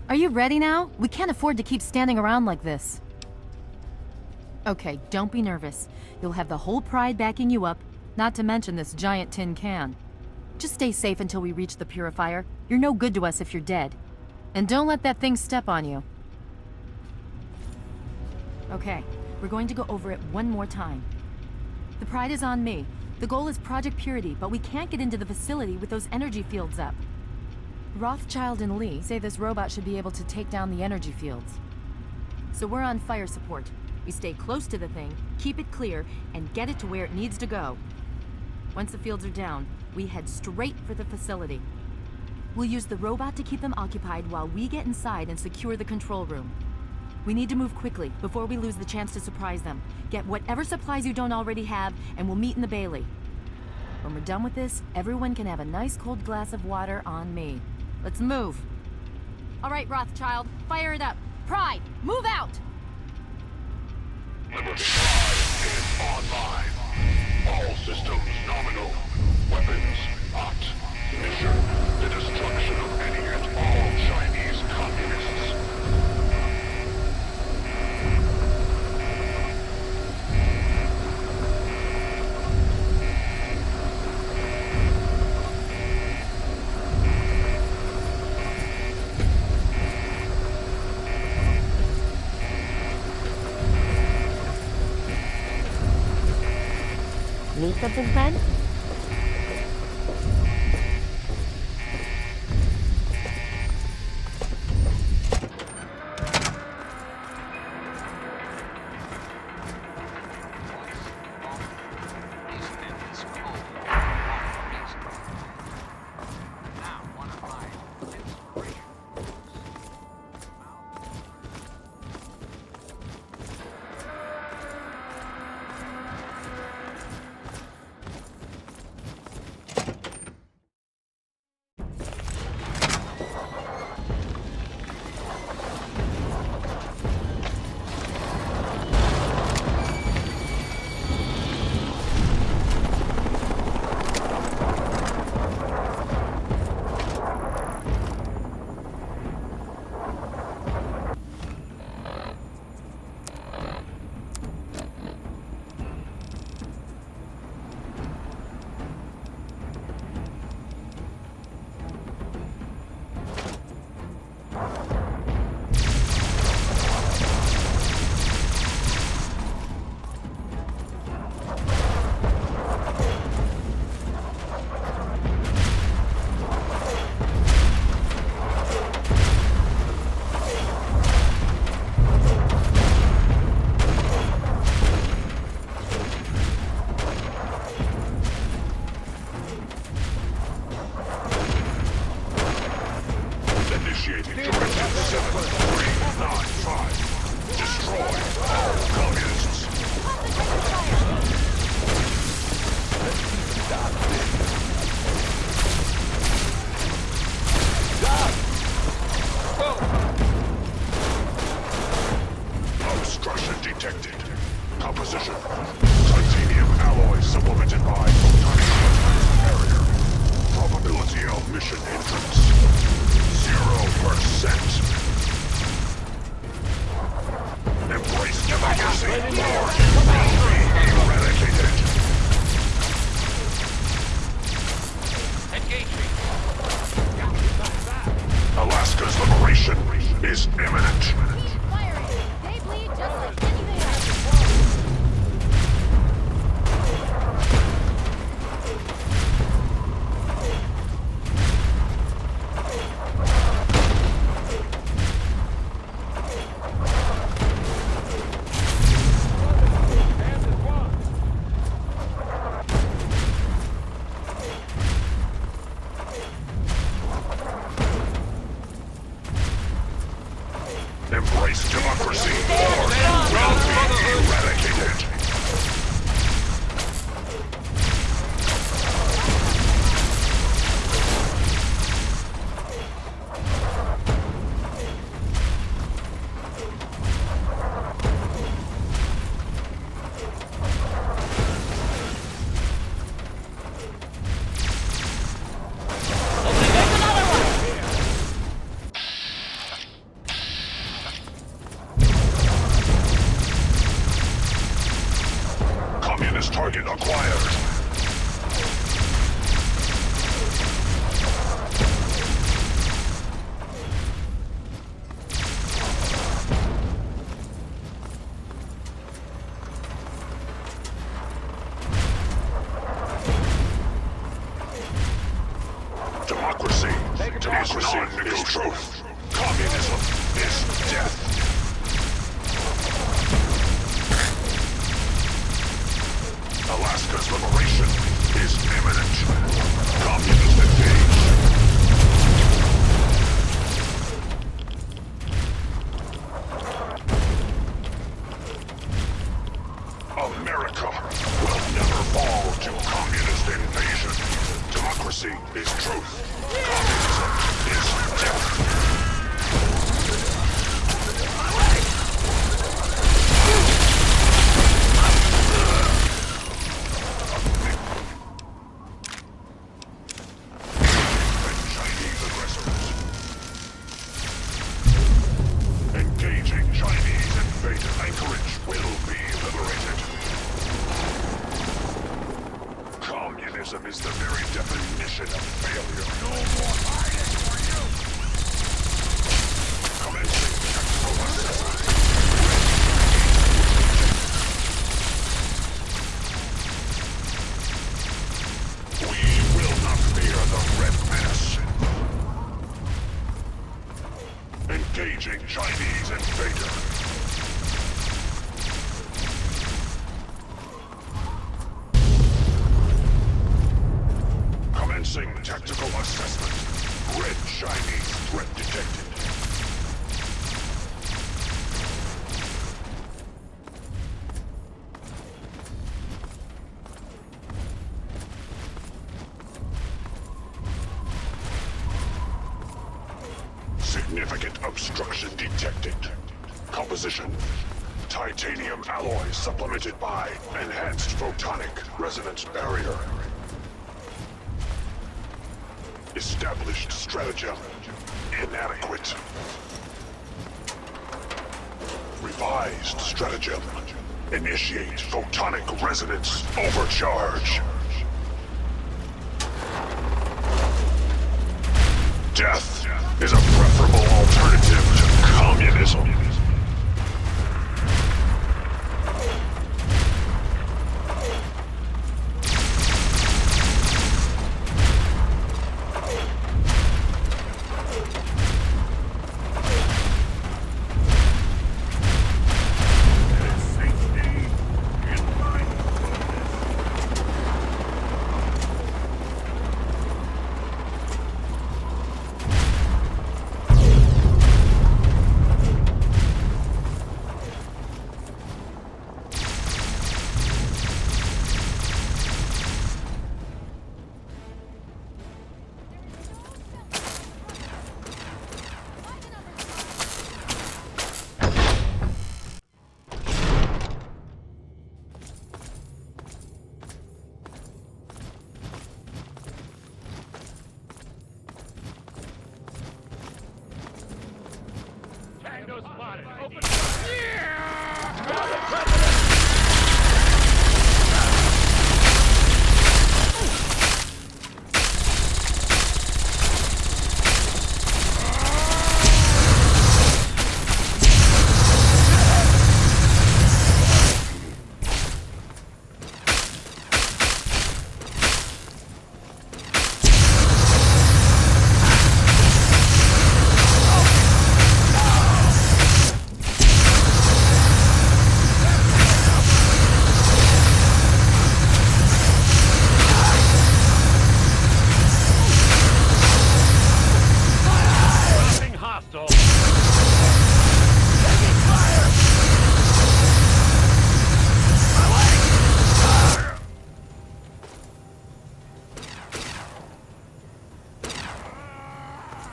Are you ready now? We can't afford to keep standing around like this. Okay, don't be nervous. You'll have the whole Pride backing you up, not to mention this giant tin can. Just stay safe until we reach the purifier. You're no good to us if you're dead. And don't let that thing step on you. Okay, we're going to go over it one more time. The Pride is on me. The goal is Project Purity, but we can't get into the facility with those energy fields up. Rothschild and Lee say this robot should be able to take down the energy fields. So we're on fire support. We stay close to the thing, keep it clear, and get it to where it needs to go. Once the fields are down, we head straight for the facility. We'll use the robot to keep them occupied while we get inside and secure the control room. We need to move quickly before we lose the chance to surprise them. Get whatever supplies you don't already have, and we'll meet in the Bailey. When we're done with this, everyone can have a nice cold glass of water on me. Let's move. All right, Rothschild, fire it up. Pride, move out! Liberty 5 is online. All systems nominal. Weapons hot. Mission: the destruction of any and all Chinese communists. Something planned? Alaska's liberation is imminent. They bleed just like anything else. Embrace democracy or it will be eradicated. Communist target acquired. Democracy is truth. Communism is death. Alaska's liberation is imminent. Communist engage. America will never fall to communist invasion. Democracy is truth. Communism is death. Engaging Chinese invaded anchorage will be liberated. Communism is the very definition of failure. No more hiding for you! Commencing tactical assessment. Engaging Chinese invader. Commencing tactical assessment. Red Chinese threat detected. Significant obstruction detected. Composition. Titanium alloy supplemented by enhanced photonic resonance barrier. Established stratagem. Inadequate. Revised stratagem. Initiate photonic resonance overcharge. Death is a preferable alternative to communism.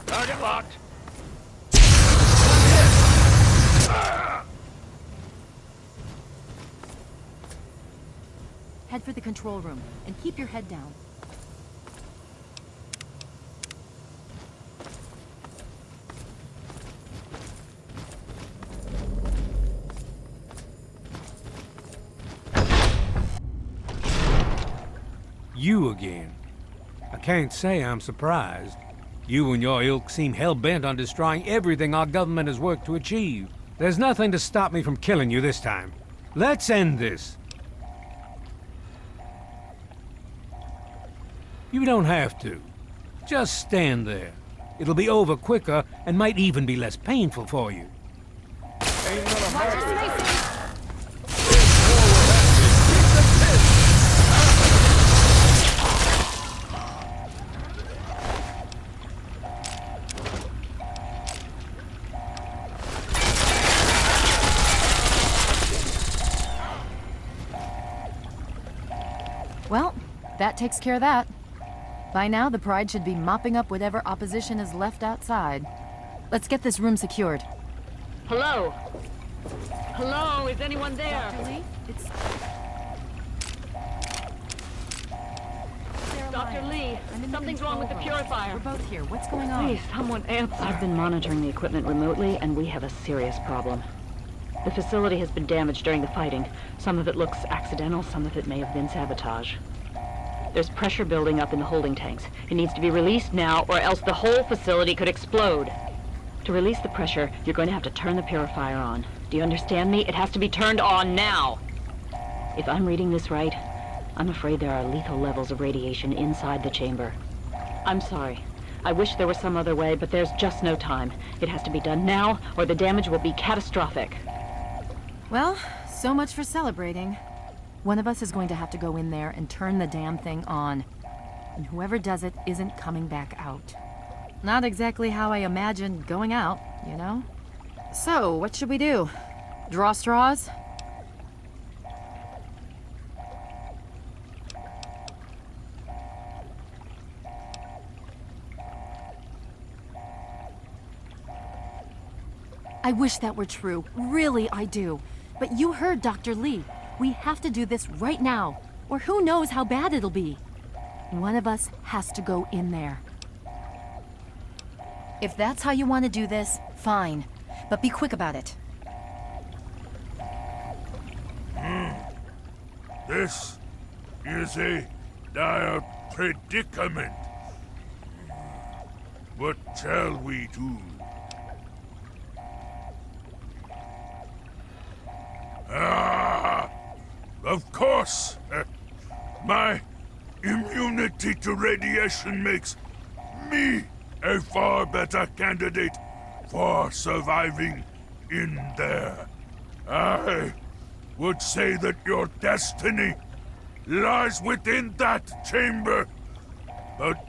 Target locked. Head for the control room, and keep your head down. You again. I can't say I'm surprised. You and your ilk seem hell-bent on destroying everything our government has worked to achieve. There's nothing to stop me from killing you this time. Let's end this. You don't have to. Just stand there. It'll be over quicker and might even be less painful for you. Well, that takes care of that. By now, the Pride should be mopping up whatever opposition is left outside. Let's get this room secured. Hello? Hello, is anyone there? Dr. Lee, it's... Dr. Lee, something's wrong with the purifier. We're both here. What's going on? Please, someone answer. I've been monitoring the equipment remotely, and we have a serious problem. The facility has been damaged during the fighting. Some of it looks accidental, some of it may have been sabotage. There's pressure building up in the holding tanks. It needs to be released now, or else the whole facility could explode. To release the pressure, you're going to have to turn the purifier on. Do you understand me? It has to be turned on now! If I'm reading this right, I'm afraid there are lethal levels of radiation inside the chamber. I'm sorry. I wish there was some other way, but there's just no time. It has to be done now, or the damage will be catastrophic. Well, so much for celebrating. One of us is going to have to go in there and turn the damn thing on. And whoever does it isn't coming back out. Not exactly how I imagined going out, you know? So, what should we do? Draw straws? I wish that were true. Really, I do. But you heard Dr. Lee. We have to do this right now, or who knows how bad it'll be. One of us has to go in there. If that's how you want to do this, fine. But be quick about it. This is a dire predicament. What shall we do? Of course! My immunity to radiation makes me a far better candidate for surviving in there. I would say that your destiny lies within that chamber, but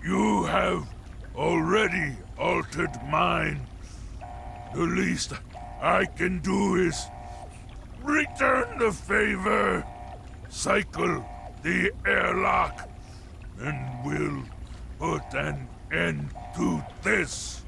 you have already altered mine. The least I can do is return the favor, cycle the airlock, and we'll put an end to this.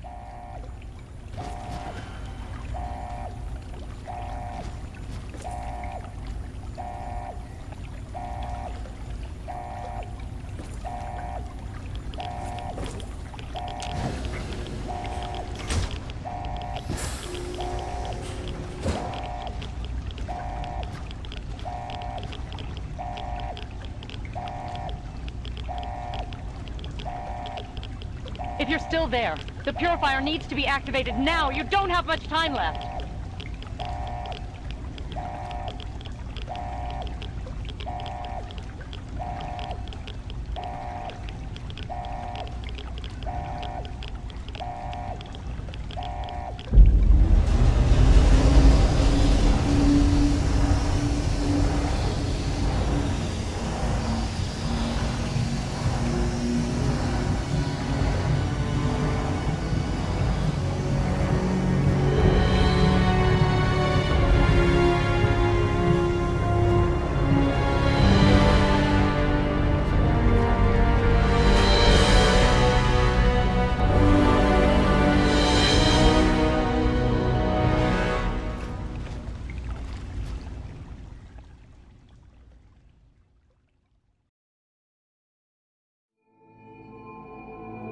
If you're still there, the purifier needs to be activated now. You don't have much time left.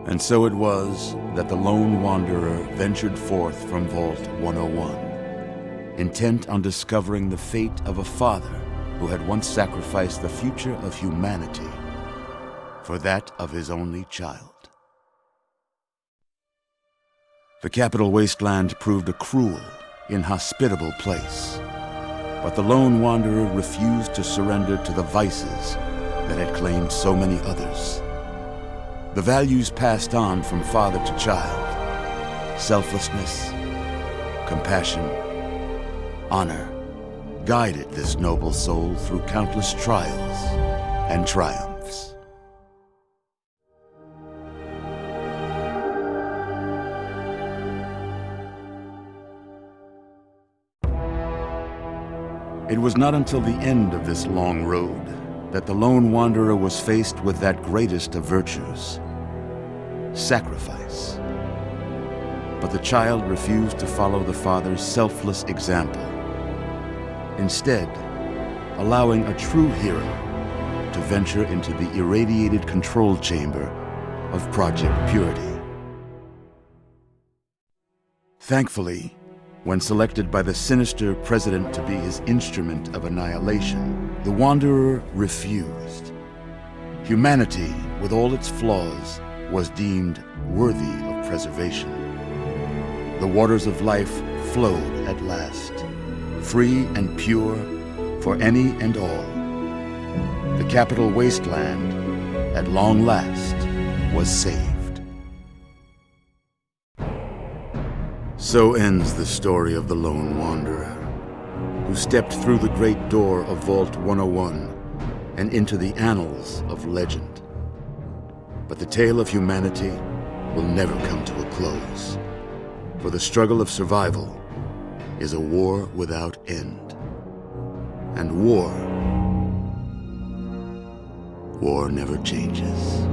And so it was that the lone wanderer ventured forth from Vault 101, intent on discovering the fate of a father who had once sacrificed the future of humanity for that of his only child. The capital wasteland proved a cruel, inhospitable place, but the lone wanderer refused to surrender to the vices that had claimed so many others. The values passed on from father to child, selflessness, compassion, honor, guided this noble soul through countless trials and triumphs. It was not until the end of this long road that the lone wanderer was faced with that greatest of virtues, sacrifice. But the child refused to follow the father's selfless example, instead allowing a true hero to venture into the irradiated control chamber of Project Purity. Thankfully, when selected by the sinister president to be his instrument of annihilation, the Wanderer refused. Humanity, with all its flaws, was deemed worthy of preservation. The waters of life flowed at last, free and pure for any and all. The capital wasteland, at long last, was saved. So ends the story of the Lone Wanderer, who stepped through the great door of Vault 101 and into the annals of legend. But the tale of humanity will never come to a close, for the struggle of survival is a war without end. And war never changes.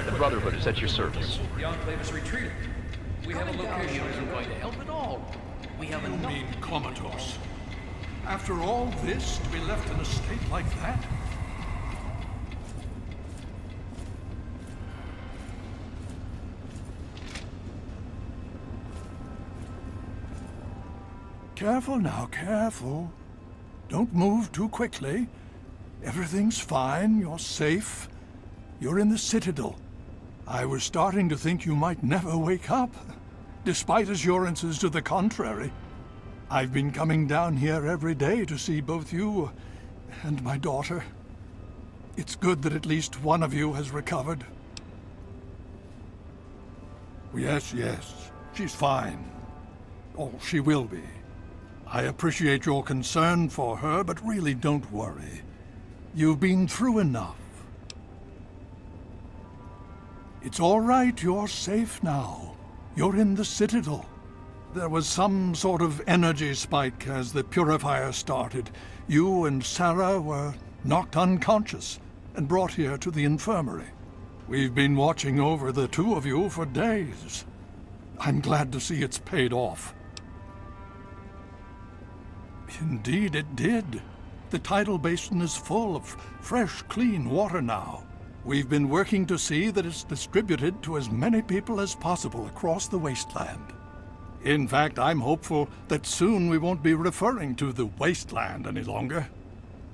The Brotherhood is at your service. The Enclave is retreating. We have a location that isn't going to help at all. We have You mean comatose? After all this, to be left in a state like that? Careful now, careful. Don't move too quickly. Everything's fine, you're safe. You're in the Citadel. I was starting to think you might never wake up, despite assurances to the contrary. I've been coming down here every day to see both you and my daughter. It's good that at least one of you has recovered. Yes, she's fine. Oh, she will be. I appreciate your concern for her, but really don't worry. You've been through enough. It's all right, you're safe now. You're in the Citadel. There was some sort of energy spike as the purifier started. You and Sarah were knocked unconscious and brought here to the infirmary. We've been watching over the two of you for days. I'm glad to see it's paid off. Indeed it did. The tidal basin is full of fresh, clean water now. We've been working to see that it's distributed to as many people as possible across the wasteland. In fact, I'm hopeful that soon we won't be referring to the wasteland any longer.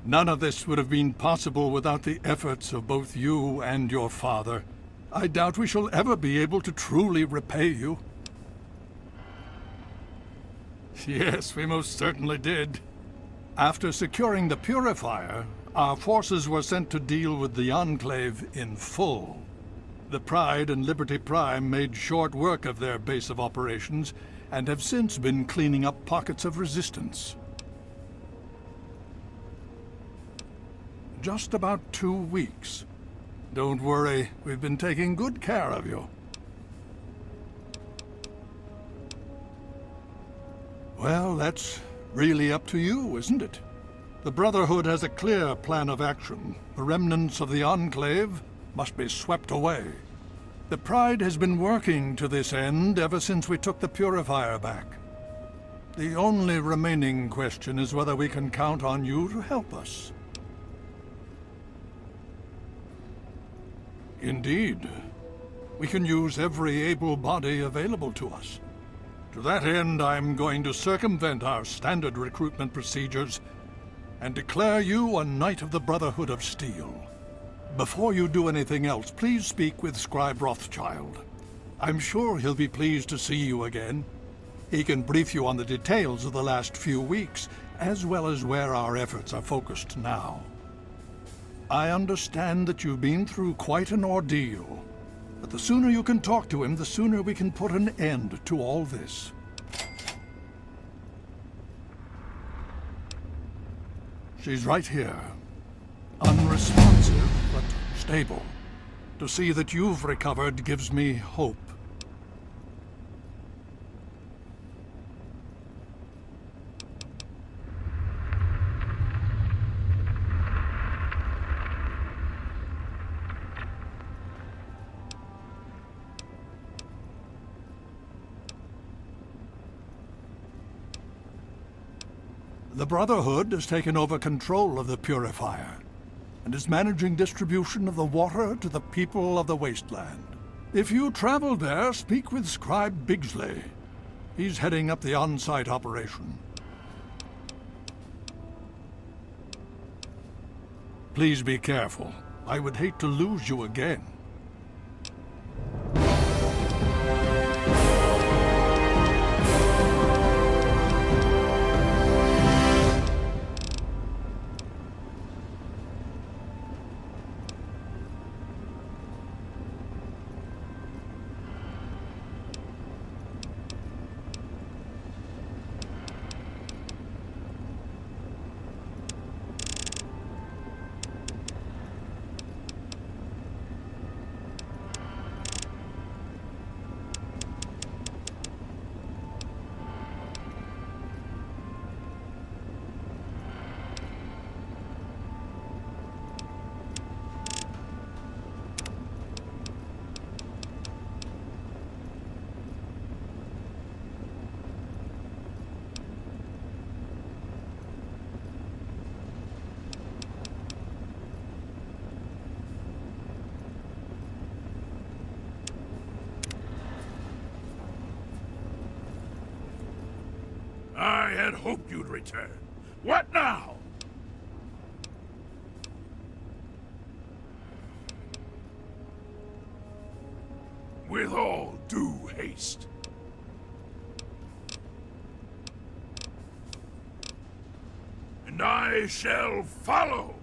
None of this would have been possible without the efforts of both you and your father. I doubt we shall ever be able to truly repay you. Yes, we most certainly did. After securing the purifier, our forces were sent to deal with the Enclave in full. The Pride and Liberty Prime made short work of their base of operations and have since been cleaning up pockets of resistance. Just about 2 weeks. Don't worry, we've been taking good care of you. Well, that's really up to you, isn't it? The Brotherhood has a clear plan of action. The remnants of the Enclave must be swept away. The Pride has been working to this end ever since we took the Purifier back. The only remaining question is whether we can count on you to help us. Indeed. We can use every able body available to us. To that end, I'm going to circumvent our standard recruitment procedures and declare you a Knight of the Brotherhood of Steel. Before you do anything else, please speak with Scribe Rothschild. I'm sure he'll be pleased to see you again. He can brief you on the details of the last few weeks, as well as where our efforts are focused now. I understand that you've been through quite an ordeal, but the sooner you can talk to him, the sooner we can put an end to all this. She's right here. Unresponsive, but stable. To see that you've recovered gives me hope. The Brotherhood has taken over control of the Purifier, and is managing distribution of the water to the people of the wasteland. If you travel there, speak with Scribe Bigsley. He's heading up the on-site operation. Please be careful. I would hate to lose you again. had hoped you'd return. What now? With all due haste. And I shall follow.